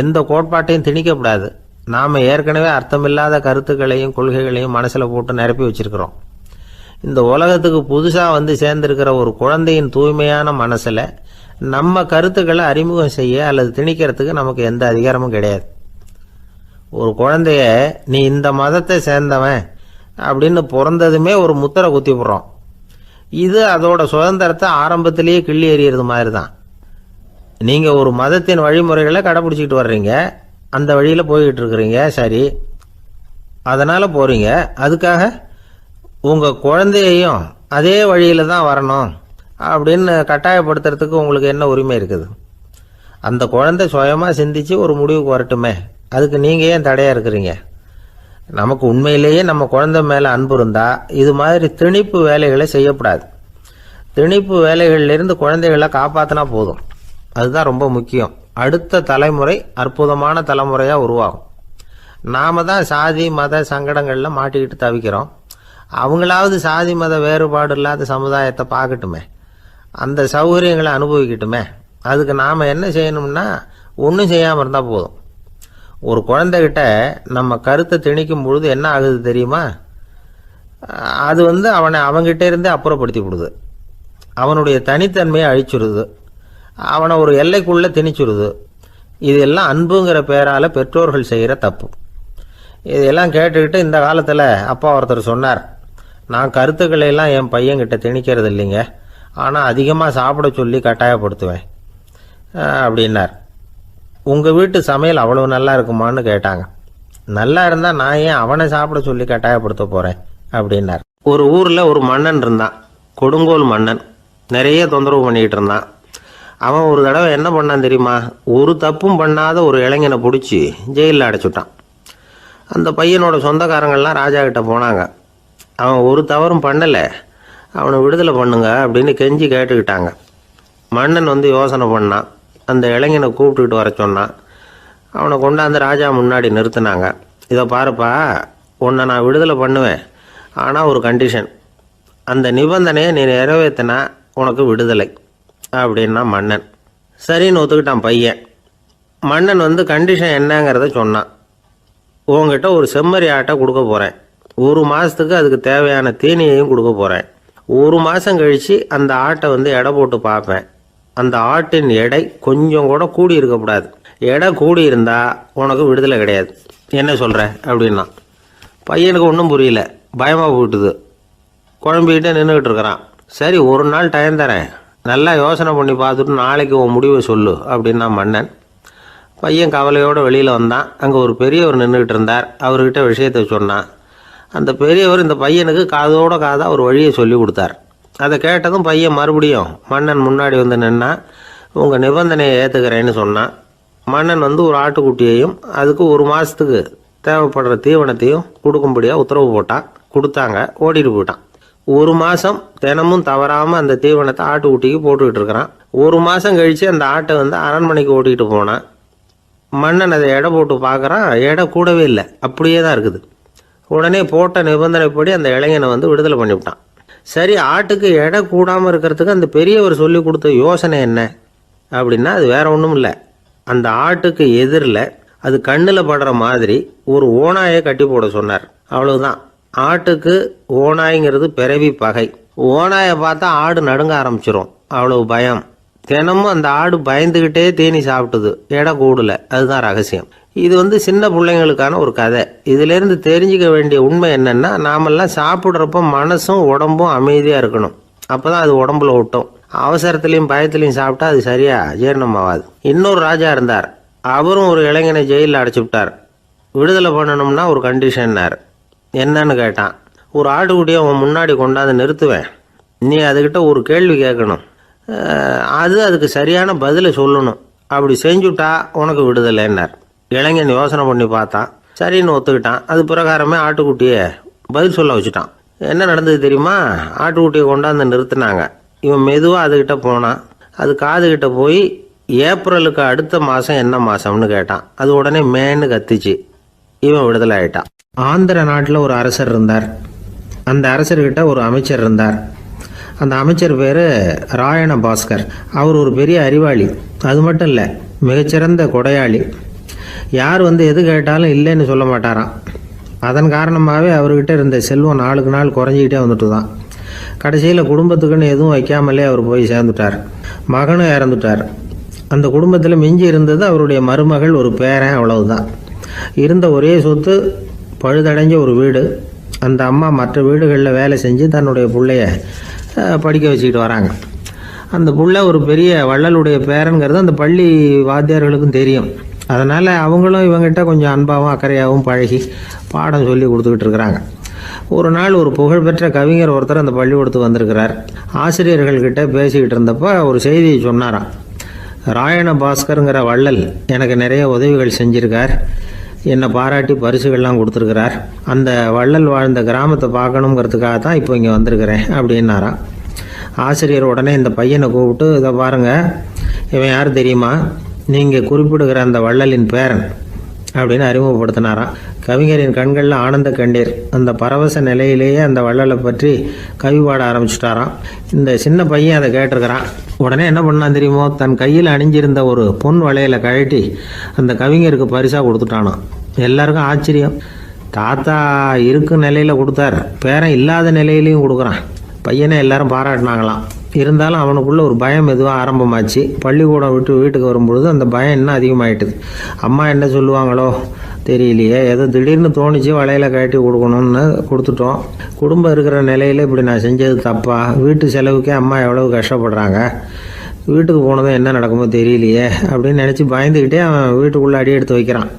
A: எந்த கோட்பாட்டையும் திணிக்கக்கூடாது. நாம் ஏற்கனவே அர்த்தமில்லாத கருத்துக்களையும் கொள்கைகளையும் மனசில் போட்டு நிரப்பி வச்சிருக்கிறோம். இந்த உலகத்துக்கு புதுசாக வந்து சேர்ந்திருக்கிற ஒரு குழந்தையின் தூய்மையான மனசில் நம்ம கருத்துக்களை அறிமுகம் செய்ய அல்லது திணிக்கிறதுக்கு நமக்கு எந்த அதிகாரமும் கிடையாது. ஒரு குழந்தைய நீ இந்த மதத்தை சேர்ந்தவன் அப்படின்னு பிறந்ததுமே ஒரு முத்திரை குத்தி போடுறோம். இது அதோட சுதந்திரத்தை ஆரம்பத்திலேயே கிள்ளி எறிகிறது மாதிரி தான். நீங்கள் ஒரு மதத்தின் வழிமுறைகளை கடைப்பிடிச்சிக்கிட்டு வர்றீங்க, அந்த வழியில் போய்கிட்டு இருக்கிறீங்க, சரி, அதனால் போகிறீங்க. அதுக்காக உங்கள் குழந்தையையும் அதே வழியில் தான் வரணும் அப்படின்னு கட்டாயப்படுத்துறதுக்கு உங்களுக்கு என்ன உரிமை இருக்குது? அந்த குழந்தை சுயமாக சிந்திச்சு ஒரு முடிவுக்கு வரட்டுமே, அதுக்கு நீங்கள் ஏன் தடையாக இருக்கிறீங்க? நமக்கு உண்மையிலேயே நம்ம குழந்தை மேலே அன்பு இருந்தால் இது மாதிரி திணிப்பு வேலைகளை செய்யக்கூடாது. திணிப்பு வேலைகளிலிருந்து குழந்தைகளை காப்பாற்றினா போதும். அதுதான் ரொம்ப முக்கியம். அடுத்த தலைமுறை அற்புதமான தலைமுறையாக உருவாகும். நாம் தான் சாதி மத சங்கடங்களில் மாட்டிக்கிட்டு தவிக்கிறோம். அவங்களாவது சாதி மத வேறுபாடு இல்லாத சமுதாயத்தை பார்க்கட்டுமே, அந்த சௌகரியங்களை அனுபவிக்கட்டுமே. அதுக்கு நாம் என்ன செய்யணும்னா ஒன்றும் செய்யாமல் இருந்தால் போதும். ஒரு குழந்தைகிட்ட நம்ம கருத்தை திணிக்கும் பொழுது என்ன ஆகுது தெரியுமா? அது அவனை அவங்கிட்ட இருந்தே அப்புறப்படுத்தி விடுது, அவனுடைய தனித்தன்மையை அழிச்சுடுது, அவனை ஒரு எல்லைக்குள்ளே திணிச்சுடுது. இதெல்லாம் அன்புங்கிற பேரால் பெற்றோர்கள் செய்கிற தப்பு. இதெல்லாம் கேட்டுக்கிட்டு இந்த காலத்தில் அப்பா ஒருத்தர் சொன்னார், நான் கருத்துக்களை எல்லாம் என் பையன்கிட்ட திணிக்கிறது இல்லைங்க, ஆனால் அதிகமாக சாப்பிட சொல்லி கட்டாயப்படுத்துவேன் அப்படின்னார். உங்கள் வீட்டு சமையல் அவ்வளோ நல்லா இருக்குமான்னு கேட்டாங்க. நல்லா இருந்தால் நான் ஏன் அவனை சாப்பிட சொல்லி கட்டாயப்படுத்த போகிறேன் அப்படின்னார். ஒரு ஊரில் ஒரு மன்னன் இருந்தான், கொடுங்கோல் மன்னன். நிறைய தொந்தரவு பண்ணிக்கிட்டு இருந்தான். அவன் ஒரு தடவை என்ன பண்ணான் தெரியுமா? ஒரு தப்பும் பண்ணாத ஒரு இளைஞனை பிடிச்சி ஜெயிலில் அடைச்சுட்டான். அந்த பையனோட சொந்தக்காரங்கள்லாம் ராஜா கிட்ட போனாங்க. அவன் ஒரு தவறும் பண்ணலை, அவனை விடுதலை பண்ணுங்க அப்படின்னு கெஞ்சி கேட்டுக்கிட்டாங்க. மன்னன் யோசனை பண்ணான். அந்த இளைஞனை கூப்பிட்டுக்கிட்டு வர சொன்னான். அவனை கொண்டாந்து ராஜா முன்னாடி நிறுத்தினாங்க. இதை பாருப்பா, உன்னை நான் விடுதலை பண்ணுவேன், ஆனால் ஒரு கண்டிஷன். அந்த நிபந்தனையை நீ நிறைவேற்றினா உனக்கு விடுதலை அப்படின்னா மன்னன். சரின்னு ஒத்துக்கிட்டான் பையன். மன்னன் கண்டிஷன் என்னங்கிறத சொன்னான். உங்ககிட்ட ஒரு செம்மறி ஆட்டை கொடுக்க போகிறேன், 1 மாதத்துக்கு அதுக்கு தேவையான தீனியையும் கொடுக்க போகிறேன். 1 மாதம் கழித்து அந்த ஆட்டை எடை போட்டு பார்ப்பேன். அந்த ஆட்டின் எடை கொஞ்சம் கூட கூடி இருக்கக்கூடாது. எடை கூடி இருந்தால் உனக்கு விடுதலை கிடையாது. என்ன சொல்கிற அப்படின்னா. பையனுக்கு ஒன்றும் புரியல, பயமாக போட்டுது. குழம்பிக்கிட்டே நின்றுக்கிட்டு இருக்கிறான். சரி, ஒரு நாள் டைம் தரேன், நல்லா யோசனை பண்ணி பார்த்துட்டு நாளைக்கு உன் முடிவை சொல்லு அப்படின்னா மன்னன். பையன் கவலையோடு வெளியில் வந்தான். அங்கே ஒரு பெரியவர் நின்றுக்கிட்டு இருந்தார். அவர்கிட்ட விஷயத்தை சொன்னான். அந்த பெரியவர் இந்த பையனுக்கு காதோட காதாக ஒரு வழியை சொல்லி கொடுத்தார். அதை கேட்டதும் பையன் மறுபடியும் மன்னன் முன்னாடி நின்னா, உங்கள் நிபந்தனையை ஏற்றுக்கிறேன்னு சொன்னான். மன்னன் ஒரு ஆட்டுக்குட்டியையும் அதுக்கு 1 மாதத்துக்கு தேவைப்படுற தீவனத்தையும் கொடுக்கும்படியாக உத்தரவு போட்டான். கொடுத்தாங்க, ஓடிட்டு போயிட்டான். 1 மாதம் தினமும் தவறாமல் அந்த தீவனத்தை ஆட்டுக்குட்டிக்கு போட்டுக்கிட்டு இருக்கிறான். 1 மாதம் கழித்து அந்த ஆட்டை அரண்மனைக்கு ஓட்டிகிட்டு போனான். மன்னன் அதை எடை போட்டு பார்க்குறான், எடை கூடவே இல்லை, அப்படியே தான் இருக்குது. உடனே போட்ட நிபந்தனைப்படி அந்த இளைஞனை விடுதலை பண்ணிவிட்டான். சரி, ஆட்டுக்கு எடை கூடாமல் இருக்கிறதுக்கு அந்த பெரியவர் சொல்லி கொடுத்த யோசனை என்ன அப்படின்னா, அது வேற ஒன்றும் இல்லை. அந்த ஆட்டுக்கு எதிரில் அது கண்ணில் படுற மாதிரி ஒரு ஓநாயை கட்டி போட சொன்னார். அவ்வளவுதான். ஆட்டுக்கு ஓநாய்ங்கிறது பிறவி பகை. ஓநாயை பார்த்தா ஆடு நடுங்க ஆரம்பிச்சிரும், அவ்வளவு பயம். தினமும் அந்த ஆடு பயந்துக்கிட்டே தீனி சாப்பிட்டுது, எடை கூடல. அதுதான் ரகசியம். இது சின்ன பிள்ளைங்களுக்கான ஒரு கதை. இதிலேருந்து தெரிஞ்சிக்க வேண்டிய உண்மை என்னன்னா, நாமெல்லாம் சாப்பிட்றப்ப மனசும் உடம்பும் அமைதியாக இருக்கணும். அப்போ தான் அது உடம்புல ஒட்டும். அவசரத்துலேயும் பயத்துலையும் சாப்பிட்டா அது சரியாக ஜீரணமாகாது. இன்னொரு ராஜா இருந்தார். அவரும் ஒரு இளைஞனை ஜெயிலில் அடைச்சி விட்டார். விடுதலை பண்ணணும்னா ஒரு கண்டிஷன்னார். என்னன்னு கேட்டான். ஒரு ஆட்டுக்குட்டியை அவன் முன்னாடி கொண்டாந்து நிறுத்துவேன், நீ அதுக்கிட்ட ஒரு கேள்வி கேட்கணும், அதுக்கு சரியான பதிலை சொல்லணும். அப்படி செஞ்சுட்டா உனக்கு விடுதலைன்னார். இளைஞன் யோசனை பண்ணி பார்த்தான். சரின்னு ஒத்துக்கிட்டான். அது பிரகாரமே ஆட்டுக்குட்டியை பதில் சொல்ல வச்சுட்டான். என்ன நடந்தது தெரியுமா? ஆட்டுக்குட்டியை கொண்டாந்து நிறுத்தினாங்க. இவன் மெதுவாக அதுக்கிட்ட போனான். அது காதுகிட்ட போய் ஏப்ரலுக்கு அடுத்த மாதம் என்ன மாதம்னு கேட்டான். அது உடனே மேன்னு கத்திச்சு. இவன் விடுதலை ஆயிட்டான். ஆந்திர நாட்டில் ஒரு அரசர் இருந்தார். அந்த அரசர்கிட்ட ஒரு அமைச்சர் இருந்தார். அந்த அமைச்சர் பேர் ராயண பாஸ்கர். அவர் ஒரு பெரிய அறிவாளி. அது மட்டும் இல்லை, மிகச்சிறந்த கொடையாளி. யார் எது கேட்டாலும் இல்லைன்னு சொல்ல மாட்டாராம். அதன் காரணமாகவே அவர்கிட்ட இருந்த செல்வம் நாளுக்கு நாள் குறைஞ்சிக்கிட்டே வந்துட்டு தான். கடைசியில் குடும்பத்துக்குன்னு எதுவும் வைக்காமலே அவர் போய் சேர்ந்துட்டார். மகனும் இறந்துட்டார். அந்த குடும்பத்தில் மிஞ்சி இருந்தது அவருடைய மருமகள், ஒரு பேரன், அவ்வளவுதான். இருந்த ஒரே சொத்து பழுதடைஞ்ச ஒரு வீடு. அந்த அம்மா மற்ற வீடுகளில் வேலை செஞ்சு தன்னுடைய பிள்ளைய படிக்க வச்சுக்கிட்டு வராங்க. அந்த புள்ள ஒரு பெரிய வள்ளலுடைய பேரன்கிறது அந்த பள்ளி வாத்தியார்களுக்கும் தெரியும். அதனால் அவங்களும் இவங்ககிட்ட கொஞ்சம் அன்பாகவும் அக்கறையாகவும் பழகி பாடம் சொல்லி கொடுத்துக்கிட்டு இருக்கிறாங்க. ஒரு நாள் ஒரு புகழ்பெற்ற கவிஞர் ஒருத்தர் அந்த பள்ளிக்கூடத்துக்கு வந்திருக்கிறார். ஆசிரியர்கள்கிட்ட பேசிக்கிட்டு இருந்தப்போ ஒரு செய்தியை சொன்னாராம். ராயண பாஸ்கருங்கிற வள்ளல் எனக்கு நிறைய உதவிகள் செஞ்சிருக்கார், என்னை பாராட்டி பரிசுகள்லாம் கொடுத்துருக்கிறார். அந்த வள்ளல் வாழ்ந்த கிராமத்தை பார்க்கணுங்கிறதுக்காக தான் இப்போ இங்கே வந்திருக்கிறேன் அப்படின்னாராம். ஆசிரியர் உடனே இந்த பையனை கூப்பிட்டு, இதை பாருங்கள், இவன் யார் தெரியுமா? நீங்கள் குறிப்பிடுகிற அந்த வள்ளலின் பேரன் அப்படின்னு அறிமுகப்படுத்தினாராம். கவிஞரின் கண்களில் ஆனந்த கண்ணீர். அந்த பரவச நிலையிலேயே அந்த வள்ளலை பற்றி கவி பாட ஆரம்பிச்சிட்டாராம். இந்த சின்ன பையன் அதை கேட்டிருக்கிறான். உடனே என்ன பண்ணான் தெரியுமோ? தன் கையில் அணிஞ்சிருந்த ஒரு பொன் வளையலை கழட்டி அந்த கவிஞருக்கு பரிசாக கொடுத்துட்டானான். எல்லாருக்கும் ஆச்சரியம். தாத்தா இருக்கும் நிலையில் கொடுத்தார், பேரன் இல்லாத நிலையிலையும் கொடுக்குறான். பையனை எல்லாரும் பாராட்டினாங்களாம். இருந்தாலும் அவனுக்குள்ள ஒரு பயம் எதுவாக ஆரம்பமாச்சு. பள்ளிக்கூடம் விட்டு வீட்டுக்கு வரும்பொழுது அந்த பயம் இன்னும் அதிகமாயிட்டுது. அம்மா என்ன சொல்லுவாங்களோ தெரியலையே, ஏதோ திடீர்னு தோணிச்சு வளையலை கட்டி கொடுக்கணும்னு கொடுத்துட்டோம். குடும்பம் இருக்கிற நிலையில் இப்படி நான் செஞ்சது தப்பா? வீட்டு செலவுக்கே அம்மா எவ்வளவு கஷ்டப்படுறாங்க, வீட்டுக்கு போனதும் என்ன நடக்குமோ தெரியலையே அப்படின்னு நினச்சி பயந்துக்கிட்டே அவன் வீட்டுக்குள்ளே அடி எடுத்து வைக்கிறான்.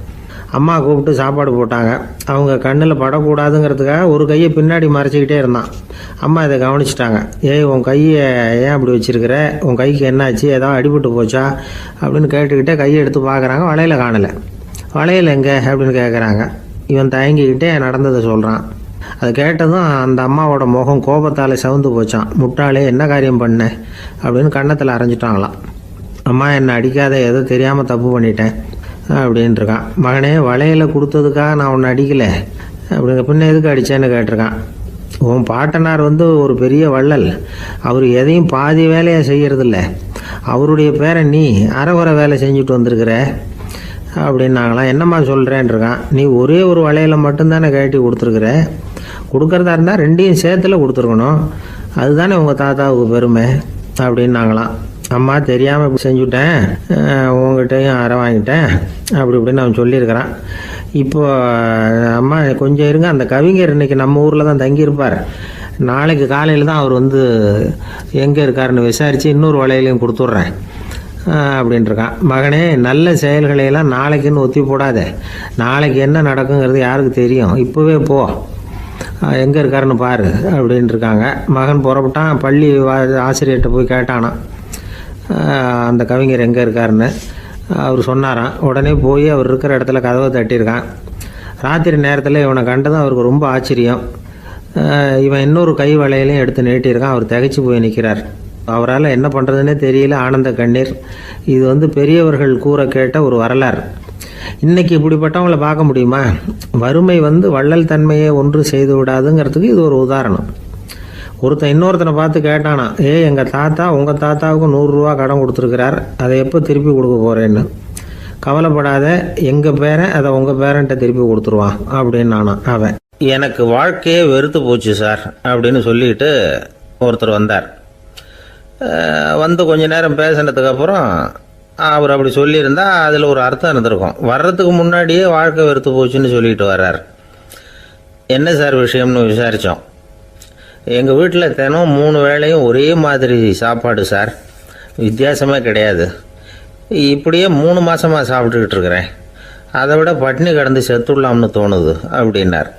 A: அம்மா கூப்பிட்டு சாப்பாடு போட்டாங்க. அவங்க கண்ணில் படக்கூடாதுங்கிறதுக்காக ஒரு கையை பின்னாடி மறைச்சிக்கிட்டே இருந்தான். அம்மா இதை கவனிச்சிட்டாங்க. ஏய், உன் கையை ஏன் அப்படி வச்சிருக்கிற? உன் கைக்கு என்னாச்சு? ஏதாவது அடிபட்டு போச்சா அப்படின்னு கேட்டுக்கிட்டே கையை எடுத்து பார்க்குறாங்க. வளையலை காணலை. வளையல் எங்கே அப்படின்னு கேட்குறாங்க. இவன் தயங்கிக்கிட்டே நடந்ததை சொல்கிறான். அதை கேட்டதும் அந்த அம்மாவோட முகம் கோபத்தால் சவுந்து போச்சான். முட்டாளே, என்ன காரியம் பண்ண அப்படின்னு கன்னத்தில் அரைஞ்சிட்டாங்களாம். அம்மா, என்னை அடிக்காத, ஏதோ தெரியாமல் தப்பு பண்ணிட்டேன் அப்படின்ட்டுருக்கான். மகனே, வளையலை கொடுத்ததுக்காக நான் உன்னை அடிக்கலை அப்படிங்க, பின்ன எதுக்கு அடித்தேன்னு கேட்டிருக்கான். உன் பாட்டனார் ஒரு பெரிய வள்ளல், அவர் எதையும் பாதி வேலையை செய்கிறதில்ல. அவருடைய பேரை நீ அரைகுறை வேலை செஞ்சுட்டு வந்திருக்கிற அப்படின்னாங்களாம். என்னம்மா சொல்கிறேன்ருக்கான். நீ ஒரே ஒரு வளையலை மட்டும்தானே கட்டி கொடுத்துருக்குற, கொடுக்குறதா இருந்தால் ரெண்டையும் சேர்த்துல கொடுத்துருக்கணும், அதுதானே உங்கள் தாத்தாவுக்கு பெருமை அப்படின்னாங்களாம். அம்மா, தெரியாமல் இப்படி செஞ்சுட்டேன், உங்கள்கிட்டையும் அரை வாங்கிட்டேன் அப்படி இப்படின்னு அவன் சொல்லியிருக்கிறான். இப்போ அம்மா கொஞ்சம் இருங்க, அந்த கவிஞர் இன்றைக்கி நம்ம ஊரில் தான் தங்கியிருப்பார், நாளைக்கு காலையில் தான் அவர் எங்கே இருக்காருன்னு விசாரித்து இன்னொரு வளையலையும் கொடுத்துட்றேன் அப்படின்ட்டுருக்கான். மகனே, நல்ல செயல்களையெல்லாம் நாளைக்குன்னு ஒத்தி போடாத, நாளைக்கு என்ன நடக்குங்கிறது யாருக்கு தெரியும், இப்போவே போ, எங்கே இருக்காருன்னு பாரு அப்படின்ட்டுருக்காங்க. மகன் புறப்பட்டான். பள்ளி ஆசிரியர்கிட்ட போய் கேட்டானான் அந்த கவிஞர் எங்கே இருக்காருன்னு. அவர் சொன்னாராம். உடனே போய் அவர் இருக்கிற இடத்துல கதவை தட்டியிருக்கான். ராத்திரி நேரத்தில் இவனை கண்டதும் அவருக்கு ரொம்ப ஆச்சரியம். இவன் இன்னொரு கை வளையலையும் எடுத்து நீட்டியிருக்கான். அவர் திகைச்சு போய் நிற்கிறார். அவரால் என்ன பண்ணுறதுன்னே தெரியல. ஆனந்த கண்ணீர். இது பெரியவர்கள் கூற கேட்ட ஒரு வரலாறு. இன்றைக்கி இப்படிப்பட்டவங்களை பார்க்க முடியுமா? வறுமை வள்ளல் தன்மையை ஒன்று செய்து விடாதுங்கிறதுக்கு இது ஒரு உதாரணம். ஒருத்தன் இன்னொருத்தனை பார்த்து கேட்டானா, எங்கள் தாத்தா உங்கள் தாத்தாவுக்கு 100 ரூபா கடன் கொடுத்துருக்கிறார், அதை எப்போ திருப்பி கொடுக்க போகிறேன்னு. கவலைப்படாத, எங்கள் பேரன் அதை உங்கள் பேரன்ட்ட திருப்பி கொடுத்துருவான் அப்படின்னு அவன். எனக்கு வாழ்க்கையே வெறுத்து போச்சு சார் அப்படின்னு சொல்லிட்டு ஒருத்தர் வந்தார். கொஞ்ச நேரம் பேசினதுக்கப்புறம் அவர் அப்படி சொல்லியிருந்தா அதில் ஒரு அர்த்தம் இருந்திருக்கும். வர்றதுக்கு முன்னாடியே வாழ்க்கை வெறுத்து போச்சுன்னு சொல்லிட்டு வர்றார். என்ன சார் விஷயம்னு விசாரித்தோம். எங்கள் வீட்டில் தினம் 3 வேளையும் ஒரே மாதிரி சாப்பாடு சார், வித்தியாசமே கிடையாது. இப்படியே 3 மாதமாக சாப்பிட்டுக்கிட்டு இருக்கிறேன். அதை விட பட்டினி கடந்து செத்துடலாம்னு தோணுது அப்படின்னார்.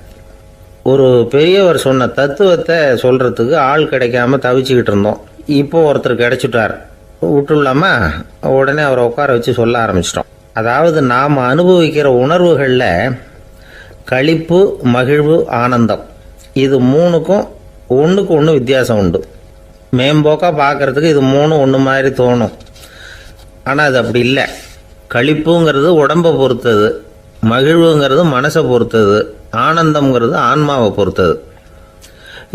A: ஒரு பெரியவர் சொன்ன தத்துவத்தை சொல்கிறதுக்கு ஆள் கிடைக்காம தவிச்சுக்கிட்டு இருந்தோம். இப்போ ஒருத்தர் கிடைச்சிட்டார், விட்டுலாமா? உடனே அவரை உட்கார வச்சு சொல்ல ஆரம்பிச்சிட்டோம். அதாவது நாம் அனுபவிக்கிற உணர்வுகளில் களிப்பு, மகிழ்வு, ஆனந்தம், இது 3க்கும் ஒன்றுக்கு ஒன்று வித்தியாசம் உண்டு. மேம்போக்காக பார்க்குறதுக்கு இது 3 ஒன்று மாதிரி தோணும். ஆனால் அது அப்படி இல்லை. களிப்புங்கிறது உடம்பை பொறுத்தது, மகிழ்வுங்கிறது மனசை பொறுத்தது, ஆனந்தம்ங்கிறது ஆன்மாவை பொறுத்தது.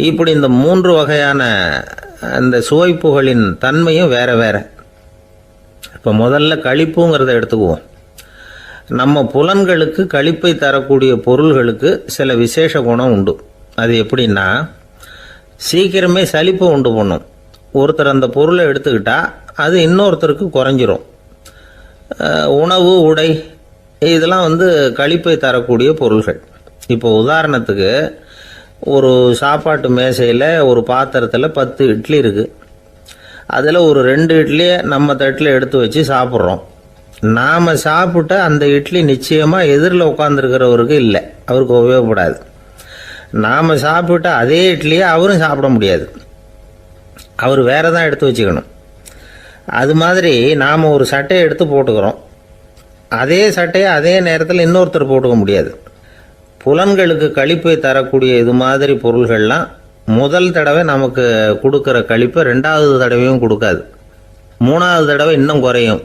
A: இப்படி இந்த 3 வகையான அந்த சுவைப்புகளின் தன்மையும் வேற வேற. இப்போ முதல்ல களிப்புங்கிறத எடுத்துக்குவோம். நம்ம புலன்களுக்கு களிப்பை தரக்கூடிய பொருள்களுக்கு சில விசேஷ குணம் உண்டு. அது எப்படின்னா, சீக்கிரமே சலிப்பை உண்டு பண்ணும். ஒருத்தர் அந்த பொருளை எடுத்துக்கிட்டா அது இன்னொருத்தருக்கு குறைஞ்சிரும். உணவு, உடை இதெல்லாம் களிப்பை தரக்கூடிய பொருள்கள். இப்போ உதாரணத்துக்கு, ஒரு சாப்பாட்டு மேசையில் ஒரு பாத்திரத்தில் 10 இட்லி இருக்குது. அதில் ஒரு 2 இட்லியை நம்ம தட்டில் எடுத்து வச்சு சாப்பிட்றோம். நாம் சாப்பிட்ட அந்த இட்லி நிச்சயமாக எதிரில் உட்காந்துருக்கிறவருக்கு இல்லை, அவருக்கு உபயோகப்படாது. நாம் சாப்பிட்ட அதே இட்லியை அவரும் சாப்பிட முடியாது, அவர் வேற தான் எடுத்து வச்சுக்கணும். அது மாதிரி நாம் ஒரு சட்டையை எடுத்து போட்டுக்கிறோம், அதே சட்டையை அதே நேரத்தில் இன்னொருத்தர் போட்டுக்க முடியாது. புலன்களுக்கு களிப்பை தரக்கூடிய இது மாதிரி பொருள்கள்லாம் முதல் தடவை நமக்கு கொடுக்குற களிப்பை 2வது தடவையும் கொடுக்காது. 3வது தடவை இன்னும் குறையும்,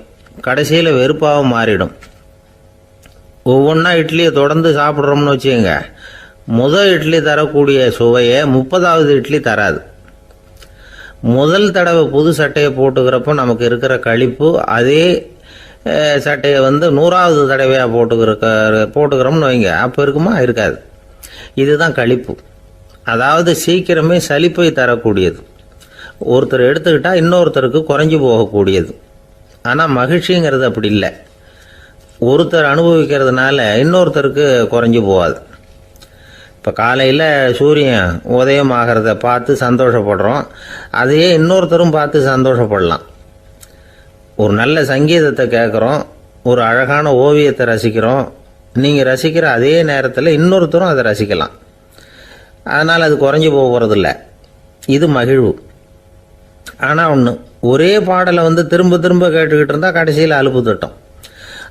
A: கடைசியில் வெறுப்பாக மாறிடும். ஒவ்வொன்றா இட்லியை தொடர்ந்து சாப்பிட்றோம்னு வச்சுக்கோங்க, முதல் இட்லி தரக்கூடிய சுவையை 30வது இட்லி தராது. முதல் தடவை புது சட்டையை போட்டுக்கிறப்போ நமக்கு இருக்கிற களிப்பு அதே சட்டையை 100வது தடவையாக போட்டுக்கிறோம்னு வைங்க, அப்போ இருக்குமா? இருக்காது. இதுதான் களிப்பு. அதாவது சீக்கிரமே சலிப்பை தரக்கூடியது. ஒருத்தர் எடுத்துக்கிட்டால் இன்னொருத்தருக்கு குறைஞ்சி போகக்கூடியது. ஆனால் மகிழ்ச்சிங்கிறது அப்படி இல்லை. ஒருத்தர் அனுபவிக்கிறதுனால இன்னொருத்தருக்கு குறைஞ்சி போகாது. இப்போ காலையில் சூரியன் உதயம் ஆகிறத பார்த்து சந்தோஷப்படுறோம், அதையே இன்னொருத்தரும் பார்த்து சந்தோஷப்படலாம். ஒரு நல்ல சங்கீதத்தை கேட்குறோம், ஒரு அழகான ஓவியத்தை ரசிக்கிறோம், நீங்கள் ரசிக்கிற அதே நேரத்தில் இன்னொருத்தரும் அதை ரசிக்கலாம். அதனால் அது குறைஞ்சி போகிறதில்ல. இது மகிழ்வு. ஆனால் ஒன்று, ஒரே பாடலை திரும்ப திரும்ப கேட்டுக்கிட்டு இருந்தால் கடைசியில் அலுப்பு தட்டும்.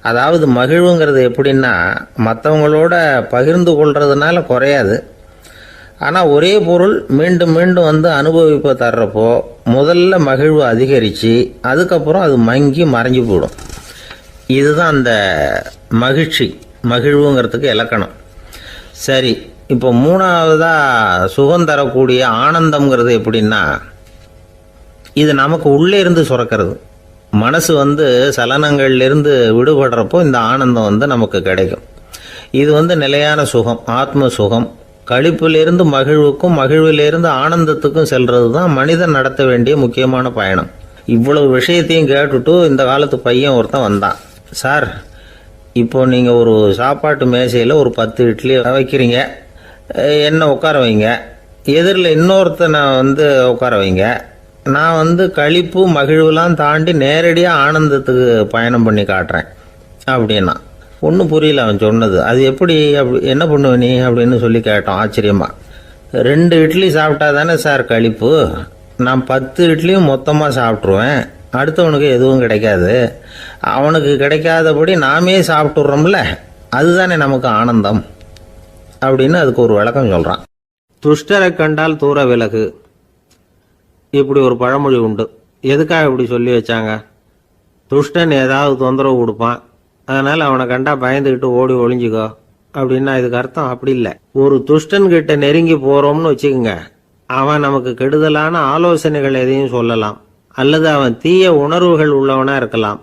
A: அதாவது மகிழ்வுங்கிறது எப்படின்னா, மற்றவங்களோட பகிர்ந்து கொள்றதுனால குறையாது. ஆனால் ஒரே பொருள் மீண்டும் மீண்டும் அனுபவிப்ப தர்றப்போ முதல்ல மகிழ்வு அதிகரித்து அதுக்கப்புறம் அது மங்கி மறைஞ்சு போயிடும். இதுதான் அந்த மகிழ்வுங்கிறதுக்கு இலக்கணம். சரி, இப்போ 3வதாக சுகம் தரக்கூடிய ஆனந்தம்ங்கிறது எப்படின்னா, இது நமக்கு உள்ளே இருந்து சுரக்கிறது. மனசு சலனங்கள்லேருந்து விடுபடுறப்போ இந்த ஆனந்தம் நமக்கு கிடைக்கும். இது நிலையான சுகம், ஆத்ம சுகம். களிப்பிலிருந்து மகிழ்வுக்கும், மகிழ்விலிருந்து ஆனந்தத்துக்கும் செல்றது தான் மனிதன் நடத்த வேண்டிய முக்கியமான பயணம். இவ்வளவு விஷயத்தையும் கேட்டுட்டு இந்த காலத்து பையன் ஒருத்தன் வந்தான். சார், இப்போ நீங்கள் ஒரு சாப்பாட்டு மேசையில் ஒரு 10 இட்லி வைக்கிறீங்க, என்ன உட்கார வைங்க, எதிரில் இன்னொருத்தனை உட்கார வைங்க, நான் களிப்பு மகிழ்வுலாம் தாண்டி நேரடியாக ஆனந்தத்துக்கு பயணம் பண்ணி காட்டுறேன் அப்படின்னா. ஒன்றும் புரியல அவன் சொன்னது. அது எப்படி, என்ன பண்ணுவ நீ அப்படின்னு சொல்லி கேட்டோம் ஆச்சரியமாக. 2 இட்லி சாப்பிட்டா தானே சார் களிப்பு, நான் 10 இட்லியும் மொத்தமாக சாப்பிட்ருவேன், அடுத்தவனுக்கு எதுவும் கிடைக்காது, அவனுக்கு கிடைக்காதபடி நாமே சாப்பிட்டுடுறோம்ல, அதுதானே நமக்கு ஆனந்தம் அப்படின்னு அதுக்கு ஒரு விளக்கம் சொல்கிறான். துஷ்டரை கண்டால் தூர விலகு, இப்படி ஒரு பழமொழி உண்டு. எதுக்காக இப்படி சொல்லி வச்சாங்க? துஷ்டன் ஏதாவது தொந்தரவு கொடுப்பான், அதனால் அவனை கண்டா பயந்துக்கிட்டு ஓடி ஒளிஞ்சிக்கோ அப்படின்னா இதுக்கு அர்த்தம் அப்படி இல்லை. ஒரு துஷ்டன் கிட்ட நெருங்கி போகிறோம்னு வச்சுக்கோங்க, அவன் நமக்கு கெடுதலான ஆலோசனைகள் எதையும் சொல்லலாம், அல்லது அவன் தீய உணர்வுகள் உள்ளவனாக இருக்கலாம்,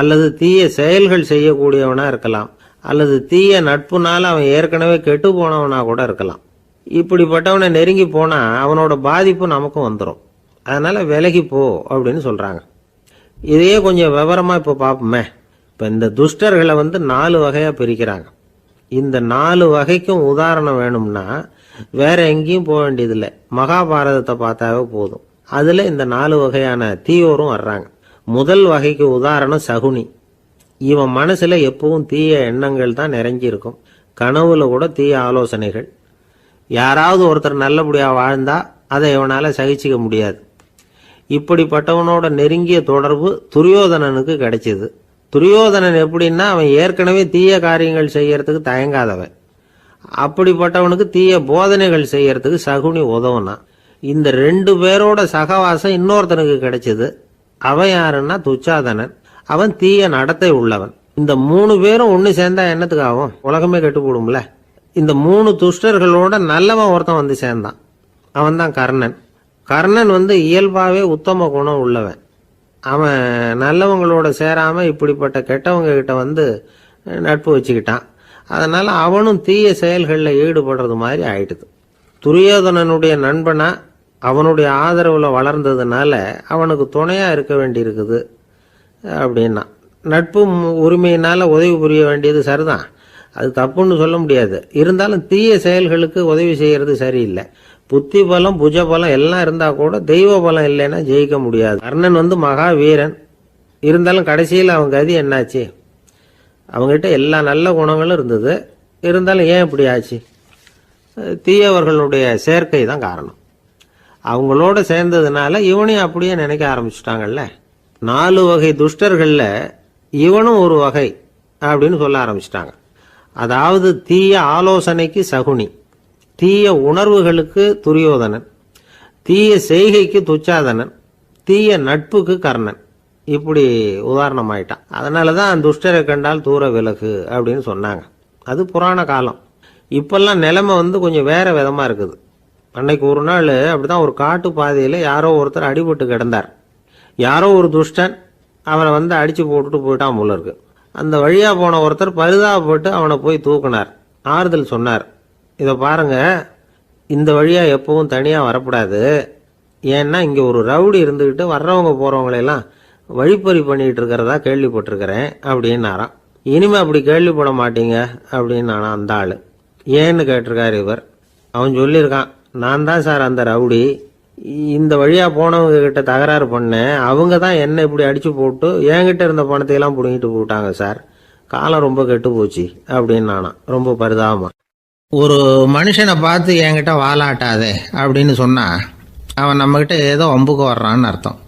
A: அல்லது தீய செயல்கள் செய்யக்கூடியவனாக இருக்கலாம், அல்லது தீய நட்புனால அவன் ஏற்கனவே கெட்டு போனவனா கூட இருக்கலாம். இப்படிப்பட்டவனை நெருங்கி போனால் அவனோட பாதிப்பு நமக்கும் வந்துடும். அதனால் விலகி போ அப்படின்னு சொல்கிறாங்க. இதையே கொஞ்சம் விவரமாக இப்போ பார்ப்போமே. இப்போ இந்த துஷ்டர்களை 4 வகையாக பிரிக்கிறாங்க. இந்த 4 வகைக்கும் உதாரணம் வேணும்னா வேற எங்கேயும் போக வேண்டியதில்லை, மகாபாரதத்தை பார்த்தாவே போதும். அதில் இந்த 4 வகையான தீயோரும் வர்றாங்க. முதல் வகைக்கு உதாரணம் சகுனி. இவன் மனசில் எப்பவும் தீய எண்ணங்கள் தான் நிறைஞ்சிருக்கும், கனவுல கூட தீய ஆலோசனைகள். யாராவது ஒருத்தர் நல்லபடியாக வாழ்ந்தா அதை இவனால் சகிச்சிக்க முடியாது. இப்படிப்பட்டவனோட நெருங்கிய தொடர்பு துரியோதனனுக்கு கிடைச்சிது. துரியோதனன் எப்படின்னா, அவன் ஏற்கனவே தீய காரியங்கள் செய்யறதுக்கு தயங்காதவன். அப்படிப்பட்டவனுக்கு தீய போதனைகள் செய்யறதுக்கு சகுனி உதவுனான். இந்த 2 பேரோட சகவாசம் இன்னொருத்தனுக்கு கிடைச்சது. அவன் யாருன்னா துச்சாதனன். அவன் தீய நடத்தை உள்ளவன். இந்த 3 பேரும் ஒன்று சேர்ந்தா என்னத்துக்கு ஆகும்? உலகமே கெட்டு போடும்ல. இந்த 3 துஷ்டர்களோட நல்லவன் ஒருத்தன் சேர்ந்தான், அவன் தான் கர்ணன். கர்ணன் இயல்பாகவே உத்தம குணம் உள்ளவன். அவன் நல்லவங்களோட சேராமல் இப்படிப்பட்ட கெட்டவங்க கிட்ட நட்பு வச்சுக்கிட்டான். அதனால் அவனும் தீய செயல்களில் ஈடுபடுறது மாதிரி ஆயிடுது. துரியோதனனுடைய நண்பனா அவனுடைய ஆதரவில் வளர்ந்ததுனால அவனுக்கு துணையாக இருக்க வேண்டியிருக்குது அப்படின்னா. நட்பு உரிமையினால் உதவி புரிய வேண்டியது சரிதான், அது தப்புன்னு சொல்ல முடியாது. இருந்தாலும் தீய செயல்களுக்கு உதவி செய்கிறது சரியில்லை. புத்தி பலம் புஜ பலம் எல்லாம் இருந்தால் கூட தெய்வ பலம் இல்லைன்னா ஜெயிக்க முடியாது. கர்ணன் மகா வீரன், இருந்தாலும் கடைசியில் அவன் கதி என்னாச்சு? அவங்ககிட்ட எல்லா நல்ல குணங்களும் இருந்தது, இருந்தாலும் ஏன் இப்படி ஆச்சு? தீயவர்களுடைய சேர்க்கை தான் காரணம். அவங்களோட சேர்ந்ததுனால இவனையும் அப்படியே நினைக்க ஆரம்பிச்சுட்டாங்கல்ல. 4 வகை துஷ்டர்களில் இவனும் ஒரு வகை அப்படின்னு சொல்ல ஆரம்பிச்சிட்டாங்க. அதாவது தீய ஆலோசனைக்கு சகுனி, தீய உணர்வுகளுக்கு துரியோதனன், தீய செய்கைக்கு துச்சாதனன், தீய நட்புக்கு கர்ணன். இப்படி உதாரணமாயிட்டான். அதனால தான் துஷ்டரை கண்டால் தூர விலகு அப்படின்னு சொன்னாங்க. அது புராண காலம். இப்பெல்லாம் நிலைமை கொஞ்சம் வேற விதமாக இருக்குது. அன்னைக்கு ஒரு நாள் அப்படிதான் ஒரு காட்டு பாதையில் யாரோ ஒருத்தர் அடிபட்டு கிடந்தார். யாரோ ஒரு துஷ்டன் அவனை அடித்து போட்டுட்டு போயிட்டான் போல இருக்கு. அந்த வழியாக போன ஒருத்தர் பரிதாபப்பட்டு அவனை போய் தூக்குனார், ஆறுதல் சொன்னார். இதை பாருங்க, இந்த வழியாக எப்பவும் தனியாக வரக்கூடாது. ஏன்னா இங்கே ஒரு ரவுடி இருந்துக்கிட்டு வர்றவங்க போகிறவங்களெல்லாம் வழிப்பறி பண்ணிகிட்டு இருக்கிறதா கேள்விப்பட்டிருக்கிறேன் அப்படின்னாராம். இனிமே அப்படி கேள்விப்பட மாட்டீங்க அப்படின்னு நானா அந்த ஆள். ஏன்னு கேட்டிருக்காரு இவர். அவன் சொல்லியிருக்கான், நான் தான் சார் அந்த ரவுடி, இந்த வழியாக போனவங்க கிட்ட தகராறு பண்ணேன், அவங்க தான் என்ன இப்படி அடித்து போட்டு என்கிட்ட இருந்த பணத்தையெல்லாம் பிடிங்கிட்டு போட்டாங்க சார், காலம் ரொம்ப கெட்டு போச்சு அப்படின்னு நானா ரொம்ப பரிதாபமா. ஒரு மனுஷனை பார்த்து என்கிட்ட வாலாட்டாதே அப்படின்னு சொன்னா அவன் நம்மகிட்ட ஏதோ வம்புக்கு வர்றான்னு அர்த்தம்.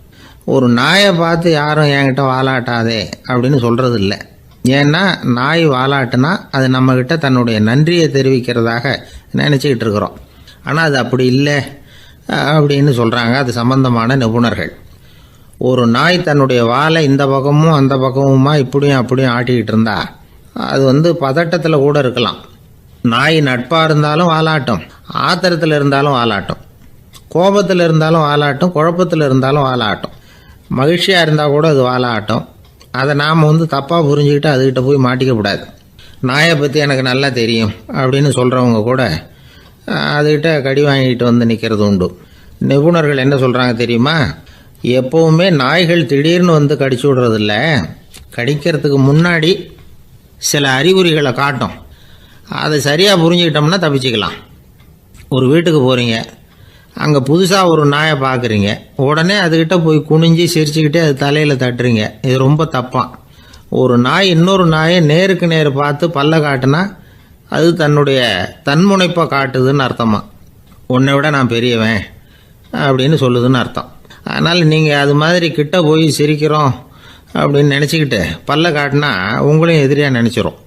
A: ஒரு நாயை பார்த்து யாரும் என்கிட்ட வாலாட்டாதே அப்படின்னு சொல்றது இல்லை. ஏன்னா நாய் வாலாட்டுனா அது நம்மகிட்ட தன்னுடைய நன்றியை தெரிவிக்கிறதாக நினச்சிக்கிட்டு இருக்கிறோம். ஆனால் அது அப்படி இல்லை அப்படின்னு சொல்கிறாங்க அது சம்பந்தமான நிபுணர்கள். ஒரு நாய் தன்னுடைய வாலை இந்த பக்கமும் அந்த பக்கமுமா இப்படியும் அப்படியும் ஆட்டிக்கிட்டு இருந்தா அது பதட்டத்தில் கூட இருக்கலாம். நாய் நட்பாக இருந்தாலும் வாலாட்டும், ஆத்திரத்தில் இருந்தாலும் வாலாட்டும், கோபத்தில் இருந்தாலும் வாலாட்டும், குழப்பத்தில் இருந்தாலும் வாலாட்டும், மகிழ்ச்சியாக இருந்தால் கூட அது வாலாட்டும். அதை நாம் தப்பாக புரிஞ்சுக்கிட்டு அதுக்கிட்ட போய் மாட்டிக்கக்கூடாது. நாயை பற்றி எனக்கு நல்லா தெரியும் அப்படின்னு சொல்கிறவங்க கூட அதுக்கிட்ட கடி வாங்கிட்டு நிற்கிறது உண்டு. நிபுணர்கள் என்ன சொல்கிறாங்க தெரியுமா? எப்போவுமே நாய்கள் திடீர்னு கடிச்சு விடுறதில்ல, கடிக்கிறதுக்கு முன்னாடி சில அறிகுறிகளை காட்டும். அதை சரியாக புரிஞ்சுக்கிட்டோம்னா தப்பிச்சுக்கலாம். ஒரு வீட்டுக்கு போகிறீங்க, அங்கே புதுசாக ஒரு நாயை பார்க்குறீங்க, உடனே அதுக்கிட்ட போய் குனிஞ்சு சிரிச்சுக்கிட்டே அது தலையில் தட்டுறீங்க. இது ரொம்ப தப்பான். ஒரு நாய் இன்னொரு நாயை நேருக்கு நேர் பார்த்து பல்ல காட்டுனா அது தன்னுடைய தன்முனைப்பை காட்டுதுன்னு அர்த்தமா. உன்னை விட நான் பெரியவன் அப்படின்னு சொல்லுதுன்னு அர்த்தம். அதனால் நீங்கள் அது மாதிரி கிட்ட போய் சிரிக்கிறோம் அப்படின்னு நினச்சிக்கிட்டு பல்ல காட்டினா உங்களையும் எதிரியாக நினச்சிரும்.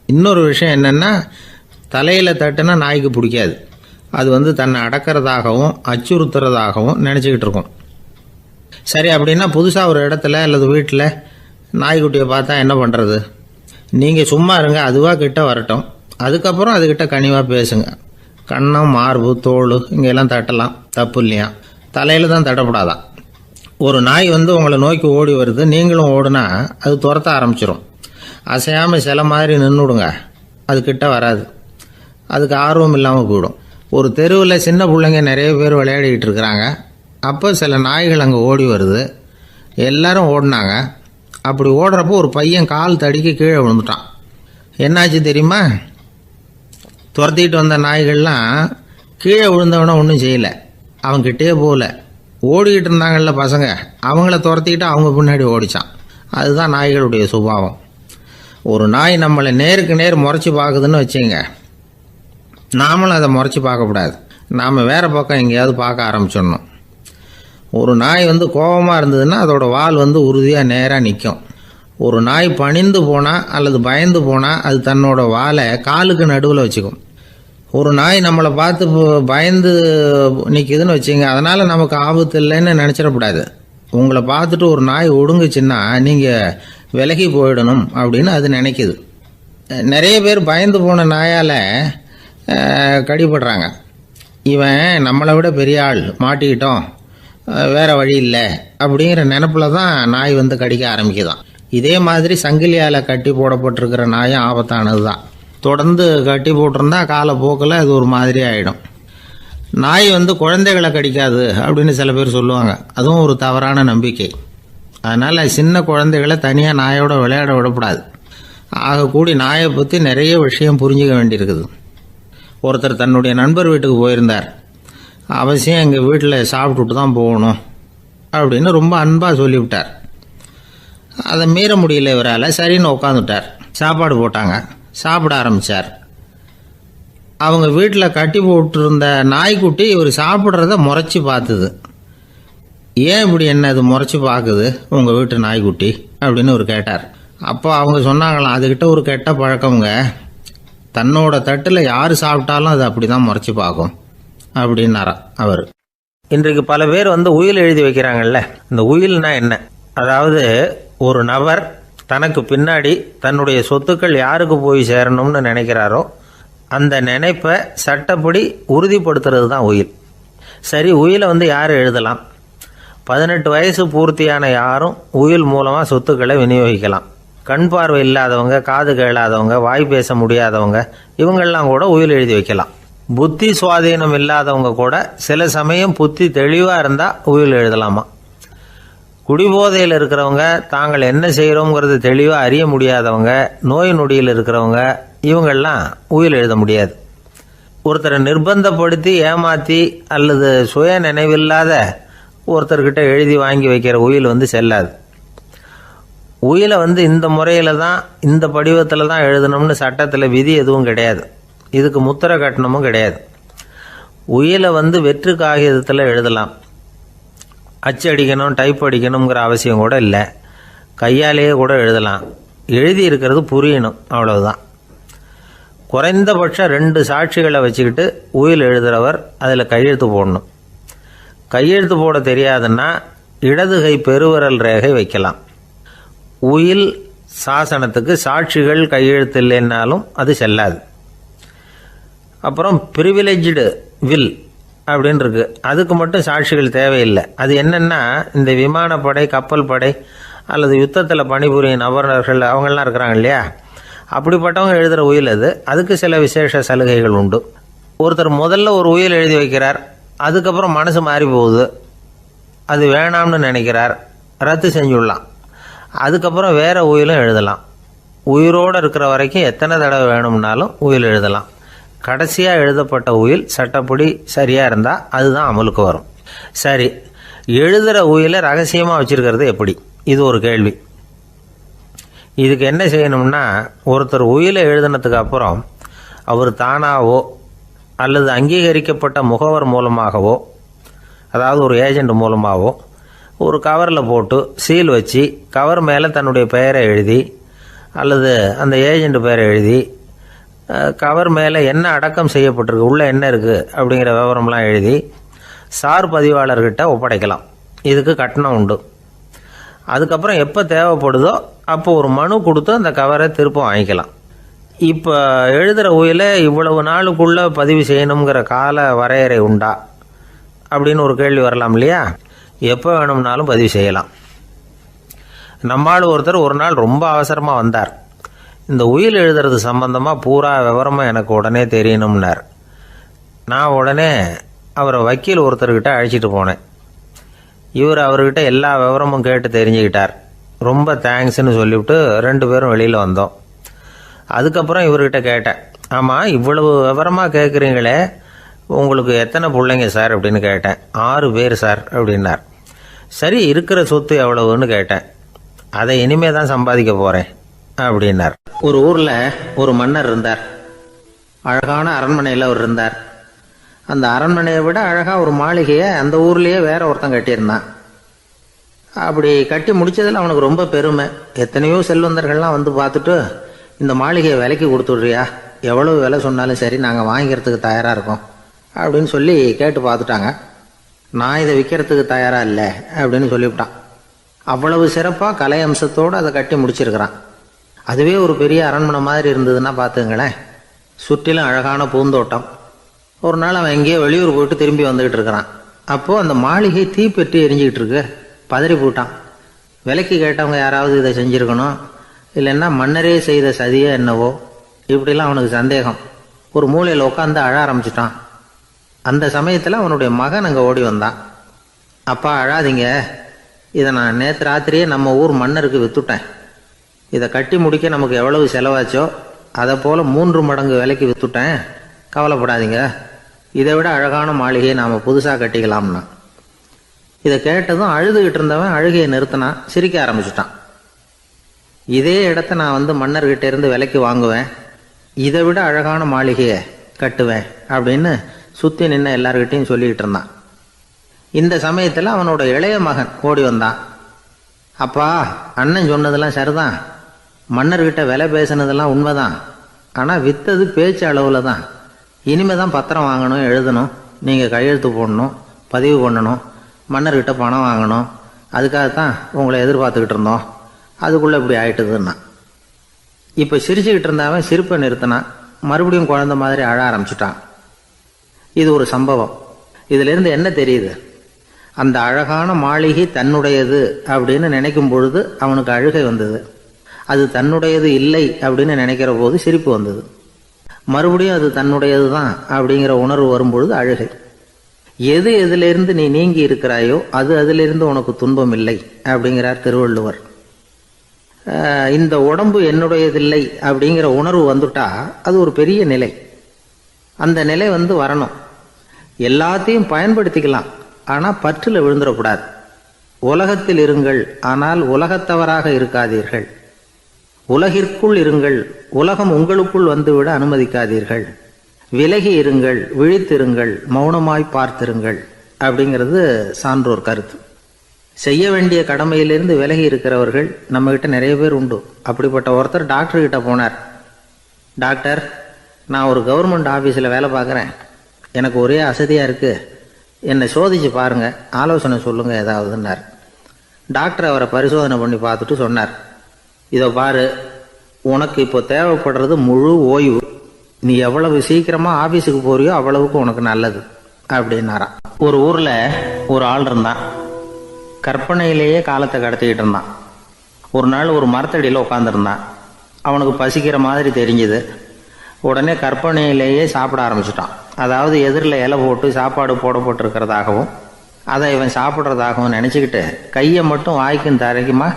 A: இன்னொரு விஷயம் என்னென்னா, தலையில் தட்டுனா நாய்க்கு பிடிக்காது. அது தன்னை அடக்கிறதாகவும் அச்சுறுத்துறதாகவும் நினச்சிக்கிட்டு இருக்கும். சரி, அப்படின்னா புதுசாக ஒரு இடத்துல அல்லது வீட்டில் நாய்க்குட்டியை பார்த்தா என்ன பண்ணுறது? நீங்கள் சும்மா இருங்க, அதுவாக கிட்ட வரட்டும், அதுக்கப்புறம் அதுக்கிட்ட கனிவாக பேசுங்க. கன்னம், மார்பு, தோல் இங்கெல்லாம் தட்டலாம், தப்பு இல்லையா? தலையில் தான் தட்டப்படாதான். ஒரு நாய் உங்களை நோக்கி ஓடி வருது, நீங்களும் ஓடுனா அது துரத்த ஆரம்பிச்சிடும். அசையாமல் சில மாதிரி நின்றுடுங்க, அது கிட்ட வராது. அதுக்கு ஆர்வம் இல்லாமல் போயிடும். ஒரு தெருவில் சின்ன பிள்ளைங்க நிறைய பேர் விளையாடிக்கிட்டு இருக்கிறாங்க. அப்போ சில நாய்கள் அங்கே ஓடி வருது. எல்லாரும் ஓடினாங்க. அப்படி ஓடுறப்போ ஒரு பையன் கால் தடிக்க கீழே விழுந்துட்டான். என்னாச்சு தெரியுமா? துரத்திட்டு வந்த நாய்கள்லாம் கீழே விழுந்தவன ஒன்றும் செய்யலை, அவன்கிட்டே போகல. ஓடிக்கிட்டு இருந்தாங்கல்ல பசங்க, அவங்கள துரத்திக்கிட்டு அவங்க பின்னாடி ஓடிச்சான். அதுதான் நாய்களுடைய சுபாவம். ஒரு நாய் நம்மளை நேருக்கு நேர் முறைச்சி பார்க்குதுன்னு வச்சுங்க, நாமளும் அதை முறைச்சி பார்க்கக்கூடாது. நாம் வேறு பக்கம் எங்கேயாவது பார்க்க ஆரம்பிச்சிடணும். ஒரு நாய் கோபமாக இருந்ததுன்னா அதோட வால் உறுதியாக நேராக நிற்கும். ஒரு நாய் பணிந்து போனால் அல்லது பயந்து போனால் அது தன்னோட வாலை காலுக்கு நடுவில் வச்சுக்கும். ஒரு நாய் நம்மளை பார்த்து பயந்து நிற்கிதுன்னு வச்சுங்க, அதனால் நமக்கு ஆபத்து இல்லைன்னு நினச்சிடக்கூடாது. உங்களை பார்த்துட்டு ஒரு நாய் ஒடுங்குச்சுன்னா நீங்கள் விலகி போயிடணும் அப்படின்னு அது நினைக்குது. நிறைய பேர் பயந்து போன நாயால் கடிபடுறாங்க. இவன் நம்மளை விட பெரிய ஆள், மாட்டிக்கிட்டோம், வேற வழி இல்லை அப்படிங்கிற நினப்புல தான் நாய் வந்து கடிக்க ஆரம்பிக்குதான். இதே மாதிரி சங்கிலியால் கட்டி போடப்பட்டிருக்கிற நாயும் ஆபத்தானது தான். தொடர்ந்து கட்டி போட்டிருந்தா காலப்போக்கில் அது ஒரு மாதிரி ஆகிடும். நாய் வந்து குழந்தைகளை கடிக்காது அப்படின்னு சில பேர் சொல்லுவாங்க. அதுவும் ஒரு தவறான நம்பிக்கை. அதனால் சின்ன குழந்தைகளை தனியாக நாயோட விளையாட விடக்கூடாது. ஆகக்கூடி நாயை பற்றி நிறைய விஷயம் புரிஞ்சிக்க வேண்டியிருக்குது. ஒருத்தர் தன்னுடைய நண்பர் வீட்டுக்கு போயிருந்தார். அவசியம் எங்கள் வீட்டில் சாப்பிட்டுட்டு தான் போகணும் அப்படின்னு ரொம்ப அன்பாக சொல்லிவிட்டார். அதை மீற முடியல இவரால். சரின்னு உட்காந்துட்டார். சாப்பாடு போட்டாங்க. சாப்பிட ஆரம்பித்தார். அவங்க வீட்டில் கட்டி போட்டிருந்த நாய்க்குட்டி இவர் சாப்பிட்றத முறைச்சி பார்த்துது. ஏன் இப்படி என்ன அது முறைச்சி பார்க்குது உங்கள் வீட்டு நாய்க்குட்டி அப்படின்னு அவர் கேட்டார். அப்போ அவங்க சொன்னாங்களாம், அதுக்கிட்ட ஒரு கெட்ட பழக்கம்ங்க, தன்னோட தட்டில் யார் சாப்பிட்டாலும் அது அப்படி தான் முறைச்சி பார்க்கும் அப்படின்னாராம் அவர். இன்றைக்கு பல பேர் வந்து உயில் எழுதி வைக்கிறாங்கல்ல. இந்த உயில்னா என்ன? அதாவது ஒரு நபர் தனக்கு பின்னாடி தன்னுடைய சொத்துக்கள் யாருக்கு போய் சேரணும்னு நினைக்கிறாரோ அந்த நினைப்பை சட்டப்படி உறுதிப்படுத்துறது தான் உயில். சரி, உயிலை வந்து யார் எழுதலாம்? 18 வயசு பூர்த்தியான யாரும் உயில் மூலமாக சொத்துக்களை விநியோகிக்கலாம். கண் பார்வை இல்லாதவங்க, காது கேளாதவங்க, வாய் பேச முடியாதவங்க, இவங்கெல்லாம் கூட உயில் எழுதி வைக்கலாம். புத்தி சுவாதீனம் இல்லாதவங்க கூட சில சமயம் புத்தி தெளிவாக இருந்தால் உயில் எழுதலாமா. குடிபோதையில் இருக்கிறவங்க, தாங்கள் என்ன செய்கிறோங்கிறது தெளிவாக அறிய முடியாதவங்க, நோய் நொடியில் இருக்கிறவங்க, இவங்கெல்லாம் உயில் எழுத முடியாது. ஒருத்தரை நிர்பந்தப்படுத்தி ஏமாற்றி அல்லது சுய நினைவில்லாத ஒருத்தர்கிட்ட எழுதி வாங்கி வைக்கிற உயில் வந்து செல்லாது. உயிலை வந்து இந்த முறையில் தான், இந்த படிவத்தில் தான் எழுதணும்னு சட்டத்தில் விதி எதுவும் கிடையாது. இதுக்கு முத்திரை கட்டணமும் கிடையாது. உயிலை வந்து வெற்று காகிதத்தில் எழுதலாம். அச்சு அடிக்கணும், டைப் அடிக்கணுங்கிற அவசியம் கூட இல்லை. கையாலேயே கூட எழுதலாம். எழுதி இருக்கிறது புரியணும், அவ்வளவுதான். குறைந்தபட்சம் 2 சாட்சிகளை வச்சுக்கிட்டு உயில் எழுதுகிறவர் அதில் கையெழுத்து போடணும். கையெழுத்து போட தெரியாதுன்னா இடது கை பெருவிரல் ரேகை வைக்கலாம். உயில் சாசனத்துக்கு சாட்சிகள் கையெழுத்து இல்லைன்னாலும் அது செல்லாது. அப்புறம் ப்ரிவிலேஜ்டு வில் அப்படின்னு இருக்கு. அதுக்கு மட்டும் சாட்சிகள் தேவையில்லை. அது என்னென்னா, இந்த விமானப்படை, கப்பல் படை அல்லது யுத்தத்தில் பணிபுரியும் நபர்கள் அவங்கெல்லாம் இருக்கிறாங்க இல்லையா, அப்படிப்பட்டவங்க எழுதுகிற உயில் அது. அதுக்கு சில விசேஷ சலுகைகள் உண்டு. ஒருத்தர் முதல்ல ஒரு உயில் எழுதி வைக்கிறார், அதுக்கப்புறம் மனசு மாறி போகுது, அது வேணாம்னு நினைக்கிறார், ரத்து செஞ்சுடலாம். அதுக்கப்புறம் வேறு உயிலும் எழுதலாம். உயிரோடு இருக்கிற வரைக்கும் எத்தனை தடவை வேணும்னாலும் உயில் எழுதலாம். கடைசியாக எழுதப்பட்ட உயில் சட்டப்படி சரியாக இருந்தால் அதுதான் அமலுக்கு வரும். சரி, எழுதுகிற உயிலை ரகசியமாக வச்சுருக்கிறது எப்படி? இது ஒரு கேள்வி. இதுக்கு என்ன செய்யணும்னா, ஒருத்தர் உயிலை எழுதினதுக்கு அப்புறம் அவர் தானாவோ அல்லது அங்கீகரிக்கப்பட்ட முகவர் மூலமாகவோ, அதாவது ஒரு ஏஜெண்ட் மூலமாகவோ, ஒரு கவரில் போட்டு சீல் வச்சு கவர் மேலே தன்னுடைய பெயரை எழுதி அல்லது அந்த ஏஜெண்ட் பெயரை எழுதி கவர் மேலே என்ன அடக்கம் செய்யப்பட்டிருக்கு, உள்ளே என்ன இருக்குது அப்படிங்கிற விவரம்லாம் எழுதி சார் பதிவாளர்கிட்ட ஒப்படைக்கலாம். இதுக்கு கட்டணம் உண்டு. அதுக்கப்புறம் எப்போ தேவைப்படுதோ அப்போ ஒரு மனு கொடுத்து அந்த கவரை திரும்ப வாங்கிக்கலாம். இப்போ எழுதுகிற உயிலை இவ்வளவு நாளுக்குள்ளே பதிவு செய்யணுங்கிற கால வரையறை உண்டா அப்படின்னு ஒரு கேள்வி வரலாம் இல்லையா? எப்போ வேணும்னாலும் பதிவு செய்யலாம். நம்மால் ஒருத்தர் ஒரு நாள் ரொம்ப அவசரமாக வந்தார். இந்த உயில் எழுதுறது சம்பந்தமாக பூரா விவரமாக எனக்கு உடனே தெரியணும்னார். நான் உடனே அவரை வக்கீல் ஒருத்தர்கிட்ட அழைச்சிட்டு போனேன். இவர் அவர்கிட்ட எல்லா விவரமும் கேட்டு தெரிஞ்சுக்கிட்டார். ரொம்ப தேங்க்ஸ்ன்னு சொல்லிவிட்டு 2 பேரும் வெளியில் வந்தோம். அதுக்கப்புறம் இவர்கிட்ட கேட்டேன், ஆமாம் இவ்வளவு விவரமாக கேட்குறீங்களே, உங்களுக்கு எத்தனை பிள்ளைங்க சார் அப்படின்னு கேட்டேன். 6 பேர் சார் அப்படின்னார். சரி, இருக்கிற சொத்து எவ்வளவுன்னு கேட்டேன். அதை இனிமே தான் சம்பாதிக்க போகிறேன் அப்படின்னார். ஒரு ஊரில் ஒரு மன்னர் இருந்தார். அழகான அரண்மனையில் அவர் இருந்தார். அந்த அரண்மனையை விட அழகாக ஒரு மாளிகையை அந்த ஊர்லேயே வேற ஒருத்தன் கட்டியிருந்தான். அப்படி கட்டி முடித்ததில் அவனுக்கு ரொம்ப பெருமை. எத்தனையோ செல்வந்தர்கள்லாம் வந்து பார்த்துட்டு, இந்த மாளிகையை விலைக்கு கொடுத்துட்றியா, எவ்வளவு விலை சொன்னாலும் சரி நாங்கள் வாங்கிக்கிறதுக்கு தயாராக இருக்கோம் அப்படின்னு சொல்லி கேட்டு பார்த்துட்டாங்க. நான் இதை விற்கிறதுக்கு தயாராக இல்லை அப்படின்னு சொல்லிவிட்டான். அவ்வளவு சிறப்பாக கலை அம்சத்தோடு அதை கட்டி முடிச்சிருக்கிறான். அதுவே ஒரு பெரிய அரண்மனை மாதிரி இருந்ததுன்னா பார்த்துங்களேன். சுற்றிலும் அழகான பூந்தோட்டம், ஒரு நாள் அவன் எங்கேயோ வெளியூர் போயிட்டு திரும்பி வந்துகிட்டு இருக்கிறான். அப்போ அந்த மாளிகை தீப்பெட்டி எரிஞ்சிக்கிட்டு இருக்கு. பதறி போட்டான். விலைக்கு கேட்டவங்க யாராவது இதை செஞ்சிருக்கணும், இல்லைன்னா மன்னரே செய்த சதியோ என்னவோ, இப்படிலாம் அவனுக்கு சந்தேகம். ஒரு மூலையில் உட்காந்து அழ ஆரம்பிச்சிட்டான். அந்த சமயத்தில் அவனுடைய மகன் அங்கே ஓடி வந்தான். அப்பா அழாதீங்க, இதை நான் நேற்று ராத்திரியே நம்ம ஊர் மன்னருக்கு வித்துட்டேன். இதை கட்டி முடிக்க நமக்கு எவ்வளவு செலவாச்சோ அதை போல் 3 மடங்கு விலைக்கு வித்துட்டேன். கவலைப்படாதீங்க, இதை விட அழகான மாளிகையை நாம் புதுசாக கட்டிக்கலாம்னா. இதை கேட்டதும் அழுதுகிட்டு இருந்தவன் அழுகையை நிறுத்தினான், சிரிக்க ஆரம்பிச்சிட்டான். இதே இடத்த நான் மன்னர்கிட்ட இருந்து விலைக்கு வாங்குவேன், இதை விட அழகான மாளிகையை கட்டுவேன் அப்படின்னு சுற்றி நின்று எல்லார்கிட்டையும் சொல்லிக்கிட்டு இருந்தான். இந்த சமயத்தில் அவனோட இளைய மகன் ஓடி வந்தான். அப்பா, அண்ணன் சொன்னதெல்லாம் சரிதான், மன்னர்கிட்ட விலை பேசினதெல்லாம் உண்மைதான், ஆனால் விற்றது பேச்சு அளவில் தான். இனிமே தான் பத்திரம் வாங்கணும், எழுதணும், நீங்கள் கையெழுத்து போடணும், பதிவு பண்ணணும், மன்னர்கிட்ட பணம் வாங்கணும். அதுக்காகத்தான் உங்களை எதிர்பார்த்துக்கிட்டு இருந்தோம். அதுக்குள்ளே இப்படி ஆயிட்டுதுன்னா. இப்போ சிரிச்சுக்கிட்டு இருந்தவன் சிரிப்பை நிறுத்தினான். மறுபடியும் குழந்தை மாதிரி அழ ஆரம்பிச்சிட்டான். இது ஒரு சம்பவம். இதிலிருந்து என்ன தெரியுது? அந்த அழகான மாளிகை தன்னுடையது அப்படின்னு நினைக்கும் பொழுது அவனுக்கு அழுகை வந்தது. அது தன்னுடையது இல்லை அப்படின்னு நினைக்கிற போது சிரிப்பு வந்தது. மறுபடியும் அது தன்னுடையது தான் அப்படிங்கிற உணர்வு வரும்பொழுது அழுகை. எது எதிலிருந்து நீ நீங்கி இருக்கிறாயோ அது அதிலிருந்து உனக்கு துன்பம் இல்லை அப்படிங்கிறார் திருவள்ளுவர். இந்த உடம்பு என்னுடையதில்லை அப்படிங்கிற உணர்வு வந்துட்டா அது ஒரு பெரிய நிலை. அந்த நிலை வரணும். எல்லாத்தையும் பயன்படுத்திக்கலாம், ஆனால் பற்றில் விழுந்துடக்கூடாது. உலகத்தில் இருங்கள், ஆனால் உலகத்தவராக இருக்காதீர்கள். உலகிற்குள் இருங்கள், உலகம் உங்களுக்குள் வந்துவிட அனுமதிக்காதீர்கள். விலகி இருங்கள், விழித்திருங்கள், மௌனமாய் பார்த்திருங்கள் அப்படிங்கிறது சான்றோர் கருத்து. செய்ய வேண்டிய கடமையிலிருந்து விலகி இருக்கிறவர்கள் நம்மகிட்ட நிறைய பேர் உண்டு. அப்படிப்பட்ட ஒருத்தர் டாக்டர்கிட்ட போனார். டாக்டர், நான் ஒரு கவர்மெண்ட் ஆஃபீஸில் வேலை பார்க்குறேன், எனக்கு ஒரே அசதியாக இருக்குது, என்னை சோதிச்சு பாருங்கள், ஆலோசனை சொல்லுங்கள் ஏதாவதுன்னார். டாக்டர் அவரை பரிசோதனை பண்ணி பார்த்துட்டு சொன்னார், இதோ பாரு, உனக்கு இப்போ தேவைப்படுறது முழு ஓய்வு. நீ எவ்வளவு சீக்கிரமாக ஆஃபீஸுக்கு போறியோ அவ்வளவுக்கு உனக்கு நல்லது அப்படின்னாராம். ஒரு ஊரில் ஒரு ஆள் இருந்தான். கற்பனையிலேயே காலத்தை கடத்திக்கிட்டு இருந்தான். ஒரு நாள் ஒரு மரத்தடியில் உட்காந்துருந்தான். அவனுக்கு பசிக்கிற மாதிரி தெரிஞ்சுது. உடனே கற்பனையிலேயே சாப்பிட ஆரம்பிச்சிட்டான். அதாவது எதிரில் இலை போட்டு சாப்பாடு போடப்பட்டிருக்கிறதாகவும் அதை இவன் சாப்பிட்றதாகவும் நினச்சிக்கிட்டு கையை மட்டும் வாய்க்கும் தரைக்குமா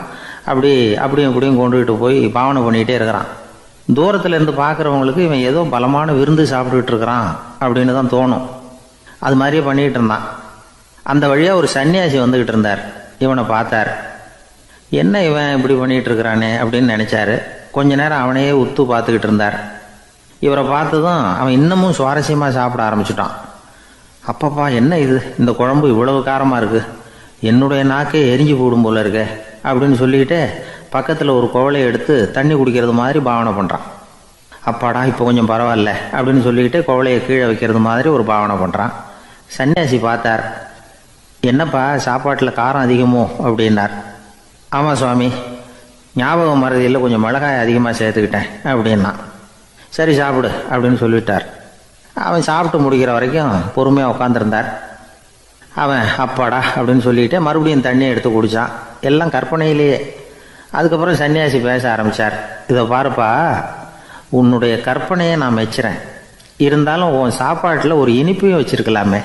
A: அப்படியும் இப்படியும் கொண்டுகிட்டு போய் பாவனை பண்ணிக்கிட்டே இருக்கிறான். தூரத்தில் இருந்து பார்க்குறவங்களுக்கு இவன் ஏதோ பலமான விருந்து சாப்பிட்டுக்கிட்டு இருக்கிறான் அப்படின்னு தான் தோணும். அது மாதிரியே பண்ணிக்கிட்டு இருந்தான். அந்த வழியாக ஒரு சன்னியாசி வந்துக்கிட்டு இருந்தார். இவனை பார்த்தார். என்ன இவன் இப்படி பண்ணிகிட்டு இருக்கிறானே அப்படின்னு நினச்சாரு. கொஞ்ச நேரம் அவனையே உத்து பார்த்துக்கிட்டு இருந்தார். இவரை பார்த்ததும் அவன் இன்னமும் சுவாரஸ்யமாக சாப்பிட ஆரம்பிச்சிட்டான். அப்பப்பா, என்ன இது, இந்த குழம்பு இவ்வளவு காரமாக இருக்குது, என்னுடைய நாக்கே எரிஞ்சு போடும் போல இருக்க அப்படின்னு சொல்லிக்கிட்டு பக்கத்தில் ஒரு குவளையை எடுத்து தண்ணி குடிக்கிறது மாதிரி பாவனை பண்ணுறான். அப்பாடா, இப்போ கொஞ்சம் பரவாயில்ல அப்படின்னு சொல்லிக்கிட்டு குவளையை கீழே வைக்கிறது மாதிரி ஒரு பாவனை பண்ணுறான். சன்னியாசி பார்த்தார். என்னப்பா, சாப்பாட்டில் காரம் அதிகமோ அப்படின்னார். ஆமாம் சுவாமி, ஞாபகம் மறதியில் கொஞ்சம் மிளகாய் அதிகமாக சேர்த்துக்கிட்டேன் அப்படின்னா. சரி சாப்பிடு அப்படின்னு சொல்லிவிட்டார். அவன் சாப்பிட்டு முடிக்கிற வரைக்கும் பொறுமையாக உட்காந்துருந்தார். அவன் அப்பாடா அப்படின்னு சொல்லிட்டு மறுபடியும் தண்ணியை எடுத்து குடித்தான். எல்லாம் கற்பனையிலேயே. அதுக்கப்புறம் சன்னியாசி பேச ஆரம்பித்தார். இதை பாருப்பா, உன்னுடைய கற்பனையை நான் மெச்சுறேன், இருந்தாலும் உன் சாப்பாட்டில் ஒரு இனிப்பையும் வச்சிருக்கலாமே,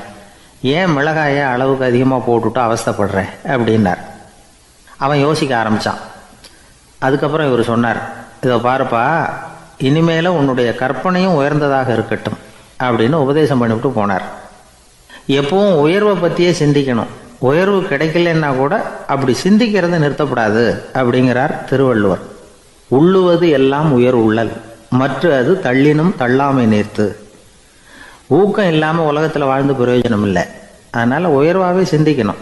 A: ஏன் மிளகாயை அளவுக்கு அதிகமாக போட்டுவிட்டு அவஸ்தைப்படுறேன் அப்படின்னார். அவன் யோசிக்க ஆரம்பித்தான். அதுக்கப்புறம் இவர் சொன்னார், இதை பாருப்பா, இனிமேல உன்னுடைய கற்பனையும் உயர்ந்ததாக இருக்கட்டும் அப்படின்னு உபதேசம் பண்ணிவிட்டு போனார். எப்பவும் உயர்வை பற்றியே சிந்திக்கணும். உயர்வு கிடைக்கலன்னா கூட அப்படி சிந்திக்கிறத நிறுத்தப்படாது அப்படிங்கிறார் திருவள்ளுவர். உள்ளுவது எல்லாம் உயர் உள்ளல், மற்ற அது தள்ளினும் தள்ளாமை நேர்த்து. ஊக்கம் இல்லாமல் உலகத்தில் வாழ்ந்து பிரயோஜனம் இல்லை. அதனால் உயர்வாகவே சிந்திக்கணும்.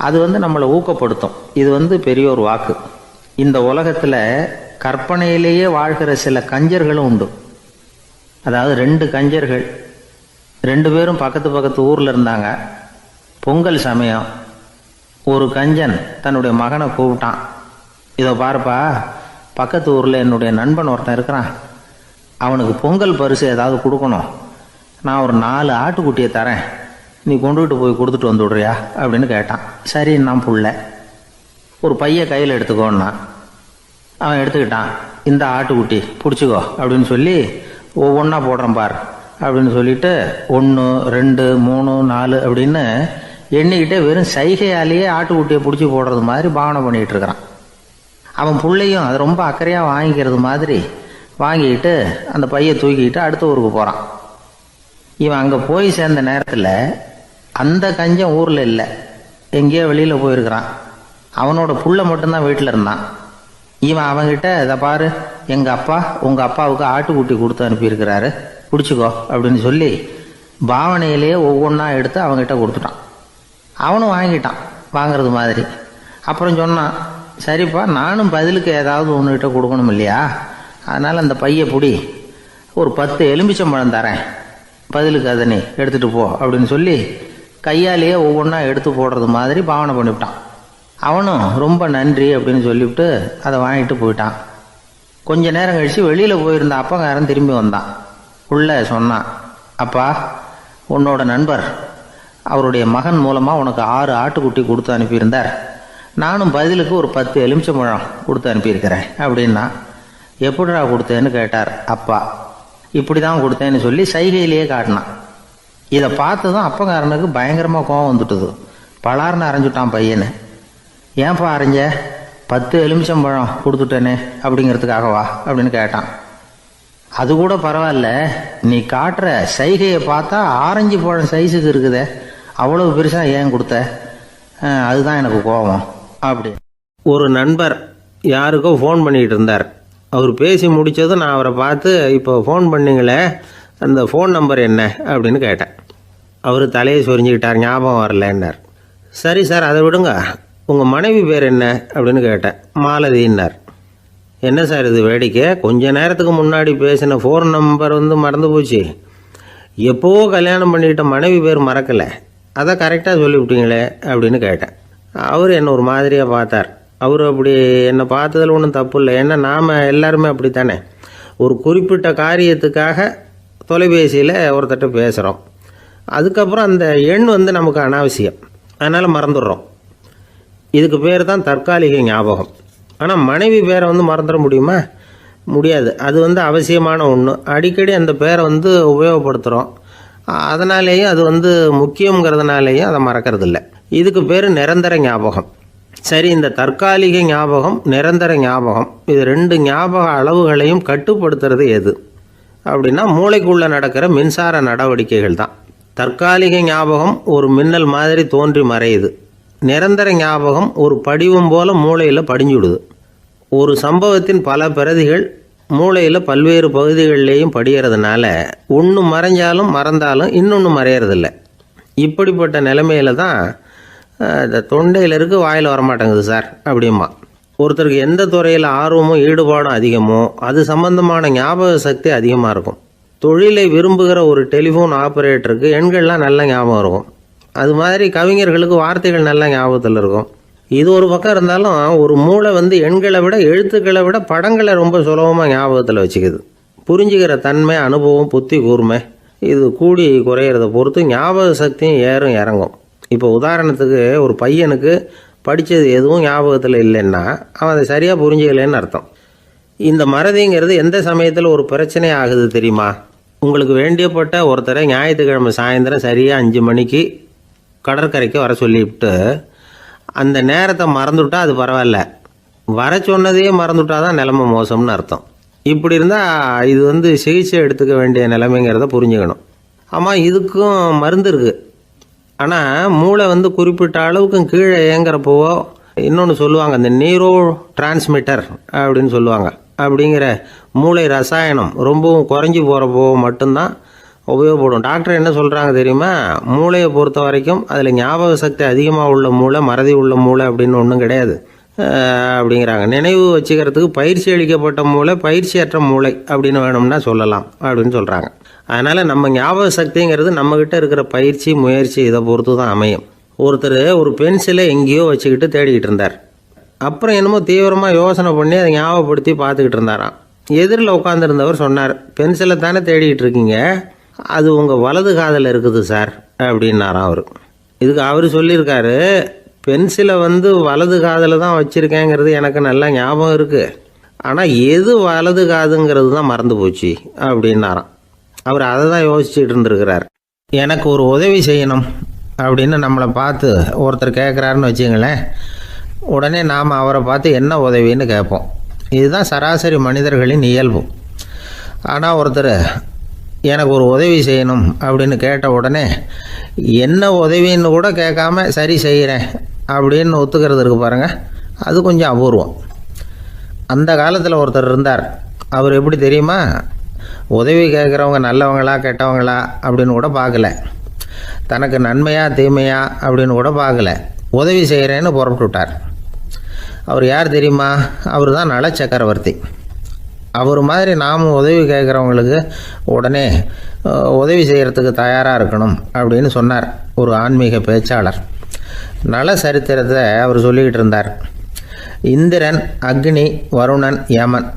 A: அது நம்மளை ஊக்கப்படுத்தும். இது பெரியோர் வாக்கு. இந்த உலகத்தில் கற்பனையிலேயே வாழ்கிற சில கஞ்சர்களும் உண்டு. அதாவது 2 கஞ்சர்கள், 2 பேரும் பக்கத்து ஊரில் இருந்தாங்க. பொங்கல் சமயம் ஒரு கஞ்சன் தன்னுடைய மகனை கூப்பிட்டான். இதை பாருப்பா, பக்கத்து ஊரில் என்னுடைய நண்பன் ஒருத்தன் இருக்கிறான், அவனுக்கு பொங்கல் பரிசு ஏதாவது கொடுக்கணும், நான் ஒரு 4 ஆட்டுக்குட்டியை தரேன், நீ கொண்டுகிட்டு போய் கொடுத்துட்டு வந்து விடுறியா அப்படின்னு கேட்டான். சரி, நான் புள்ள ஒரு பைய கையில் எடுத்துக்கோன்னா அவன் எடுத்துக்கிட்டான். இந்த ஆட்டுக்குட்டி பிடிச்சிக்கோ அப்படின்னு சொல்லி ஒவ்வொன்றா போடுறேன் பார் அப்படின்னு சொல்லிட்டு 1 2 3 4 அப்படின்னு எண்ணிக்கிட்டே வெறும் சைகையாலேயே ஆட்டுக்குட்டியை பிடிச்சி போடுறது மாதிரி பாவனை பண்ணிகிட்டு இருக்கிறான். அவன் பிள்ளையும் அது ரொம்ப அக்கறையாக வாங்கிக்கிறது மாதிரி வாங்கிக்கிட்டு அந்த பையை தூக்கிக்கிட்டு அடுத்த ஊருக்கு போகிறான். இவன் அங்கே போய் சேர்ந்த நேரத்தில் அந்த கஞ்சன் ஊரில் இல்லை, எங்கேயோ வெளியில் போயிருக்கிறான். அவனோட புள்ள மட்டும்தான் வீட்டில் இருந்தான். இவன் அவன்கிட்ட, இதை பாரு, எங்கள் அப்பா உங்கள் அப்பாவுக்கு ஆட்டுக்குட்டி கொடுத்து அனுப்பியிருக்கிறாரு, பிடிச்சிக்கோ அப்படின்னு சொல்லி பாவனையிலேயே ஒவ்வொன்றா எடுத்து அவங்ககிட்ட கொடுத்துட்டான். அவனும் வாங்கிட்டான் வாங்கிறது மாதிரி. அப்புறம் சொன்னான், சரிப்பா, நானும் பதிலுக்கு ஏதாவது ஒன்றுகிட்ட கொடுக்கணும் இல்லையா, அதனால் அந்த பைய பிடி, ஒரு 10 எலுமிச்சம்பழம் தரேன், பதிலுக்கு அதை நீ எடுத்துகிட்டு போ அப்படின்னு சொல்லி கையாலேயே ஒவ்வொன்றா எடுத்து போடுறது மாதிரி பாவனை பண்ணிவிட்டான். அவனும் ரொம்ப நன்றி அப்படின்னு சொல்லிவிட்டு அதை வாங்கிட்டு போயிட்டான். கொஞ்ச நேரம் கழித்து வெளியில் போயிருந்த அப்பங்காரன் திரும்பி வந்தான். உள்ள சொன்னான், அப்பா, உன்னோட நண்பர் அவருடைய மகன் மூலமாக உனக்கு 6 ஆட்டுக்குட்டி கொடுத்து அனுப்பியிருந்தார், நானும் பதிலுக்கு ஒரு 10 எலுமிச்சம்பழம் கொடுத்து அனுப்பியிருக்கிறேன் அப்படின்னா. எப்படிடா கொடுத்தேன்னு கேட்டார் அப்பா. இப்படி தான் கொடுத்தேன்னு சொல்லி சைகையிலேயே காட்டினான். இதை பார்த்ததும் அப்பங்காரனுக்கு பயங்கரமாக கோவம் வந்துட்டுது. பலார்னு அரைஞ்சுட்டான் பையனை. ஏன்ப்பா அரைஞ்ச? 10 எலுமிச்சம்பழம் கொடுத்துட்டேனே அப்படிங்கிறதுக்காகவா அப்படின்னு கேட்டான். அது கூட பரவாயில்ல, நீ காட்டுற சைகையை பார்த்தா ஆரஞ்சு பழம் சைஸுக்கு இருக்குதே, அவ்வளவு பெருசாக ஏன் கொடுத்த? அதுதான் எனக்கு கோபம் அப்படி. ஒரு நண்பர் யாருக்கோ ஃபோன் பண்ணிகிட்டு இருந்தார். அவர் பேசி முடித்ததும் நான் அவரை பார்த்து, இப்போ ஃபோன் பண்ணிங்களே, அந்த ஃபோன் நம்பர் என்ன அப்படின்னு கேட்டேன். அவர் தலையை சொரிஞ்சுக்கிட்டார், ஞாபகம் வரலன்னார். சரி சார், அதை விடுங்க, உங்கள் மனைவி பேர் என்ன அப்படின்னு கேட்டேன். மாலதின்னார். என்ன சார் இது வேடிக்கை, கொஞ்ச நேரத்துக்கு முன்னாடி பேசின ஃபோன் நம்பர் மறந்து போச்சு, எப்போவோ கல்யாணம் பண்ணிக்கிட்ட மனைவி பேர் மறக்கலை, அதை கரெக்டாக சொல்லிவிட்டீங்களே அப்படின்னு கேட்டேன். அவர் என்னை ஒரு மாதிரியாக பார்த்தார். அவர் அப்படி என்னை பார்த்ததில் ஒன்றும் தப்பு இல்லை, ஏன்னா நாம் எல்லாருமே அப்படி தானே, ஒரு குறிப்பிட்ட காரியத்துக்காக தொலைபேசியில் ஒருத்தட்ட பேசுகிறோம், அதுக்கப்புறம் அந்த எண் நமக்கு அனாவசியம், அதனால் மறந்துடுறோம். இதுக்கு பேர் தான் தற்காலிக ஞாபகம். ஆனால் மனைவி பேரை மறந்துட முடியுமா? முடியாது. அது அவசியமான ஒன்று. அடிக்கடி அந்த பேரை உபயோகப்படுத்துகிறோம், அதனாலேயும் அது முக்கியங்கிறதுனாலேயும் அதை மறக்கறதில்ல. இதுக்கு பேர் நிரந்தர ஞாபகம். சரி, இந்த தற்காலிக ஞாபகம், நிரந்தர ஞாபகம், இது 2 ஞாபக அளவுகளையும் கட்டுப்படுத்துறது எது அப்படின்னா மூளைக்குள்ளே நடக்கிற மின்சார நடவடிக்கைகள் தான். தற்காலிக ஞாபகம் ஒரு மின்னல் மாதிரி தோன்றி மறையுது. நிரந்தர ஞாபகம் ஒரு படிவம் போல மூளையில் படிஞ்சுடுது. ஒரு சம்பவத்தின் பல பிரதிகள் மூளையில் பல்வேறு பகுதிகளிலேயும் படிகிறதுனால ஒன்று மறைஞ்சாலும் மறந்தாலும் இன்னொன்று மறையறதில்லை. இப்படிப்பட்ட நிலைமையில தான் இந்த தொண்டையில் இருக்கு, வாயில் வரமாட்டேங்குது சார் அப்படிமா. ஒருத்தருக்கு எந்த துறையில் ஆர்வமும் ஈடுபாடும் அதிகமோ அது சம்பந்தமான ஞாபக சக்தி அதிகமாக இருக்கும். தொழிலை விரும்புகிற ஒரு டெலிஃபோன் ஆப்ரேட்டருக்கு எண்கள்லாம் நல்ல ஞாபகம் இருக்கும். அது மாதிரி கவிஞர்களுக்கு வார்த்தைகள் நல்ல ஞாபகத்தில் இருக்கும். இது ஒரு பக்கம் இருந்தாலும் ஒரு மூளை எண்களை விட எழுத்துக்களை விட படங்களை ரொம்ப சுலபமாக ஞாபகத்தில் வச்சுக்குது. புரிஞ்சுக்கிற தன்மை, அனுபவம், புத்தி கூர்மை இது கூடி குறையிறத பொறுத்து ஞாபக சக்தியும் ஏறும் இறங்கும். இப்போ உதாரணத்துக்கு ஒரு பையனுக்கு படித்தது எதுவும் ஞாபகத்தில் இல்லைன்னா அவன் அதை சரியாக புரிஞ்சுக்கலைன்னு அர்த்தம். இந்த மறதிங்கிறது எந்த சமயத்தில் ஒரு பிரச்சனை ஆகுது தெரியுமா? உங்களுக்கு வேண்டியப்பட்ட ஒருத்தரை ஞாயிற்றுக்கிழமை சாயந்தரம் சரியாக 5 மணிக்கு கடற்கரைக்கு வர சொல்லிவிட்டு அந்த நேரத்தை மறந்துவிட்டா அது பரவாயில்ல, வர சொன்னதையே மறந்துவிட்டா தான் நிலைமை மோசம்னு அர்த்தம். இப்படி இருந்தால் இது சிகிச்சை எடுத்துக்க வேண்டிய நிலைமைங்கிறத புரிஞ்சுக்கணும். ஆமாம், இதுக்கும் மருந்து இருக்குது. ஆனால் மூளை குறிப்பிட்ட அளவுக்கும் கீழே இயங்குறப்போவோ இன்னொன்று சொல்லுவாங்க, இந்த நியூரோ டிரான்ஸ்மிட்டர் அப்படின்னு சொல்லுவாங்க. அப்படிங்கிற மூளை ரசாயனம் ரொம்பவும் குறைஞ்சி போகிறப்போ மட்டும்தான் உபயோகப்படும். டாக்டர் என்ன சொல்கிறாங்க தெரியுமா? மூளையை பொறுத்த வரைக்கும் அதில் ஞாபக சக்தி அதிகமாக உள்ள மூளை, மறதி உள்ள மூளை அப்படின்னு ஒன்றும் கிடையாது அப்படிங்கிறாங்க. நினைவு வச்சுக்கிறதுக்கு பயிற்சி அளிக்கப்பட்ட மூளை, பயிற்சியற்ற மூளை அப்படின்னு வேணும்னா சொல்லலாம் அப்படின்னு சொல்கிறாங்க. அதனால் நம்ம ஞாபக சக்திங்கிறது நம்மக்கிட்ட இருக்கிற பயிற்சி, முயற்சி இதை பொறுத்து தான் அமையும். ஒருத்தர் ஒரு பென்சிலை எங்கேயோ வச்சுக்கிட்டு தேடிக்கிட்டு இருந்தார். அப்புறம் என்னமோ தீவிரமாக யோசனை பண்ணி அதை ஞாபகப்படுத்தி பார்த்துக்கிட்டு இருந்தாராம். எதிரில் உட்காந்துருந்தவர் சொன்னார், பென்சிலை தானே தேடிக்கிட்டு இருக்கீங்க, அது உங்கள் வலது காதில் இருக்குது சார் அப்படின்னாராம் அவர். இதுக்கு அவர் சொல்லியிருக்காரு, பென்சிலை வலது காதில் தான் வச்சுருக்கேங்கிறது எனக்கு நல்லா ஞாபகம் இருக்குது, ஆனால் எது வலது காதுங்கிறது தான் மறந்து போச்சு அப்படின்னாராம். அவர் அதை தான் யோசிச்சுட்டு இருந்திருக்கிறார். எனக்கு ஒரு உதவி செய்யணும் அப்படின்னு நம்மளை பார்த்து ஒருத்தர் கேட்குறாருன்னு வச்சுங்களேன், உடனே நாம் அவரை பார்த்து என்ன உதவின்னு கேட்போம். இதுதான் சராசரி மனிதர்களின் இயல்பு. ஆனால் ஒருத்தர் எனக்கு ஒரு உதவி செய்யணும் அப்படின்னு கேட்ட உடனே என்ன உதவின்னு கூட கேட்காம சரி செய்கிறேன் அப்படின்னு ஒத்துக்கிறது இருக்கு பாருங்கள், அது கொஞ்சம் அபூர்வம். அந்த காலத்தில் ஒருத்தர் இருந்தார். அவர் எப்படி தெரியுமா, உதவி கேட்குறவங்க நல்லவங்களா கெட்டவங்களா அப்படின்னு கூட பார்க்கல, தனக்கு நன்மையா தீமையா அப்படின்னு கூட பார்க்கல, உதவி செய்கிறேன்னு புறப்பட்டு விட்டார். அவர் யார் தெரியுமா, அவர் தான் நல சக்கரவர்த்தி. அவர் மாதிரி நாமும் உதவி கேட்குறவங்களுக்கு உடனே உதவி செய்கிறதுக்கு தயாராக இருக்கணும் அப்படின்னு சொன்னார் ஒரு ஆன்மீக பேச்சாளர். நல சரித்திரத்தை அவர் சொல்லிக்கிட்டு இருந்தார். இந்திரன், அக்னி, வருணன், யமன்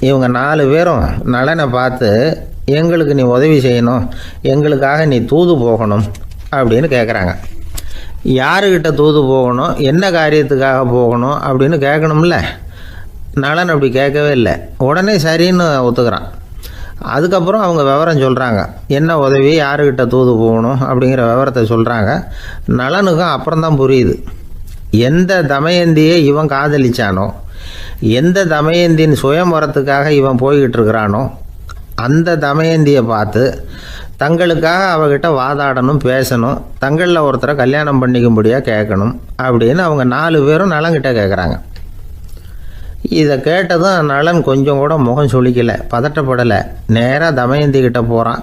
A: இவங்க 4 பேரும் நலனை பார்த்து எங்களுக்கு நீ உதவி செய்யணும், எங்களுக்காக நீ தூது போகணும் அப்படின்னு கேட்குறாங்க. யாருக்கிட்ட தூது போகணும், என்ன காரியத்துக்காக போகணும் அப்படின்னு கேட்கணும்ல. நலன் அப்படி கேட்கவே இல்லை, உடனே சரின்னு ஒத்துக்கிறான். அதுக்கப்புறம் அவங்க விவரம் சொல்கிறாங்க, என்ன உதவி, யாருக்கிட்ட தூது போகணும் அப்படிங்கிற விவரத்தை சொல்கிறாங்க. நலனுக்கும் அப்புறம்தான் புரியுது, எந்த தமயந்தியை இவன் காதலிச்சானோ, எந்த தமயந்தின் சுயம்பரத்துக்காக இவன் போய்கிட்டு இருக்கிறானோ அந்த தமயந்தியை பார்த்து தங்களுக்காக அவகிட்ட வாதாடணும், பேசணும், தங்களில் ஒருத்தரை கல்யாணம் பண்ணிக்கும்படியாக கேட்கணும் அப்படின்னு அவங்க 4 பேரும் நலன்கிட்ட கேட்குறாங்க. இதை கேட்டதும் நலன் கொஞ்சம் கூட முகம் சுளிக்கலை, பதட்டப்படலை, நேராக தமயந்தி கிட்ட போகிறான்.